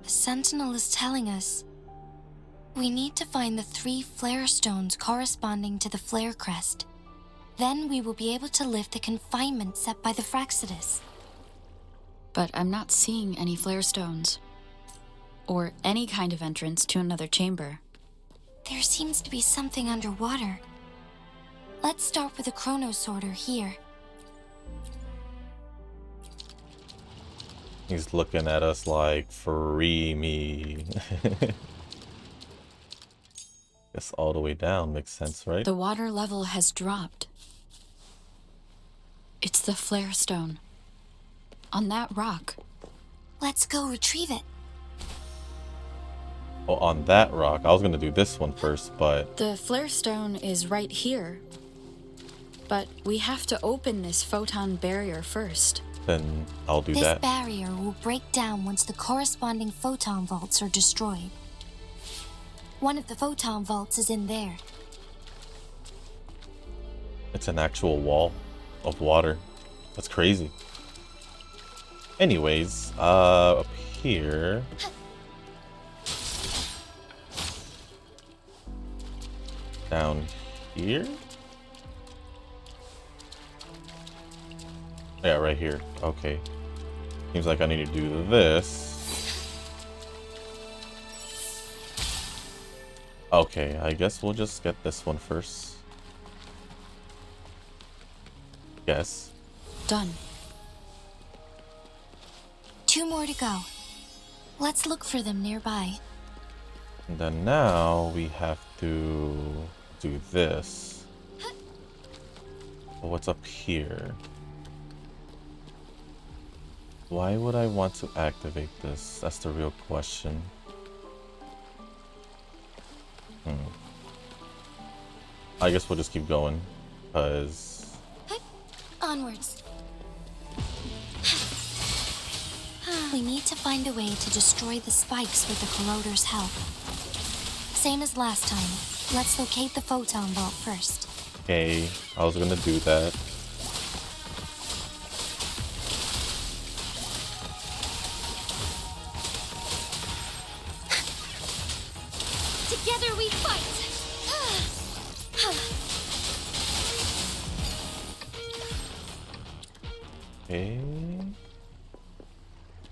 [SPEAKER 3] The Sentinel is telling us we need to find the 3 flare stones corresponding to the flare crest. Then we will be able to lift the confinement set by the Fraxidus.
[SPEAKER 4] But I'm not seeing any flare stones. Or any kind of entrance to another chamber.
[SPEAKER 3] There seems to be something underwater. Let's start with the chrono sorter here.
[SPEAKER 1] He's looking at us like, free me. Guess all the way down makes sense, right?
[SPEAKER 4] The water level has dropped. It's the flare stone. On that rock.
[SPEAKER 3] Let's go retrieve it.
[SPEAKER 1] Oh, on that rock. I was gonna do this one first, but
[SPEAKER 4] The flare stone is right here. But we have to open this photon barrier first.
[SPEAKER 1] then I'll do
[SPEAKER 3] This
[SPEAKER 1] that.
[SPEAKER 3] barrier will break down once the corresponding photon vaults are destroyed. One of the photon vaults is in there.
[SPEAKER 1] It's an actual wall of water. That's crazy. Anyways, up here. Down here? Yeah, right here. Okay. Seems like I need to do this. Okay, I guess we'll just get this one first. Yes.
[SPEAKER 4] Done.
[SPEAKER 3] 2 more to go. Let's look for them nearby.
[SPEAKER 1] And then now we have to do this. But what's up here? Why would I want to activate this? That's the real question. I guess we'll just keep going, because
[SPEAKER 3] Onwards. We need to find a way to destroy the spikes with the corroder's help. Same as last time. Let's locate the photon vault first.
[SPEAKER 1] okay, I was gonna do that.
[SPEAKER 3] Together we fight!
[SPEAKER 1] Okay.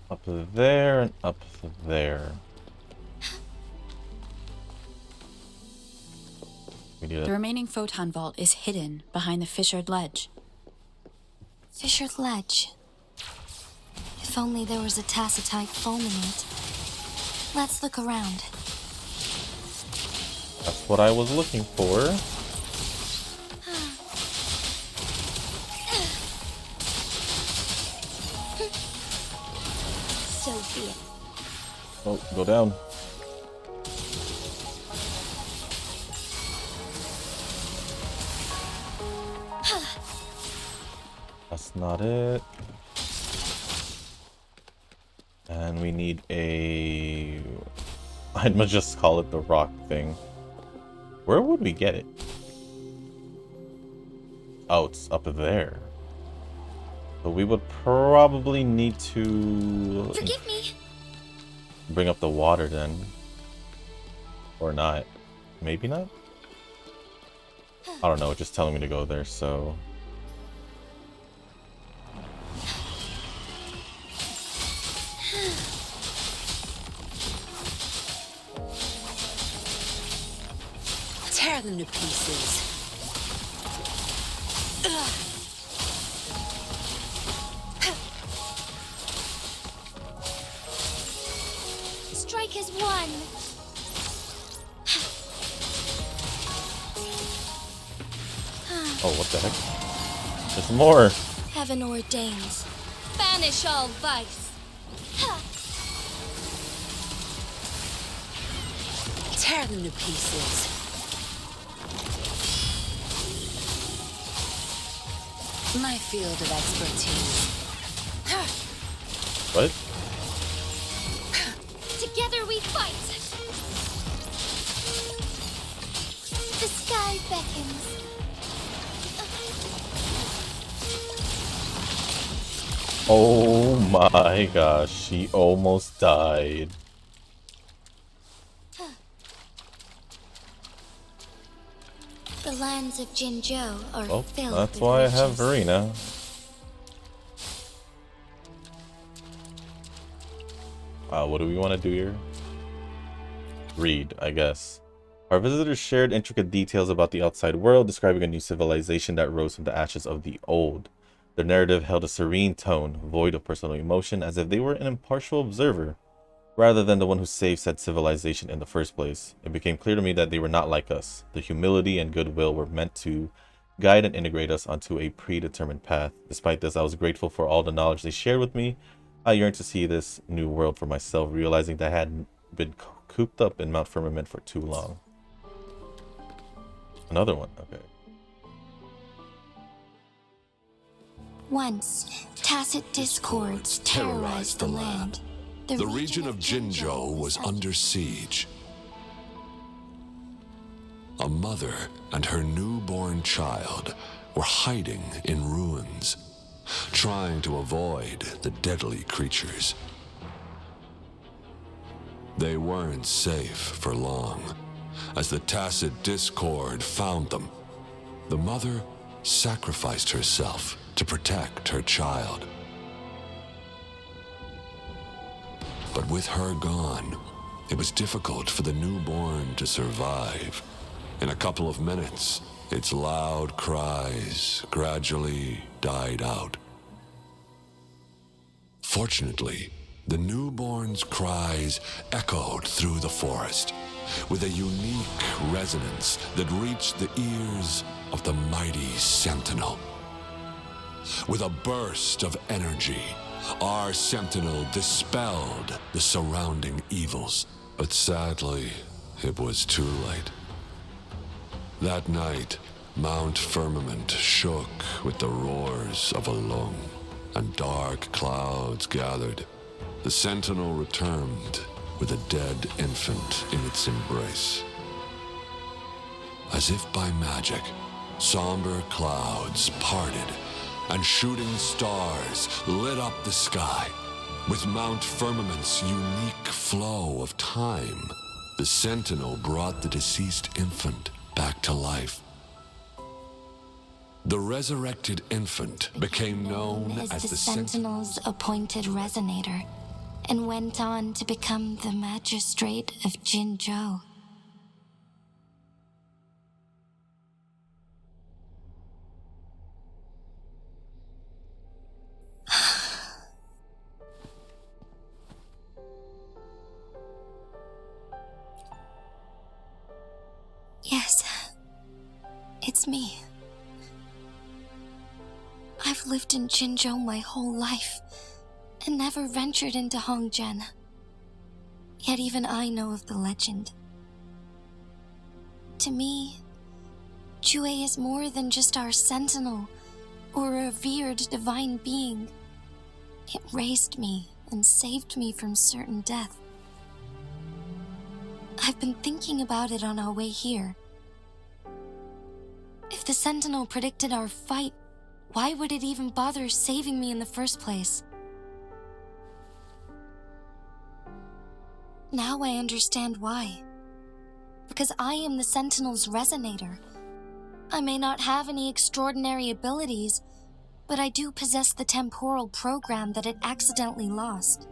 [SPEAKER 1] Up there and up there. We need
[SPEAKER 4] The remaining photon vault is hidden behind the fissured ledge.
[SPEAKER 3] Fissured ledge. If only there was a tacitite foaming it. Let's look around.
[SPEAKER 1] That's what I was looking for.
[SPEAKER 2] So be it.
[SPEAKER 1] Oh, go down. That's not it. And we need a... I'm gonna just call it the rock thing. Where would we get it? Oh, it's up there. So we would probably need to...
[SPEAKER 2] Forgive me.
[SPEAKER 1] Bring up the water then. Or not. Maybe not? I don't know, it's just telling me to go there, so...
[SPEAKER 8] Tear them to pieces.
[SPEAKER 2] Strike has won.
[SPEAKER 1] Oh, what the heck? There's more!
[SPEAKER 2] Heaven ordains. Banish all vice.
[SPEAKER 8] Tear them to pieces. My field of expertise.
[SPEAKER 1] What?
[SPEAKER 2] Together we fight. The sky beckons.
[SPEAKER 1] Oh my gosh, she almost died.
[SPEAKER 2] The lands of Jinzhou are
[SPEAKER 1] Oh,
[SPEAKER 2] filled
[SPEAKER 1] that's
[SPEAKER 2] with
[SPEAKER 1] why I
[SPEAKER 2] riches.
[SPEAKER 1] have Verena. What do we want to do here? Read, I guess. Our visitors shared intricate details about the outside world, describing a new civilization that rose from the ashes of the old. Their narrative held a serene tone, void of personal emotion, as if they were an impartial observer, rather than the one who saved said civilization in the first place. It became clear to me that they were not like us. The humility and goodwill were meant to guide and integrate us onto a predetermined path. Despite this, I was grateful for all the knowledge they shared with me. I yearned to see this new world for myself, realizing that I had been cooped up in Mount Firmament for too long. Another one, okay.
[SPEAKER 3] Once, tacit discords terrorized the land.
[SPEAKER 6] The region of Jinzhou was under siege. A mother and her newborn child were hiding in ruins, trying to avoid the deadly creatures. They weren't safe for long, as the tacit discord found them. The mother sacrificed herself to protect her child. But with her gone, it was difficult for the newborn to survive. In a couple of minutes, its loud cries gradually died out. Fortunately, the newborn's cries echoed through the forest with a unique resonance that reached the ears of the mighty Sentinel. With a burst of energy, our Sentinel dispelled the surrounding evils. But sadly, it was too late. That night, Mount Firmament shook with the roars of a lung, and dark clouds gathered. The Sentinel returned with a dead infant in its embrace. As if by magic, somber clouds parted, and shooting stars lit up the sky. With Mount Firmament's unique flow of time, the Sentinel brought the deceased infant back to life. The resurrected infant became known as the
[SPEAKER 3] Sentinel's appointed resonator, and went on to become the magistrate of Jinzhou. It's me. I've lived in Jinzhou my whole life and never ventured into Hongzhen. Yet even I know of the legend. To me, Jue is more than just our sentinel or a revered divine being. It raised me and saved me from certain death. I've been thinking about it on our way here. If the Sentinel predicted our fight, why would it even bother saving me in the first place? Now I understand why. Because I am the Sentinel's resonator. I may not have any extraordinary abilities, but I do possess the temporal program that it accidentally lost.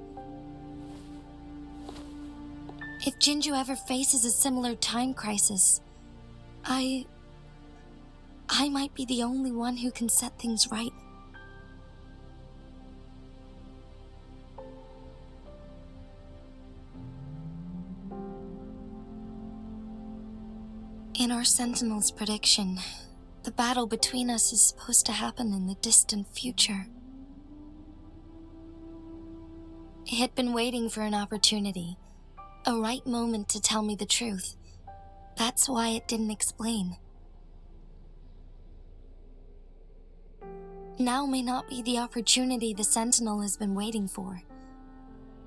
[SPEAKER 3] If Jinzhou ever faces a similar time crisis, I might be the only one who can set things right. In our Sentinel's prediction, the battle between us is supposed to happen in the distant future. It had been waiting for an opportunity, a right moment to tell me the truth. That's why it didn't explain. Now may not be the opportunity the Sentinel has been waiting for,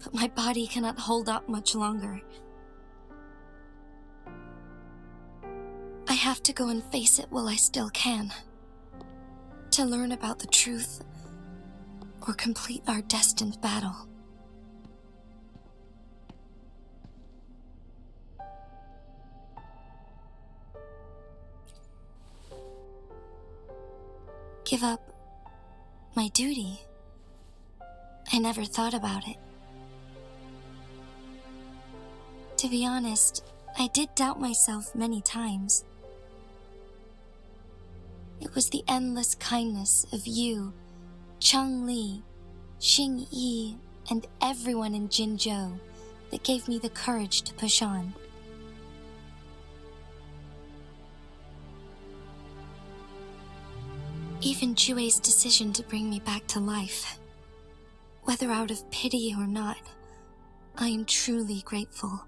[SPEAKER 3] but my body cannot hold up much longer. I have to go and face it while I still can, to learn about the truth or complete our destined battle. Give up my duty? I never thought about it. To be honest, I did doubt myself many times. It was the endless kindness of you, Changli, Xing Yi, and everyone in Jinzhou that gave me the courage to push on. Even Jue's decision to bring me back to life, whether out of pity or not, I am truly grateful.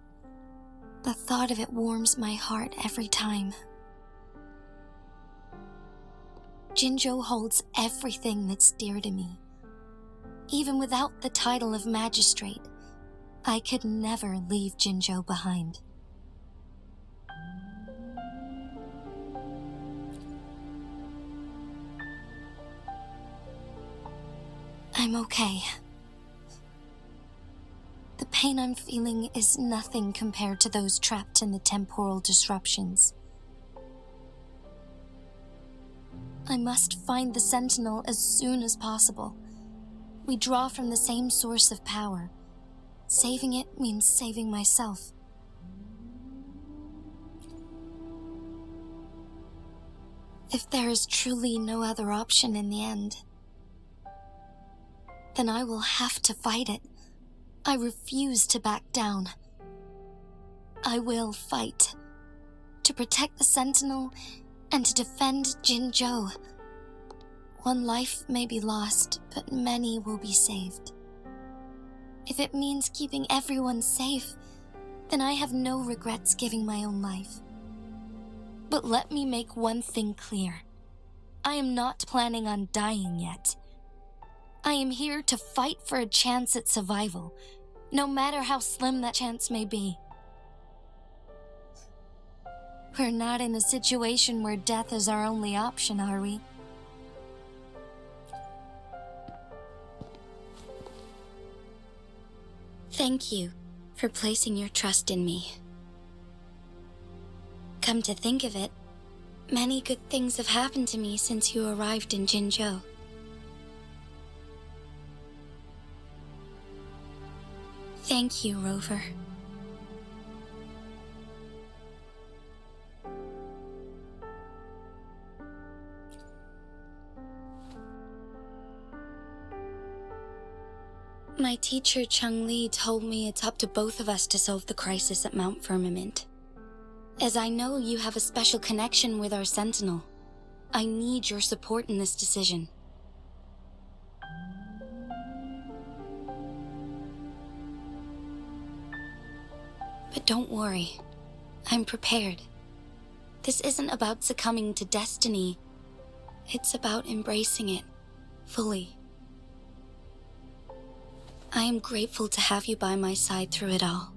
[SPEAKER 3] The thought of it warms my heart every time. Jinzhou holds everything that's dear to me. Even without the title of magistrate, I could never leave Jinzhou behind. I'm okay. The pain I'm feeling is nothing compared to those trapped in the temporal disruptions. I must find the Sentinel as soon as possible. We draw from the same source of power. Saving it means saving myself. If there is truly no other option in the end, then I will have to fight it. I refuse to back down. I will fight. To protect the Sentinel and to defend Jinzhou. One life may be lost, but many will be saved. If it means keeping everyone safe, then I have no regrets giving my own life. But let me make one thing clear. I am not planning on dying yet. I am here to fight for a chance at survival, no matter how slim that chance may be. We're not in a situation where death is our only option, are we? Thank you for placing your trust in me. Come to think of it, many good things have happened to me since you arrived in Jinzhou. Thank you, Rover. My teacher, Changli, told me it's up to both of us to solve the crisis at Mount Firmament. As I know you have a special connection with our Sentinel, I need your support in this decision. But don't worry. I'm prepared. This isn't about succumbing to destiny. It's about embracing it fully. I am grateful to have you by my side through it all.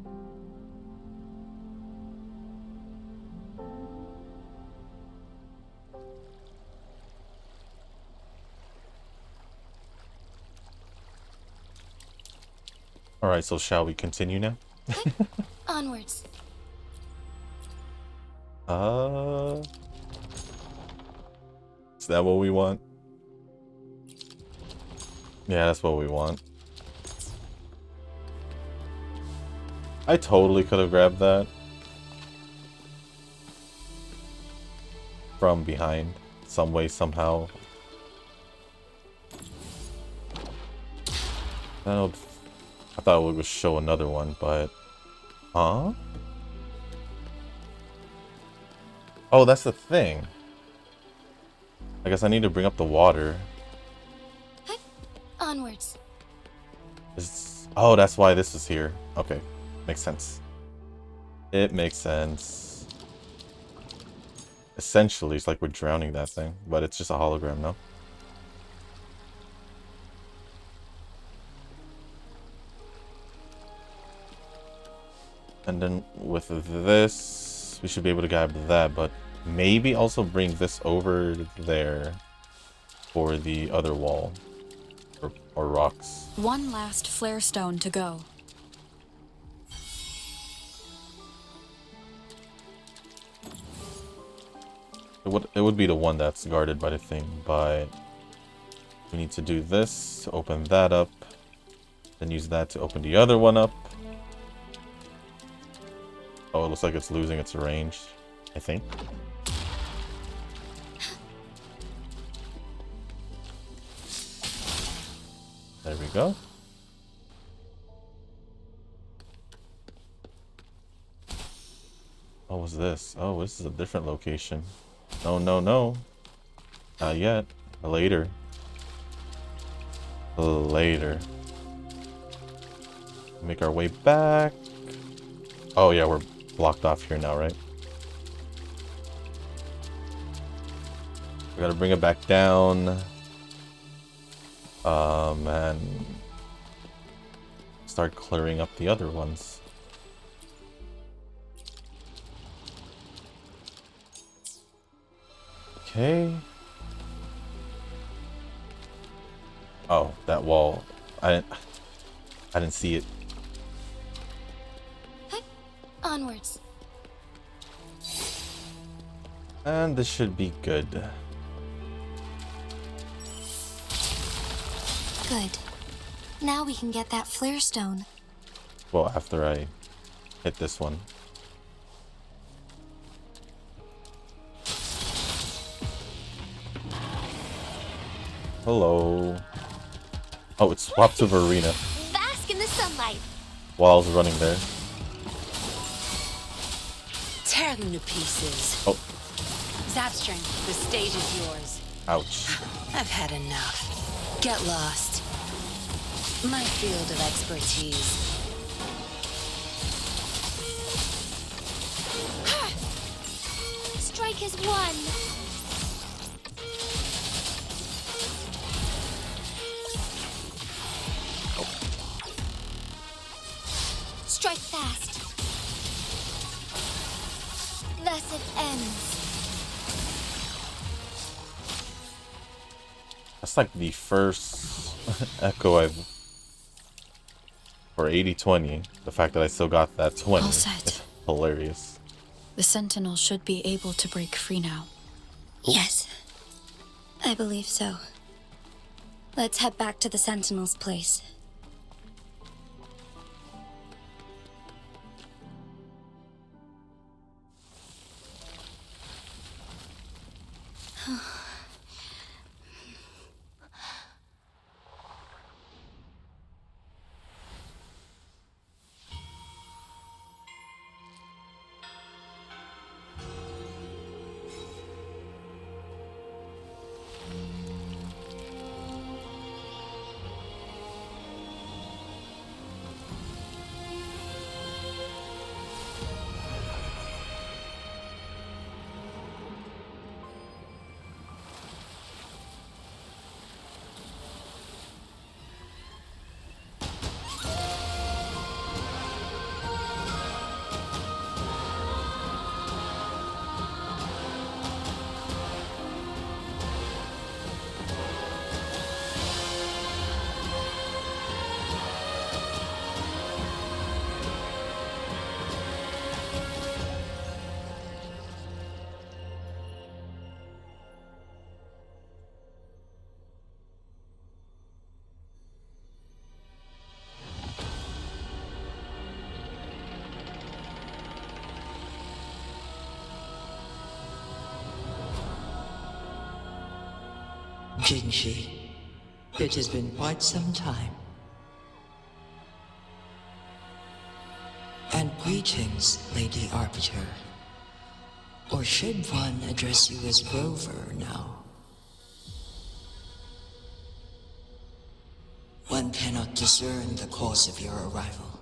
[SPEAKER 1] Alright, so shall we continue now?
[SPEAKER 3] Onwards.
[SPEAKER 1] Is that what we want? Yeah, that's what we want. I totally could have grabbed that from behind, some way, somehow. I thought it would show another one, but... Huh? Oh, that's the thing. I guess I need to bring up the water.
[SPEAKER 3] Onwards.
[SPEAKER 1] Oh, that's why this is here. Okay, makes sense. It makes sense. Essentially, it's like we're drowning that thing, but it's just a hologram, no? And then with this, we should be able to grab that, but maybe also bring this over there for the other wall. Or rocks.
[SPEAKER 4] One last flare stone to go.
[SPEAKER 1] It would be the one that's guarded by the thing, but we need to do this to open that up, then use that to open the other one up. Oh, it looks like it's losing its range, I think. There we go. What was this? Oh, this is a different location. No, no, no. Not yet. Later. Later. Make our way back. Oh yeah, we're blocked off here now, right? We gotta bring it back down. And start clearing up the other ones. Okay. Oh, that wall. I didn't see it.
[SPEAKER 3] Onwards.
[SPEAKER 1] And this should be good.
[SPEAKER 3] Good. Now we can get that flare stone.
[SPEAKER 1] Well, after I hit this one. Hello. Oh, it swapped to Verena
[SPEAKER 2] Bask in the sunlight.
[SPEAKER 1] while I was running there.
[SPEAKER 8] Tear them to pieces.
[SPEAKER 1] Oh,
[SPEAKER 8] Zapstring, the stage is yours.
[SPEAKER 1] ouch.
[SPEAKER 8] I've had enough. Get lost. My field of expertise.
[SPEAKER 2] Strike has won. Strike fast. Thus it ends.
[SPEAKER 1] That's like the first echo I've... For 80-20, the fact that I still got that 20
[SPEAKER 4] All set.
[SPEAKER 1] is hilarious.
[SPEAKER 4] The Sentinel should be able to break free now.
[SPEAKER 3] Yes. I believe so. Let's head back to the Sentinel's place.
[SPEAKER 12] Jinhsi, it has been quite some time. And greetings, Lady Arbiter. Or should one address you as Rover now? One cannot discern the cause of your arrival.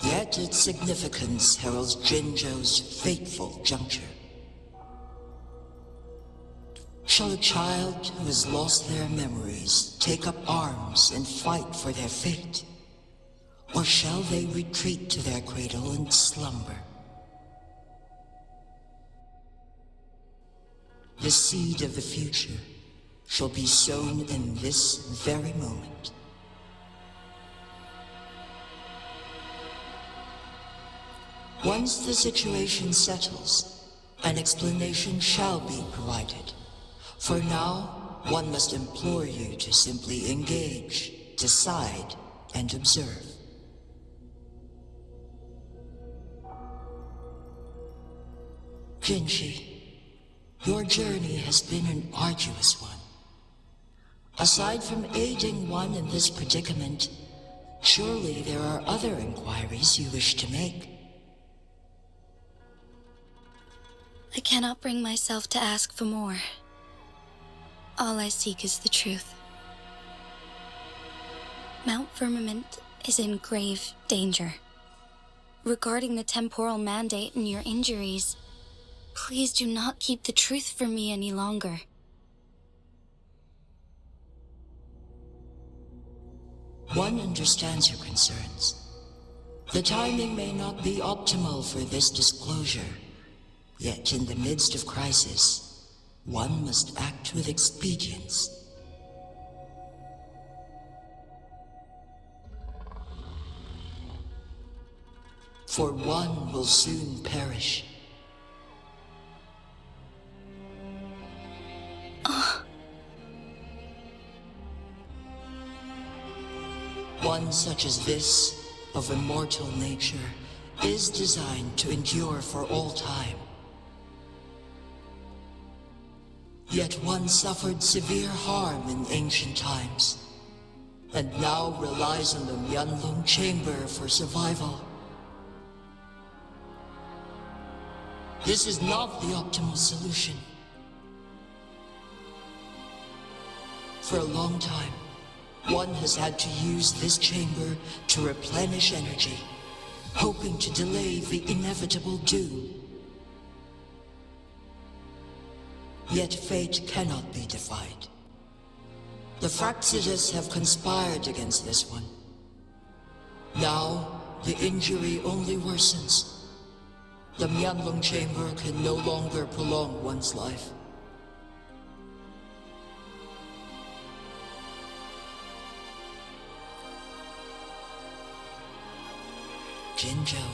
[SPEAKER 12] Yet its significance heralds Jinzhou's fateful juncture. Shall a child who has lost their memories take up arms and fight for their fate? Or shall they retreat to their cradle and slumber? The seed of the future shall be sown in this very moment. Once the situation settles, an explanation shall be provided. For now, one must implore you to simply engage, decide, and observe. Jinhsi, your journey has been an arduous one. Aside from aiding one in this predicament, surely there are other inquiries you wish to make.
[SPEAKER 3] I cannot bring myself to ask for more. All I seek is the truth. Mount Firmament is in grave danger. Regarding the temporal mandate and your injuries, please do not keep the truth from me any longer.
[SPEAKER 12] One understands your concerns. The timing may not be optimal for this disclosure, yet in the midst of crisis, one must act with expedience. For one will soon perish. One such as this, of immortal nature, is designed to endure for all time. Yet one suffered severe harm in ancient times, and now relies on the Myanlong chamber for survival. This is not the optimal solution. For a long time, one has had to use this chamber to replenish energy, hoping to delay the inevitable doom. Yet fate cannot be defied. The Fraxitus have conspired against this one. Now, the injury only worsens. The Myanlong chamber can no longer prolong one's life. Jinzhou.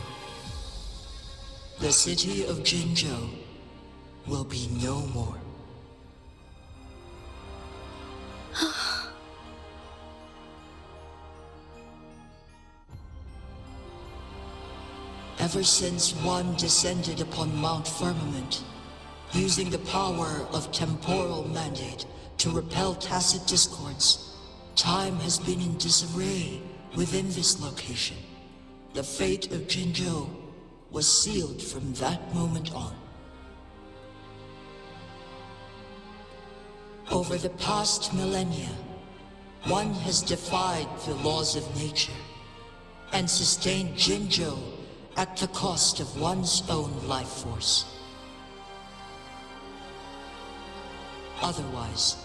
[SPEAKER 12] The city of Jinzhou will be no more. Ever since one descended upon Mount Firmament, using the power of temporal mandate to repel tacit discords, time has been in disarray within this location. The fate of Jinzhou was sealed from that moment on. Over the past millennia, one has defied the laws of nature and sustained Jinzhou at the cost of one's own life force. Otherwise,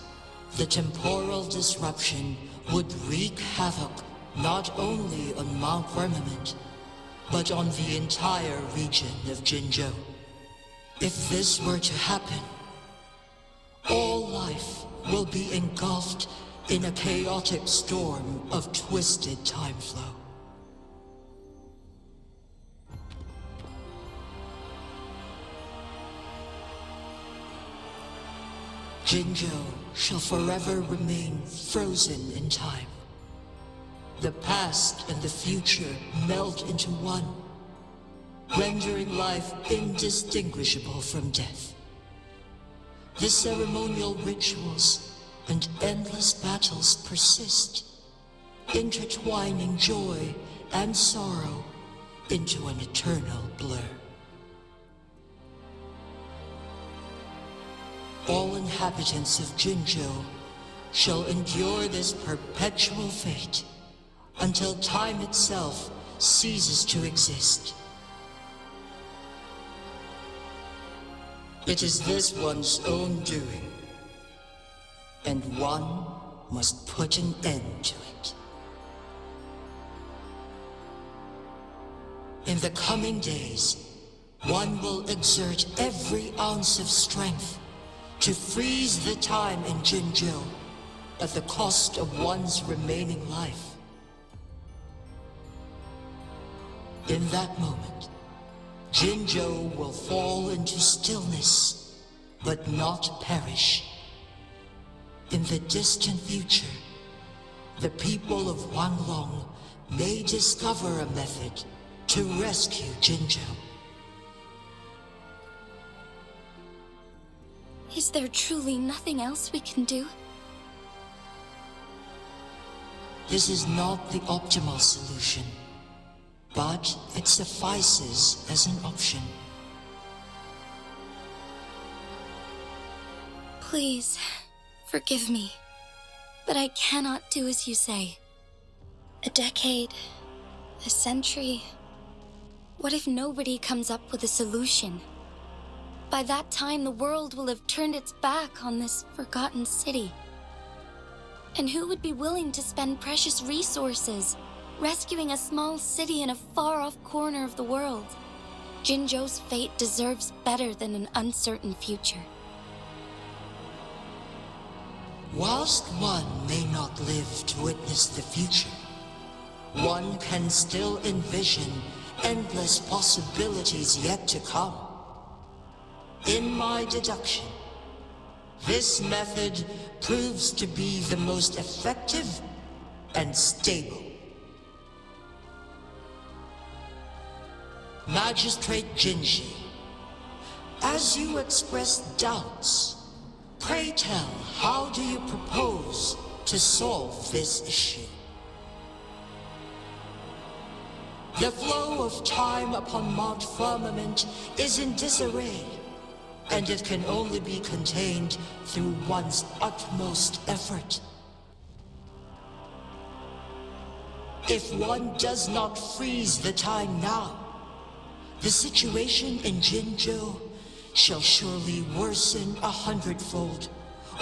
[SPEAKER 12] the temporal disruption would wreak havoc not only on Mount Firmament, but on the entire region of Jinzhou. If this were to happen, all life will be engulfed in a chaotic storm of twisted time flow. Jinzhou shall forever remain frozen in time. The past and the future melt into one, rendering life indistinguishable from death. The ceremonial rituals and endless battles persist, intertwining joy and sorrow into an eternal blur. All inhabitants of Jinzhou shall endure this perpetual fate until time itself ceases to exist. It is this one's own doing, and one must put an end to it. In the coming days, one will exert every ounce of strength to freeze the time in Jinzhou at the cost of one's remaining life. In that moment, Jinzhou will fall into stillness, but not perish. In the distant future, the people of Huanglong may discover a method to rescue Jinzhou.
[SPEAKER 3] Is there truly nothing else we can do?
[SPEAKER 12] This is not the optimal solution, but it suffices as an option.
[SPEAKER 3] Please, forgive me, but I cannot do as you say. A decade, a century. What if nobody comes up with a solution? By that time, the world will have turned its back on this forgotten city. And who would be willing to spend precious resources rescuing a small city in a far-off corner of the world? Jinzhou's fate deserves better than an uncertain future.
[SPEAKER 12] Whilst one may not live to witness the future, one can still envision endless possibilities yet to come. In my deduction, this method proves to be the most effective and stable. Magistrate Jinhsi, as you express doubts, pray tell, how do you propose to solve this issue? The flow of time upon Mount Firmament is in disarray, and it can only be contained through one's utmost effort. If one does not freeze the time now, the situation in Jinzhou shall surely worsen 100-fold,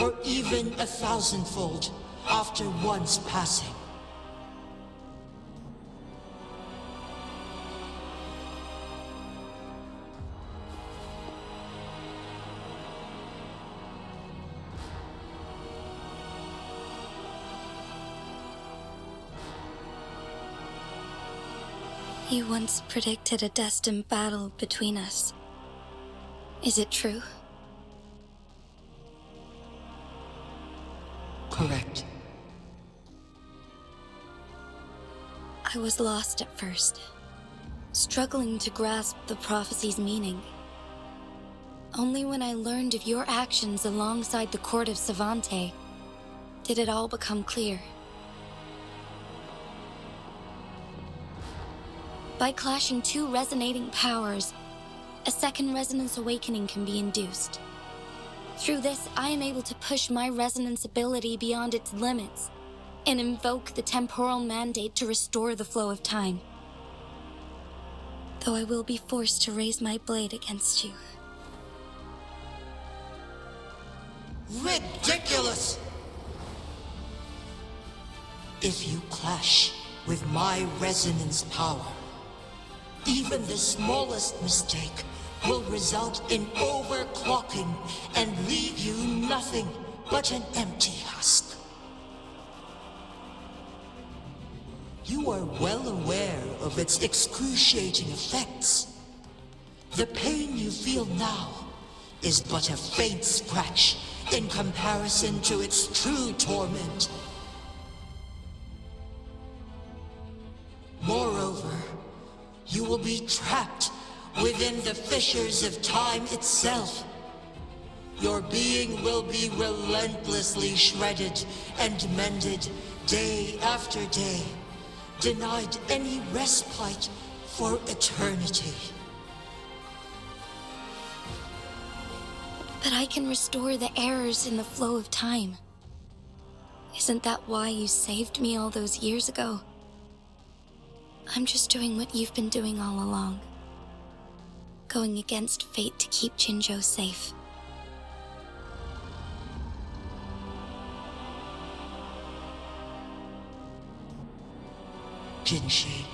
[SPEAKER 12] or even 1,000-fold after one's passing.
[SPEAKER 3] You once predicted a destined battle between us. Is it true?
[SPEAKER 12] Correct.
[SPEAKER 3] I was lost at first, struggling to grasp the prophecy's meaning. Only when I learned of your actions alongside the court of Savante did it all become clear. By clashing two resonating powers, a second resonance awakening can be induced. Through this, I am able to push my resonance ability beyond its limits and invoke the temporal mandate to restore the flow of time. Though I will be forced to raise my blade against you.
[SPEAKER 12] Ridiculous! If you clash with my resonance power, even the smallest mistake will result in overclocking and leave you nothing but an empty husk. You are well aware of its excruciating effects. The pain you feel now is but a faint scratch in comparison to its true torment. Moreover, you will be trapped within the fissures of time itself. your being will be relentlessly shredded and mended day after day, denied any respite for eternity.
[SPEAKER 3] But I can restore the errors in the flow of time. Isn't that why you saved me all those years ago? I'm just doing what you've been doing all along. Going against fate to keep Jinzhou safe.
[SPEAKER 12] Jinhsi,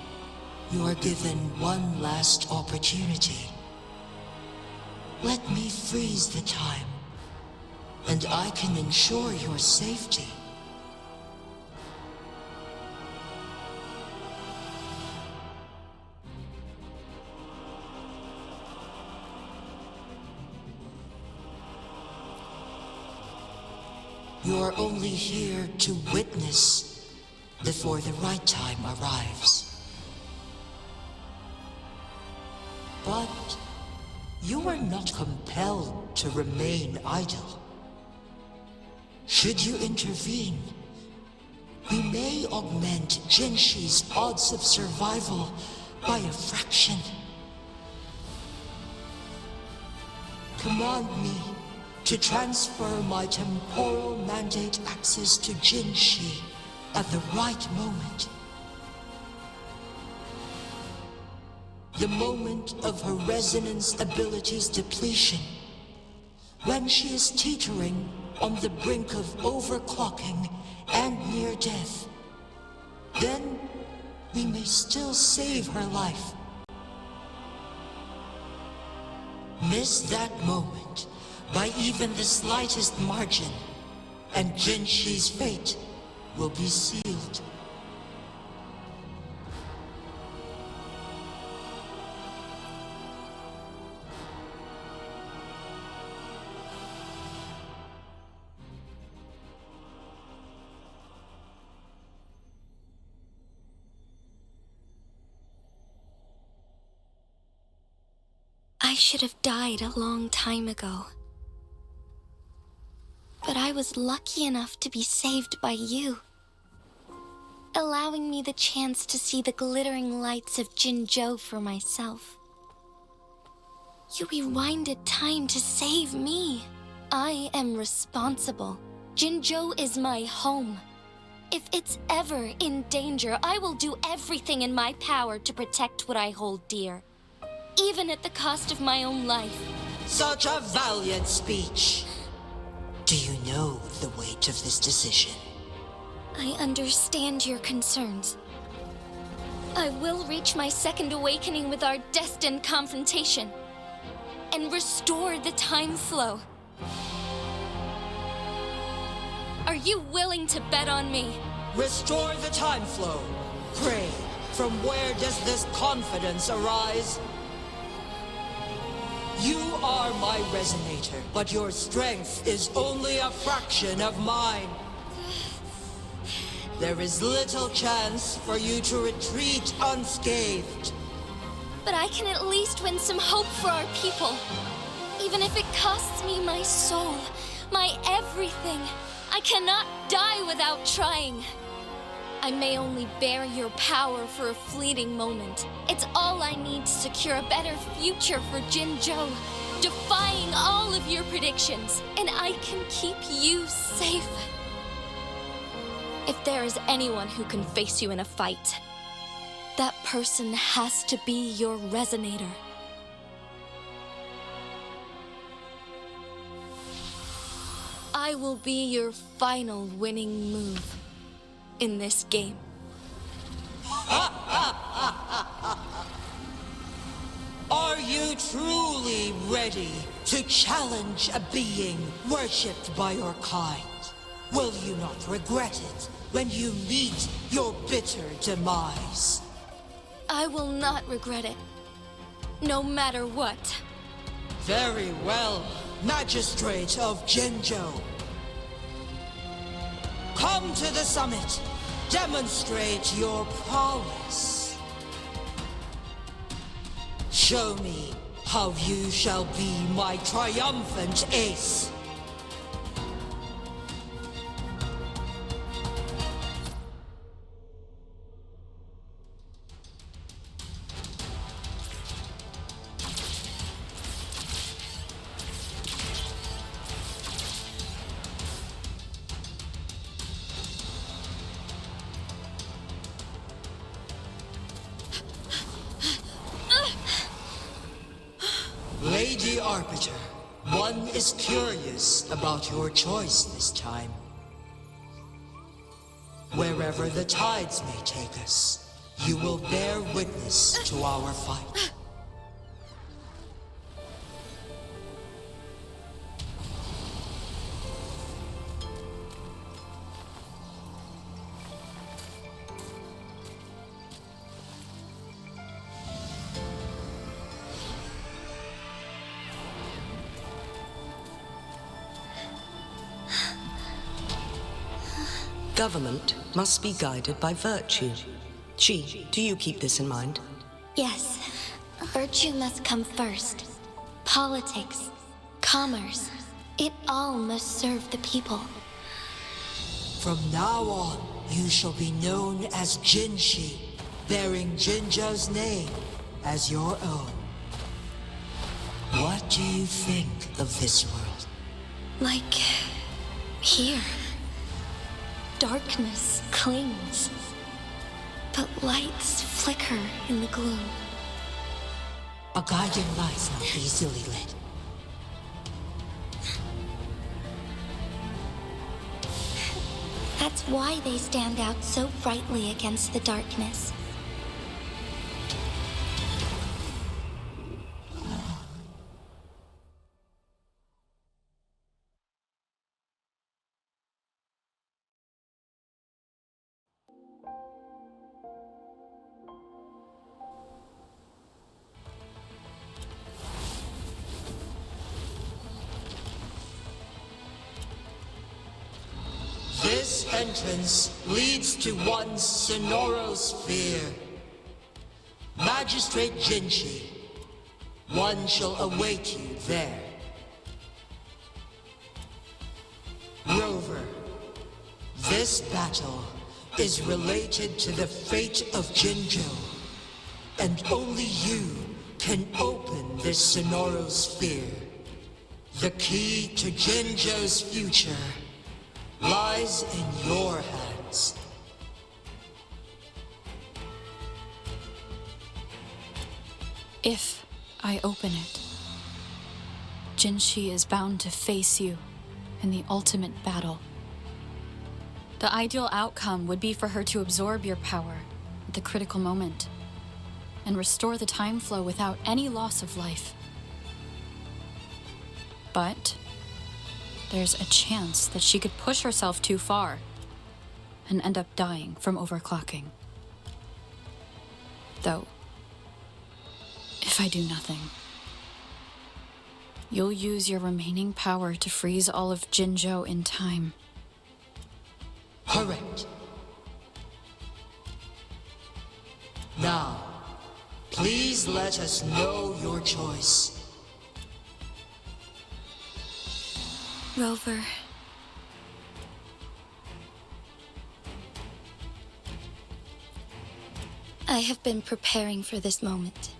[SPEAKER 12] you are given one last opportunity. Let me freeze the time, and I can ensure your safety. You're only here to witness before the right time arrives. But you are not compelled to remain idle. Should you intervene, we may augment Jinhsi's odds of survival by a fraction. Command me to transfer my temporal mandate access to Jinhsi at the right moment. The moment of her resonance ability's depletion, when she is teetering on the brink of overclocking and near death. Then we may still save her life. Miss that moment by even the slightest margin, and Jinhsi's fate will be sealed.
[SPEAKER 3] I should have died a long time ago. But I was lucky enough to be saved by you, allowing me the chance to see the glittering lights of Jinzhou for myself. You rewinded time to save me. I am responsible. Jinzhou is my home. If it's ever in danger, I will do everything in my power to protect what I hold dear, even at the cost of my own life.
[SPEAKER 12] Such a valiant speech. Do you know the weight of this decision?
[SPEAKER 3] I understand your concerns. I will reach my second awakening with our destined confrontation and restore the time flow. Are you willing to bet on me?
[SPEAKER 12] Restore the time flow. Pray, from where does this confidence arise? You are my resonator, but your strength is only a fraction of mine. There is little chance for you to retreat unscathed.
[SPEAKER 3] But I can at least win some hope for our people. Even if it costs me my soul, my everything, I cannot die without trying. I may only bear your power for a fleeting moment. It's all I need to secure a better future for Jinzhou, defying all of your predictions, and I can keep you safe. If there is anyone who can face you in a fight, that person has to be your resonator. I will be your final winning move in this game.
[SPEAKER 12] Are you truly ready to challenge a being worshipped by your kind? Will you not regret it when you meet your bitter demise?
[SPEAKER 3] I will not regret it, no matter what.
[SPEAKER 12] Very well, Magistrate of Jinzhou. Come to the summit. Demonstrate your prowess. Show me how you shall be my triumphant ace. Lady Arbiter, one is curious about your choice this time. Wherever the tides may take us, you will bear witness to our fight.
[SPEAKER 9] Government must be guided by virtue. Chi, do you keep this in mind?
[SPEAKER 3] Yes, virtue must come first. Politics, commerce, it all must serve the people.
[SPEAKER 12] From now on, you shall be known as Jinhsi, bearing Jinzhou's name as your own. What do you think of this world?
[SPEAKER 3] Like here. Darkness clings, but lights flicker in the gloom.
[SPEAKER 12] A guiding light's not easily lit.
[SPEAKER 3] That's why they stand out so brightly against the darkness.
[SPEAKER 12] This entrance leads to one's sonorosphere. Magistrate Jinhsi, one shall await you there. Rover, this battle is related to the fate of Jinzhou, and only you can open this sonorosphere. The key to Jinzhou's future lies in your hands.
[SPEAKER 4] If I open it, Jinhsi is bound to face you in the ultimate battle. The ideal outcome would be for her to absorb your power at the critical moment and restore the time flow without any loss of life. But there's a chance that she could push herself too far and end up dying from overclocking. Though, if I do nothing, you'll use your remaining power to freeze all of Jinzhou in time.
[SPEAKER 12] Correct. Now, please let us know your choice.
[SPEAKER 3] Rover. I have been preparing for this moment.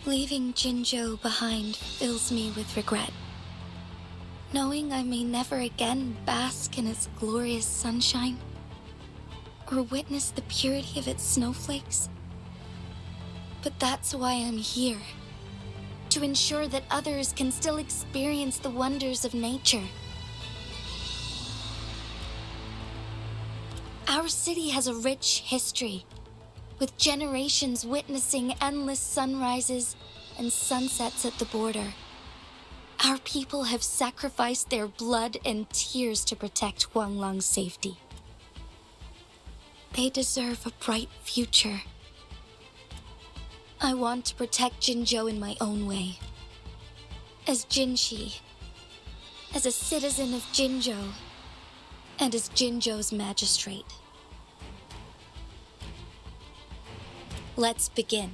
[SPEAKER 3] Leaving Jinzhou behind fills me with regret. Knowing I may never again bask in its glorious sunshine, or witness the purity of its snowflakes. But that's why I'm here. To ensure that others can still experience the wonders of nature. Our city has a rich history, with generations witnessing endless sunrises and sunsets at the border. Our people have sacrificed their blood and tears to protect Huanglang's safety. They deserve a bright future. I want to protect Jinzhou in my own way. As Jinhsi, as a citizen of Jinzhou, and as Jinzhou's magistrate. Let's begin.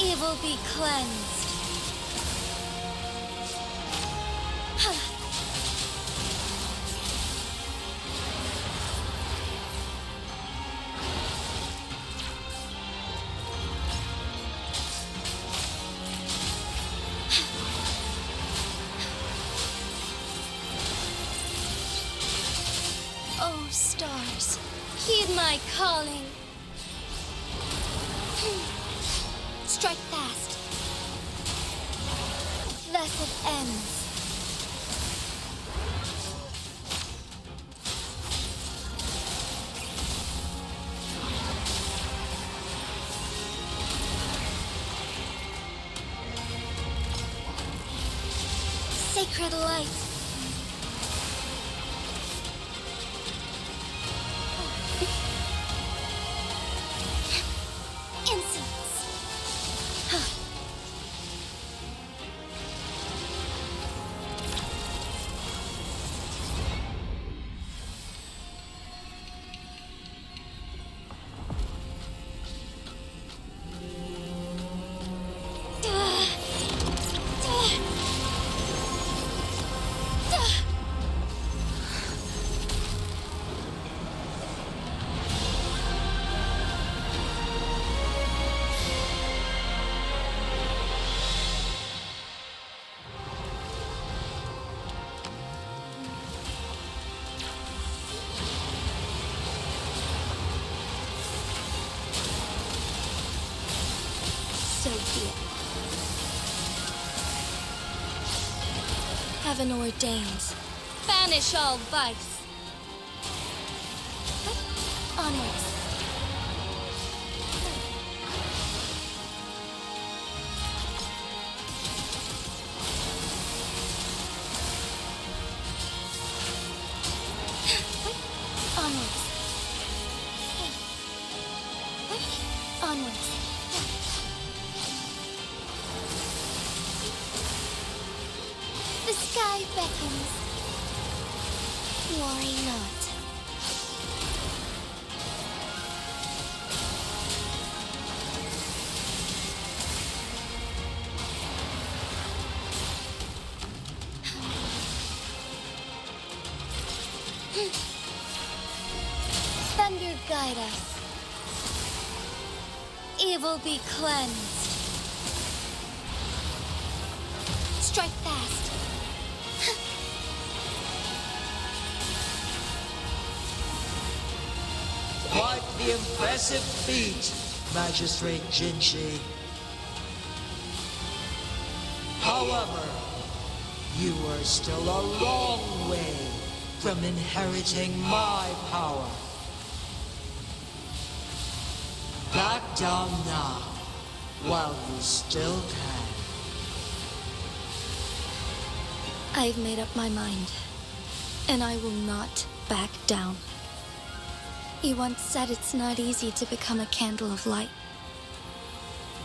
[SPEAKER 3] Evil be cleansed. Oh, stars, heed my calling. Strike fast. Thus it ends. Sacred light. So be it. Heaven ordains. Banish all vice. Onwards. Onwards. Onwards. The sky beckons. Worry not. Thunder guide us. Evil be cleansed. Strike fast.
[SPEAKER 12] Quite the impressive feat, Magistrate Jinhsi. However, you are still a long way from inheriting my power. Back down now, while you still can.
[SPEAKER 3] I've made up my mind, and I will not back down. You once said it's not easy to become a candle of light,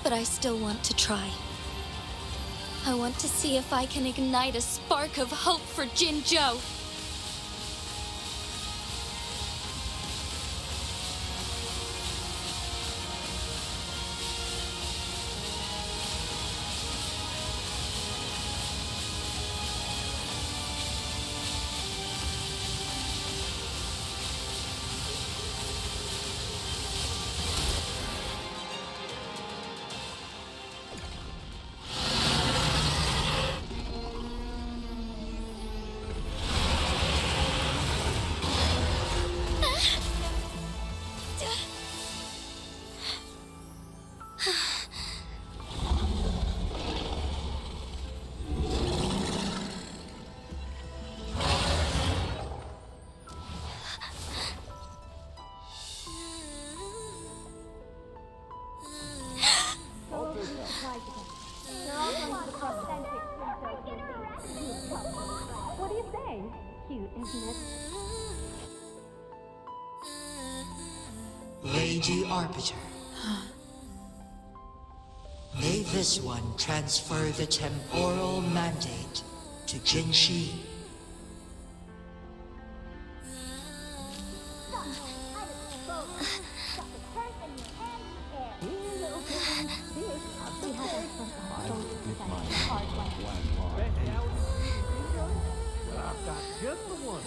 [SPEAKER 3] but I still want to try. I want to see if I can ignite a spark of hope for Jinzhou.
[SPEAKER 13] What do you say? Cute, isn't it?
[SPEAKER 12] Lady Arbiter. May this one transfer the temporal mandate to Jinhsi.
[SPEAKER 13] I've got just the one.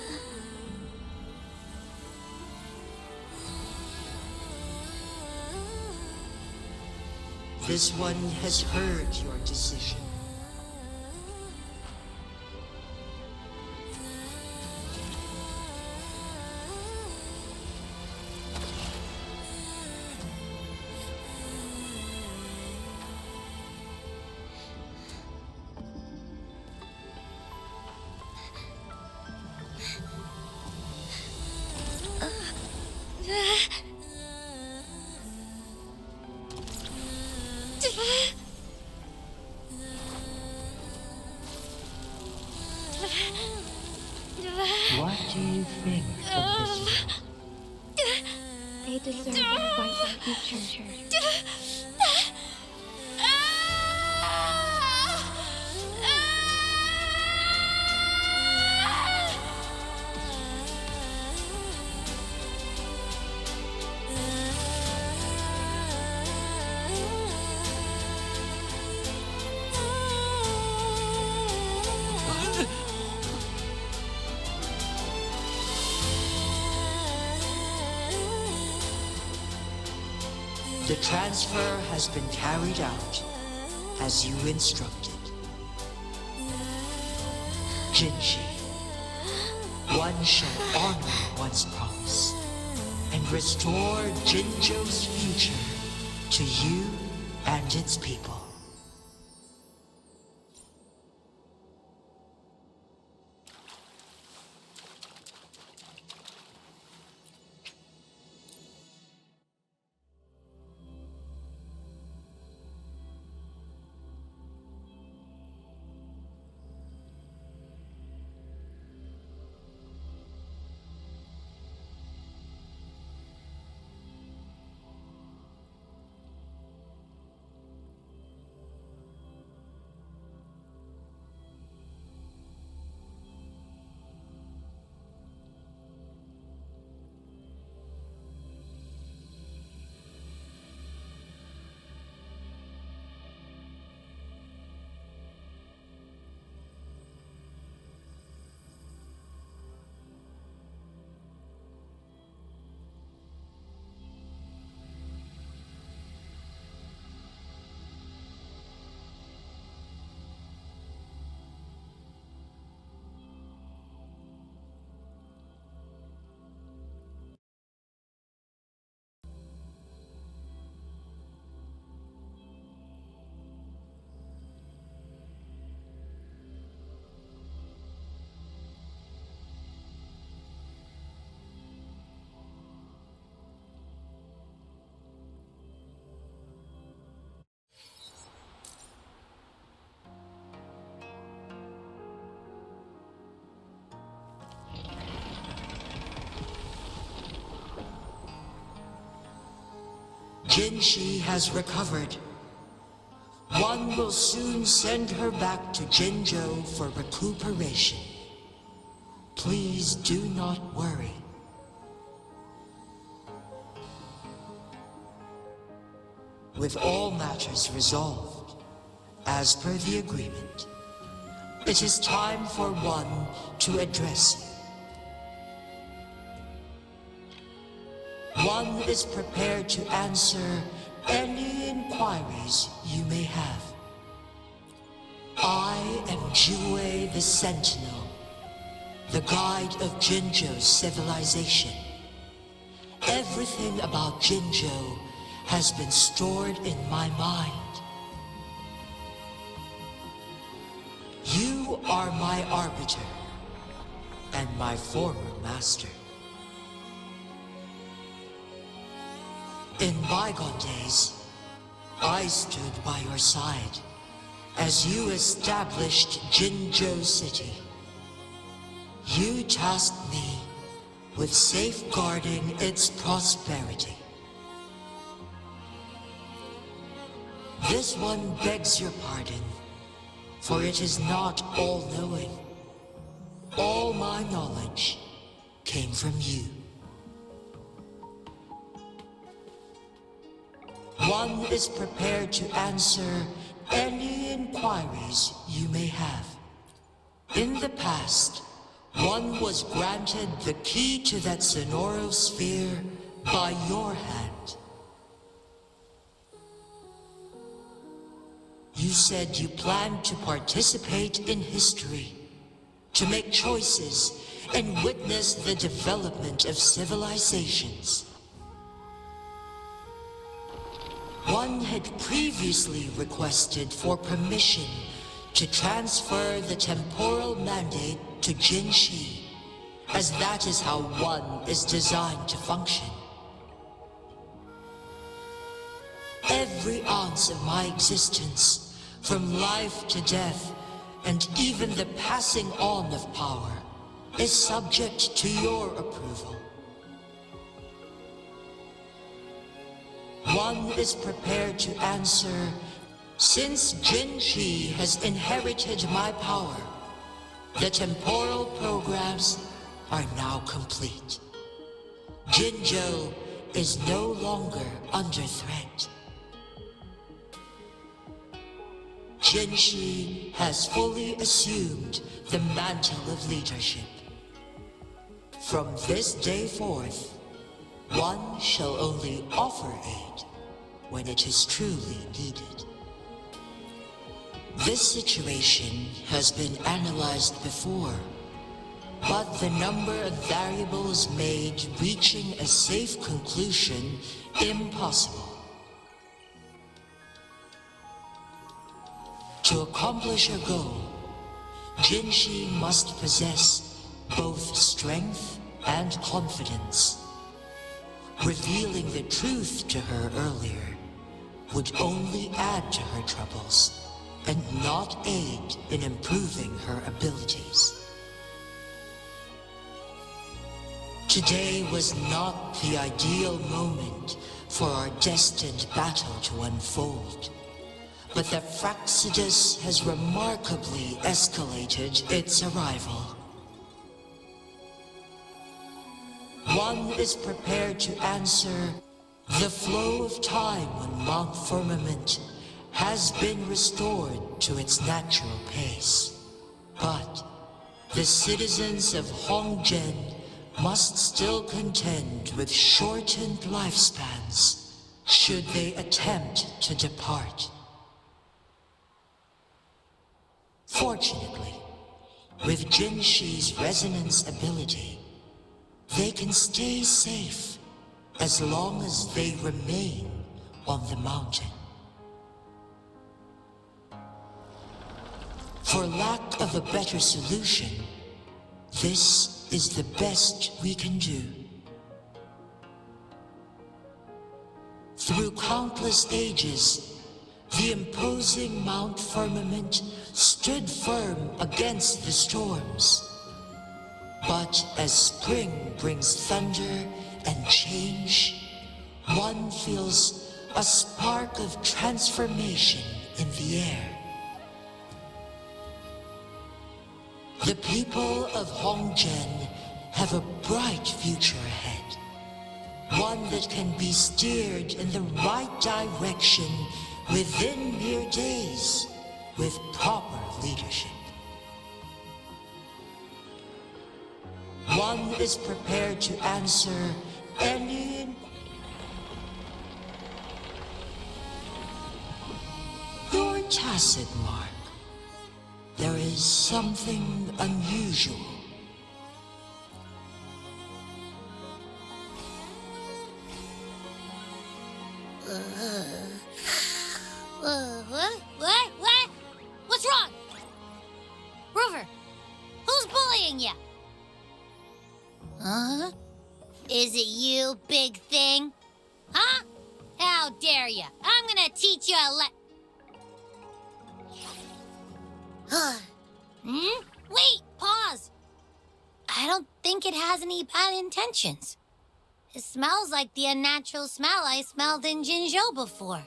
[SPEAKER 12] This one has heard your decision. What do you think of this one?
[SPEAKER 3] They deserve a brighter future.
[SPEAKER 12] The transfer has been carried out as you instructed. Jinhsi, one shall honor one's promise and restore Jinzhou's future to you and its people. Jinhsi has recovered. One will soon send her back to Jinzhou for recuperation. Please do not worry. With all matters resolved, as per the agreement, it is time for one to address you. One is prepared to answer any inquiries you may have. I am Jue the Sentinal, the guide of Jinzhou's civilization. Everything about Jinzhou has been stored in my mind. You are my arbiter and my former master. In bygone days, I stood by your side as you established Jinzhou City. You tasked me with safeguarding its prosperity. This one begs your pardon, for it is not all-knowing. All my knowledge came from you. One is prepared to answer any inquiries you may have. In the past, one was granted the key to that Sonoro sphere by your hand. You said you planned to participate in history, to make choices and witness the development of civilizations. One had previously requested for permission to transfer the temporal mandate to Jinhsi, as that is how one is designed to function. Every ounce of my existence, from life to death, and even the passing on of power, is subject to your approval. One is prepared to answer, since Jinhsi has inherited my power, the temporal programs are now complete. Jinzhou is no longer under threat. Jinhsi has fully assumed the mantle of leadership. From this day forth, one shall only offer aid when it is truly needed. This situation has been analyzed before, but the number of variables made reaching a safe conclusion impossible. To accomplish her goal, Jinhsi must possess both strength and confidence. Revealing the truth to her earlier would only add to her troubles and not aid in improving her abilities. Today was not the ideal moment for our destined battle to unfold, but the Fraxidus has remarkably escalated its arrival. One is prepared to answer the flow of time on Mount Firmament has been restored to its natural pace. But the citizens of Hongzhen must still contend with shortened lifespans should they attempt to depart. Fortunately, with Jinhsi's resonance ability, they can stay safe as long as they remain on the mountain. For lack of a better solution, this is the best we can do. Through countless ages, the imposing Mount Firmament stood firm against the storms. But as spring brings thunder and change, one feels a spark of transformation in the air. The people of Hongzhen have a bright future ahead. One that can be steered in the right direction within mere days with proper leadership. One is prepared to answer any... Your tacit mark. There is something unusual.
[SPEAKER 2] What? What's wrong? Rover, who's bullying you? Huh? Is it you, big thing? Huh? How dare you? I'm gonna teach you a Wait, pause. I don't think it has any bad intentions. It smells like the unnatural smell I smelled in Jinzhou before.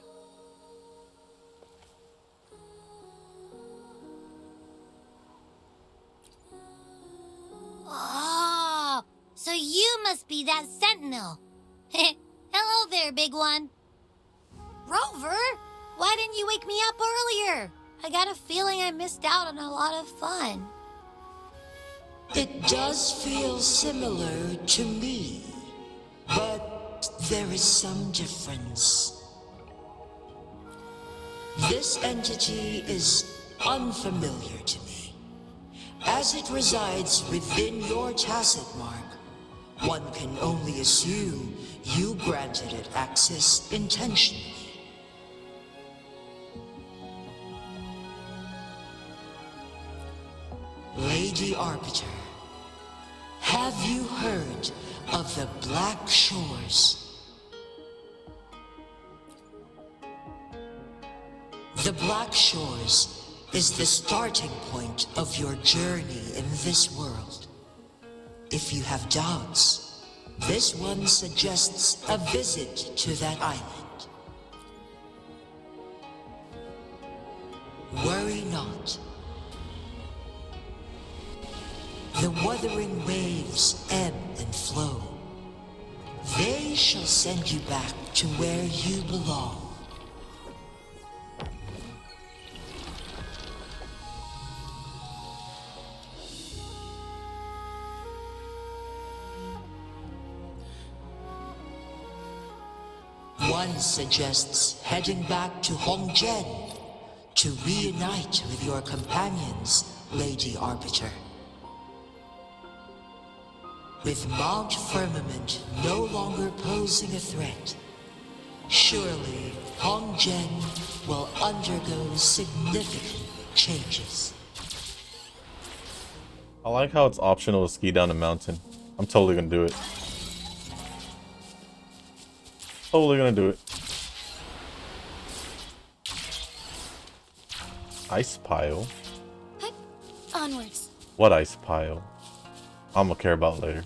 [SPEAKER 2] Oh, so you must be that Sentinel. Hello there, big one. Rover, why didn't you wake me up earlier? I got a feeling I missed out on a lot of fun.
[SPEAKER 12] It does feel similar to me, but there is some difference. This entity is unfamiliar to me. As it resides within your tacit mark, one can only assume you granted it access intentionally. Lady Arbiter, have you heard of the Black Shores? The Black Shores is the starting point of your journey in this world. If you have doubts, this one suggests a visit to that island. Worry not. The Wuthering Waves ebb and flow. They shall send you back to where you belong. One suggests heading back to Hongzhen to reunite with your companions, Lady Arbiter. With Mount Firmament no longer posing a threat, surely Hongzhen will undergo significant changes.
[SPEAKER 1] I like how it's optional to ski down a mountain. I'm totally gonna do it. Totally gonna do it. Ice pile?
[SPEAKER 3] Onwards.
[SPEAKER 1] What ice pile? I'm gonna care about later.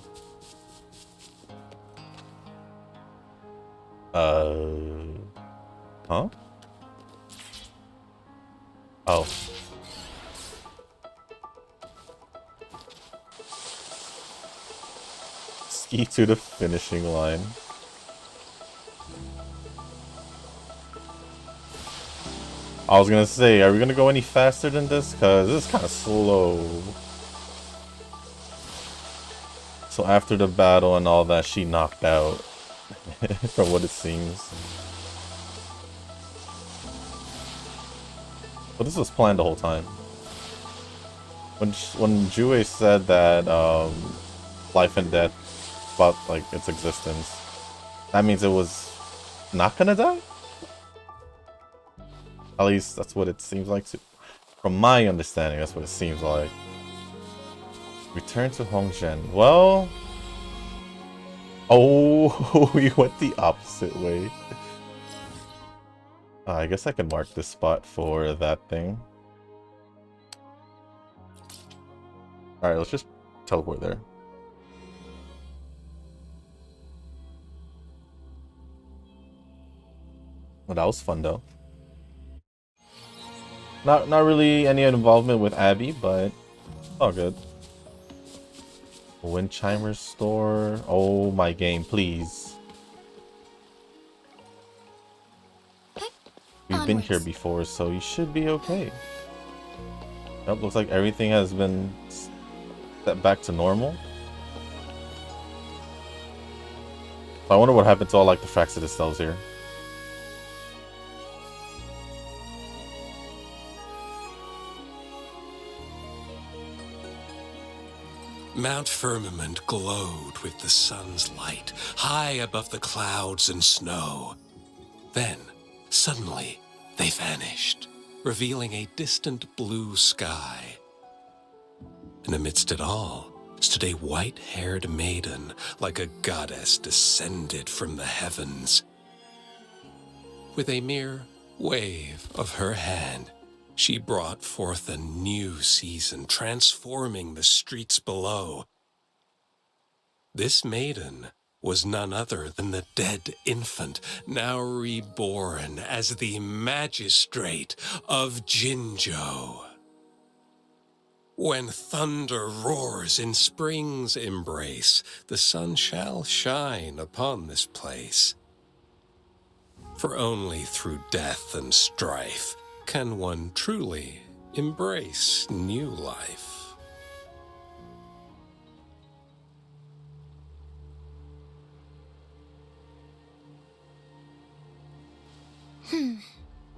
[SPEAKER 1] Huh? Oh. Ski to the finishing line. I was gonna say, are we gonna go any faster than this? Cause this is kind of slow. So after the battle and all that, she knocked out. From what it seems. But this was planned the whole time. When Jue said that life and death about like its existence, that means it was not gonna die? At least that's what it seems like to, from my understanding, that's what it seems like. Return to Hongzhen. Well, oh, we went the opposite way. I guess I can mark this spot for that thing. Alright, let's just teleport there. Well, that was fun though. Not really any involvement with Abby, but all good. Wind Chimer store. Oh my game, please. We've been here before, so you should be okay. Nope, looks like everything has been set back to normal. I wonder what happened to all like the Fraxidus cells here.
[SPEAKER 14] Mount Firmament glowed with the sun's light, high above the clouds and snow. Then, suddenly, they vanished, revealing a distant blue sky. And amidst it all stood a white-haired maiden, like a goddess descended from the heavens. With a mere wave of her hand, she brought forth a new season, transforming the streets below. This maiden was none other than the dead infant, now reborn as the magistrate of Jinzhou. When thunder roars in spring's embrace, the sun shall shine upon this place. For only through death and strife can one truly embrace new life.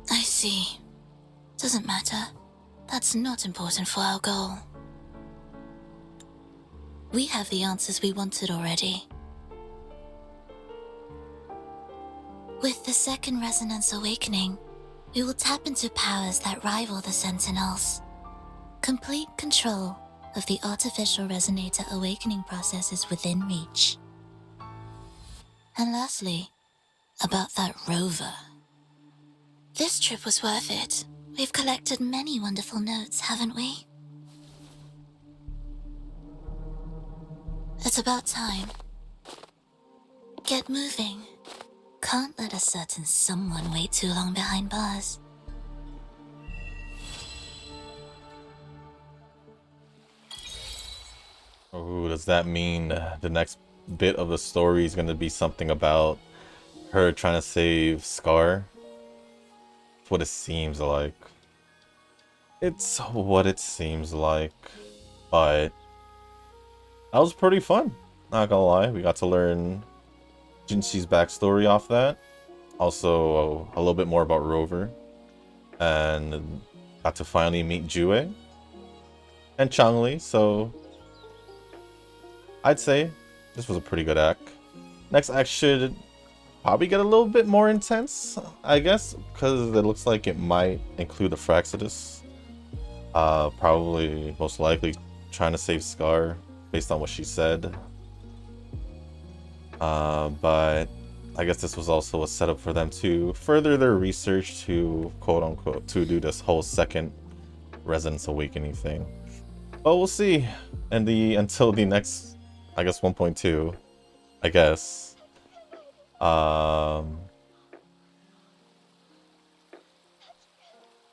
[SPEAKER 3] I see. Doesn't matter. That's not important for our goal. We have the answers we wanted already. With the second resonance awakening, we will tap into powers that rival the Sentinels. Complete control of the artificial resonator awakening process is within reach. And lastly, about that Rover. This trip was worth it. We've collected many wonderful notes, haven't we? It's about time. Get moving. Can't let a certain someone wait too long behind bars.
[SPEAKER 1] Oh, does that mean the next bit of the story is going to be something about her trying to save Scar? That's what it seems like. It's what it seems like. But that was pretty fun. Not gonna lie, we got to learn Jinhsi's backstory off that. Also, a little bit more about Rover. And got to finally meet Jue and Changli, so I'd say this was a pretty good act. Next act should probably get a little bit more intense, I guess, because it looks like it might include a Fraxidus. Probably, most likely, trying to save Scar, based on what she said. But I guess this was also a setup for them to further their research to, quote-unquote, to do this whole second Resonance Awakening thing. But we'll see. And until the next, I guess, 1.2, I guess.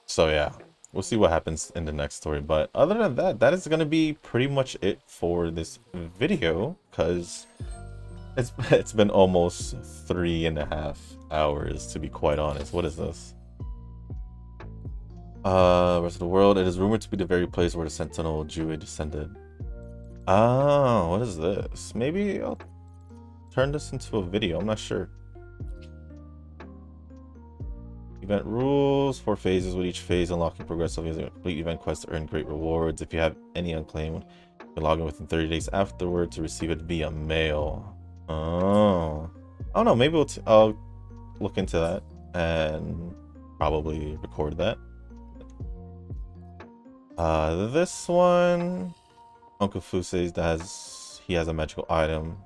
[SPEAKER 1] So yeah, we'll see what happens in the next story. But other than that, that is going to be pretty much it for this video, because it's been almost 3.5 hours, to be quite honest. What is this? Rest of the world. It is rumored to be the very place where the Sentinel Jue descended. Oh, what is this? Maybe I'll turn this into a video. I'm not sure. Event rules. 4 phases, with each phase unlocking progressively as a complete event quest to earn great rewards. If you have any unclaimed, you log in within 30 days afterward to receive it via mail. Oh, I don't know. Maybe I'll look into that and probably record that. This one, Uncle Fu says that he has a magical item,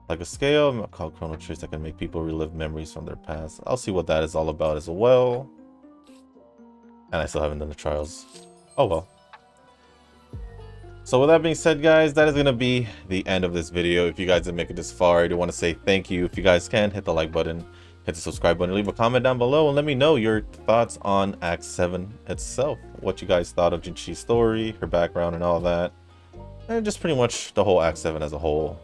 [SPEAKER 1] like a scale called Chrono Trace, that can make people relive memories from their past. I'll see what that is all about as well. And I still haven't done the trials. Oh well. So with that being said, guys, that is going to be the end of this video. If you guys didn't make it this far, I do want to say thank you. If you guys can, hit the like button. hit the subscribe button, leave a comment down below, and let me know your thoughts on Act 7 itself. What you guys thought of Jinhsi's story, her background, and all that. And just pretty much the whole Act 7 as a whole.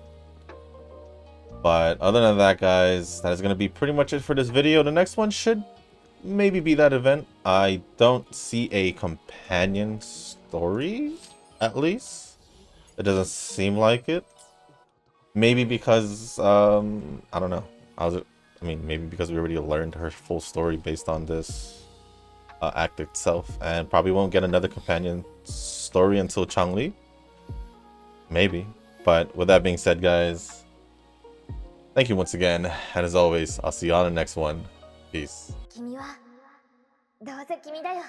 [SPEAKER 1] But other than that, guys, that is going to be pretty much it for this video. The next one should maybe be that event. I don't see a companion story, at least. It doesn't seem like it. Maybe because, I don't know. I mean, maybe because we already learned her full story based on this act itself. And probably won't get another companion story until Changli. Maybe. But with that being said, guys, thank you once again. And as always, I'll see you on the next one. Peace.
[SPEAKER 13] 君はどうせ君だよ。